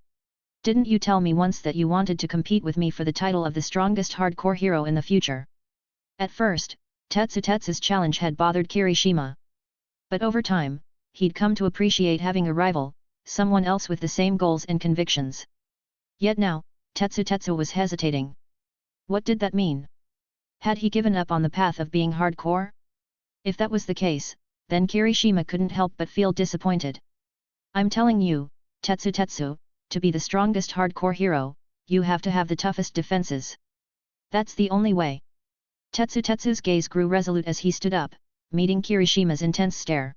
Didn't you tell me once that you wanted to compete with me for the title of the strongest hardcore hero in the future? At first, Tetsu's challenge had bothered Kirishima. But over time, he'd come to appreciate having a rival, someone else with the same goals and convictions. Yet now, Tetsu was hesitating. What did that mean? Had he given up on the path of being hardcore? If that was the case, then Kirishima couldn't help but feel disappointed. I'm telling you, Tetsu, to be the strongest hardcore hero, you have to have the toughest defenses. That's the only way. Tetsu's gaze grew resolute as he stood up, meeting Kirishima's intense stare.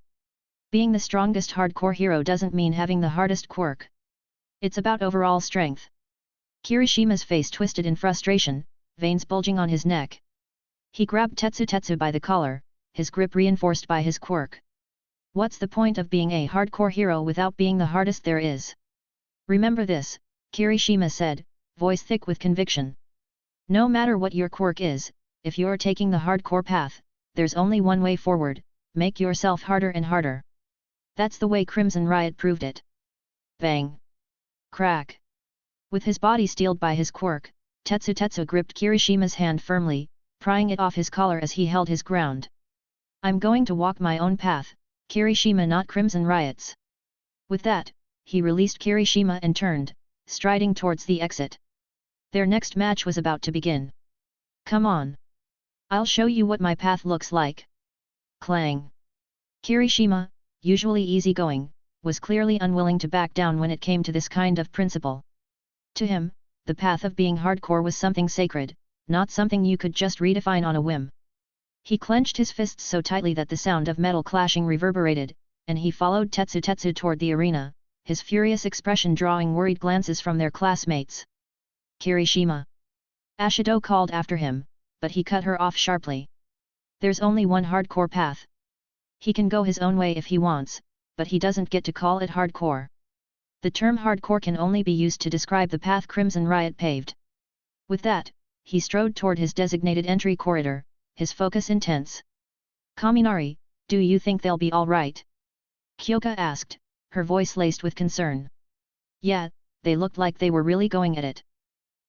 Being the strongest hardcore hero doesn't mean having the hardest quirk. It's about overall strength. Kirishima's face twisted in frustration, veins bulging on his neck. He grabbed Tetsu by the collar, his grip reinforced by his quirk. What's the point of being a hardcore hero without being the hardest there is? Remember this, Kirishima said, voice thick with conviction. No matter what your quirk is, if you're taking the hardcore path, there's only one way forward, make yourself harder and harder. That's the way Crimson Riot proved it. Bang! Crack! With his body steeled by his quirk, Tetsu gripped Kirishima's hand firmly, prying it off his collar as he held his ground. I'm going to walk my own path, Kirishima, not Crimson Riot's. With that, he released Kirishima and turned, striding towards the exit. Their next match was about to begin. Come on! I'll show you what my path looks like. Clang! Kirishima, usually easygoing, was clearly unwilling to back down when it came to this kind of principle. To him, the path of being hardcore was something sacred, not something you could just redefine on a whim. He clenched his fists so tightly that the sound of metal clashing reverberated, and he followed Tetsu toward the arena, his furious expression drawing worried glances from their classmates. Kirishima! Ashido called after him, but he cut her off sharply. There's only one hardcore path. He can go his own way if he wants, but he doesn't get to call it hardcore. The term hardcore can only be used to describe the path Crimson Riot paved. With that, he strode toward his designated entry corridor, his focus intense. Kaminari, do you think they'll be alright? Kyoka asked, her voice laced with concern. Yeah, they looked like they were really going at it.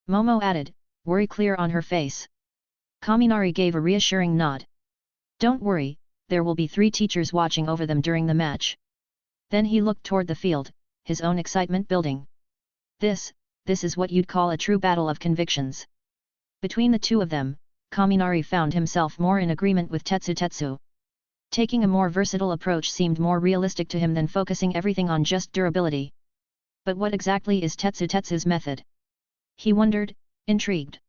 Momo added, worry clear on her face. Kaminari gave a reassuring nod. Don't worry, there will be 3 teachers watching over them during the match. Then he looked toward the field, his own excitement building. This is what you'd call a true battle of convictions. Between the two of them, Kaminari found himself more in agreement with Tetsu. Taking a more versatile approach seemed more realistic to him than focusing everything on just durability. But what exactly is Tetsu's method? He wondered, intrigued.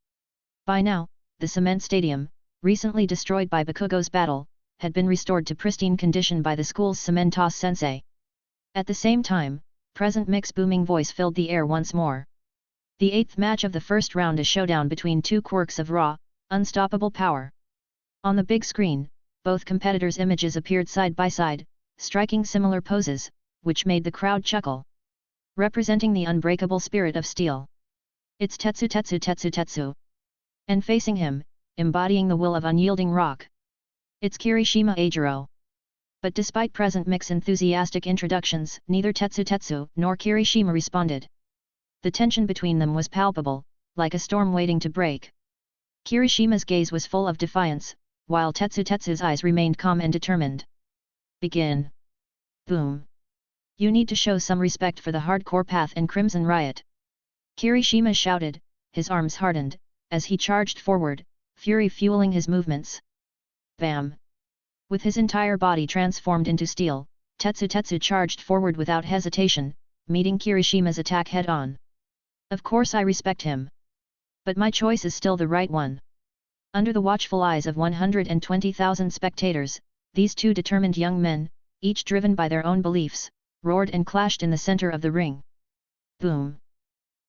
By now, the cement stadium, recently destroyed by Bakugo's battle, had been restored to pristine condition by the school's cement toss sensei. At the same time, Present Mix's booming voice filled the air once more. The 8th match of the first round, a showdown between 2 quirks of raw, unstoppable power. On the big screen, both competitors' images appeared side by side, striking similar poses, which made the crowd chuckle. Representing the unbreakable spirit of steel. It's Tetsu. And facing him, embodying the will of unyielding rock. It's Kirishima Eijiro. But despite Present Mix's enthusiastic introductions, neither Tetsu nor Kirishima responded. The tension between them was palpable, like a storm waiting to break. Kirishima's gaze was full of defiance, while Tetsu's eyes remained calm and determined. Begin. Boom. You need to show some respect for the hardcore path and Crimson Riot. Kirishima shouted, his arms hardened, as he charged forward, fury fueling his movements. Bam! With his entire body transformed into steel, Tetsu charged forward without hesitation, meeting Kirishima's attack head-on. Of course I respect him. But my choice is still the right one. Under the watchful eyes of 120,000 spectators, these 2 determined young men, each driven by their own beliefs, roared and clashed in the center of the ring. Boom!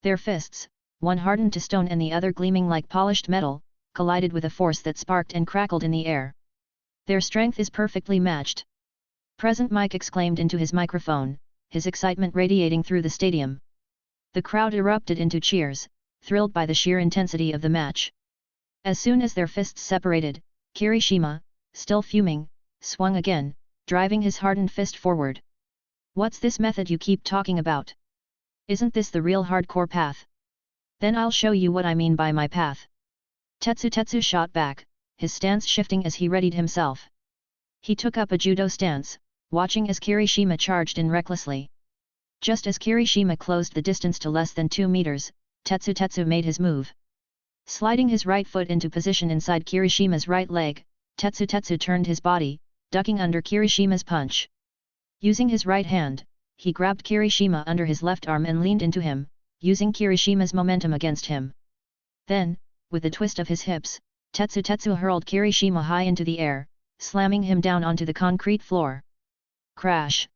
Their fists, one hardened to stone and the other gleaming like polished metal, collided with a force that sparked and crackled in the air. Their strength is perfectly matched. Present Mike exclaimed into his microphone, his excitement radiating through the stadium. The crowd erupted into cheers, thrilled by the sheer intensity of the match. As soon as their fists separated, Kirishima, still fuming, swung again, driving his hardened fist forward. What's this method you keep talking about? Isn't this the real hardcore path? Then I'll show you what I mean by my path. Tetsu shot back, his stance shifting as he readied himself. He took up a judo stance, watching as Kirishima charged in recklessly. Just as Kirishima closed the distance to less than 2 meters, Tetsu made his move. Sliding his right foot into position inside Kirishima's right leg, Tetsu turned his body, ducking under Kirishima's punch. Using his right hand, he grabbed Kirishima under his left arm and leaned into him, using Kirishima's momentum against him. Then, with a twist of his hips, Tetsu hurled Kirishima high into the air, slamming him down onto the concrete floor. Crash!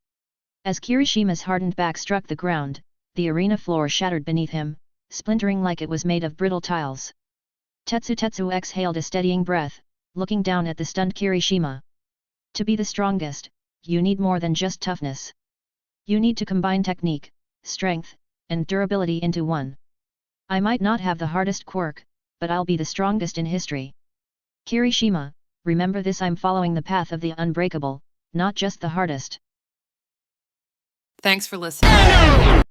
As Kirishima's hardened back struck the ground, the arena floor shattered beneath him, splintering like it was made of brittle tiles. Tetsu exhaled a steadying breath, looking down at the stunned Kirishima. To be the strongest, you need more than just toughness. You need to combine technique, strength, and durability into one. I might not have the hardest quirk, but I'll be the strongest in history. Kirishima, remember this: I'm following the path of the unbreakable, not just the hardest. Thanks for listening.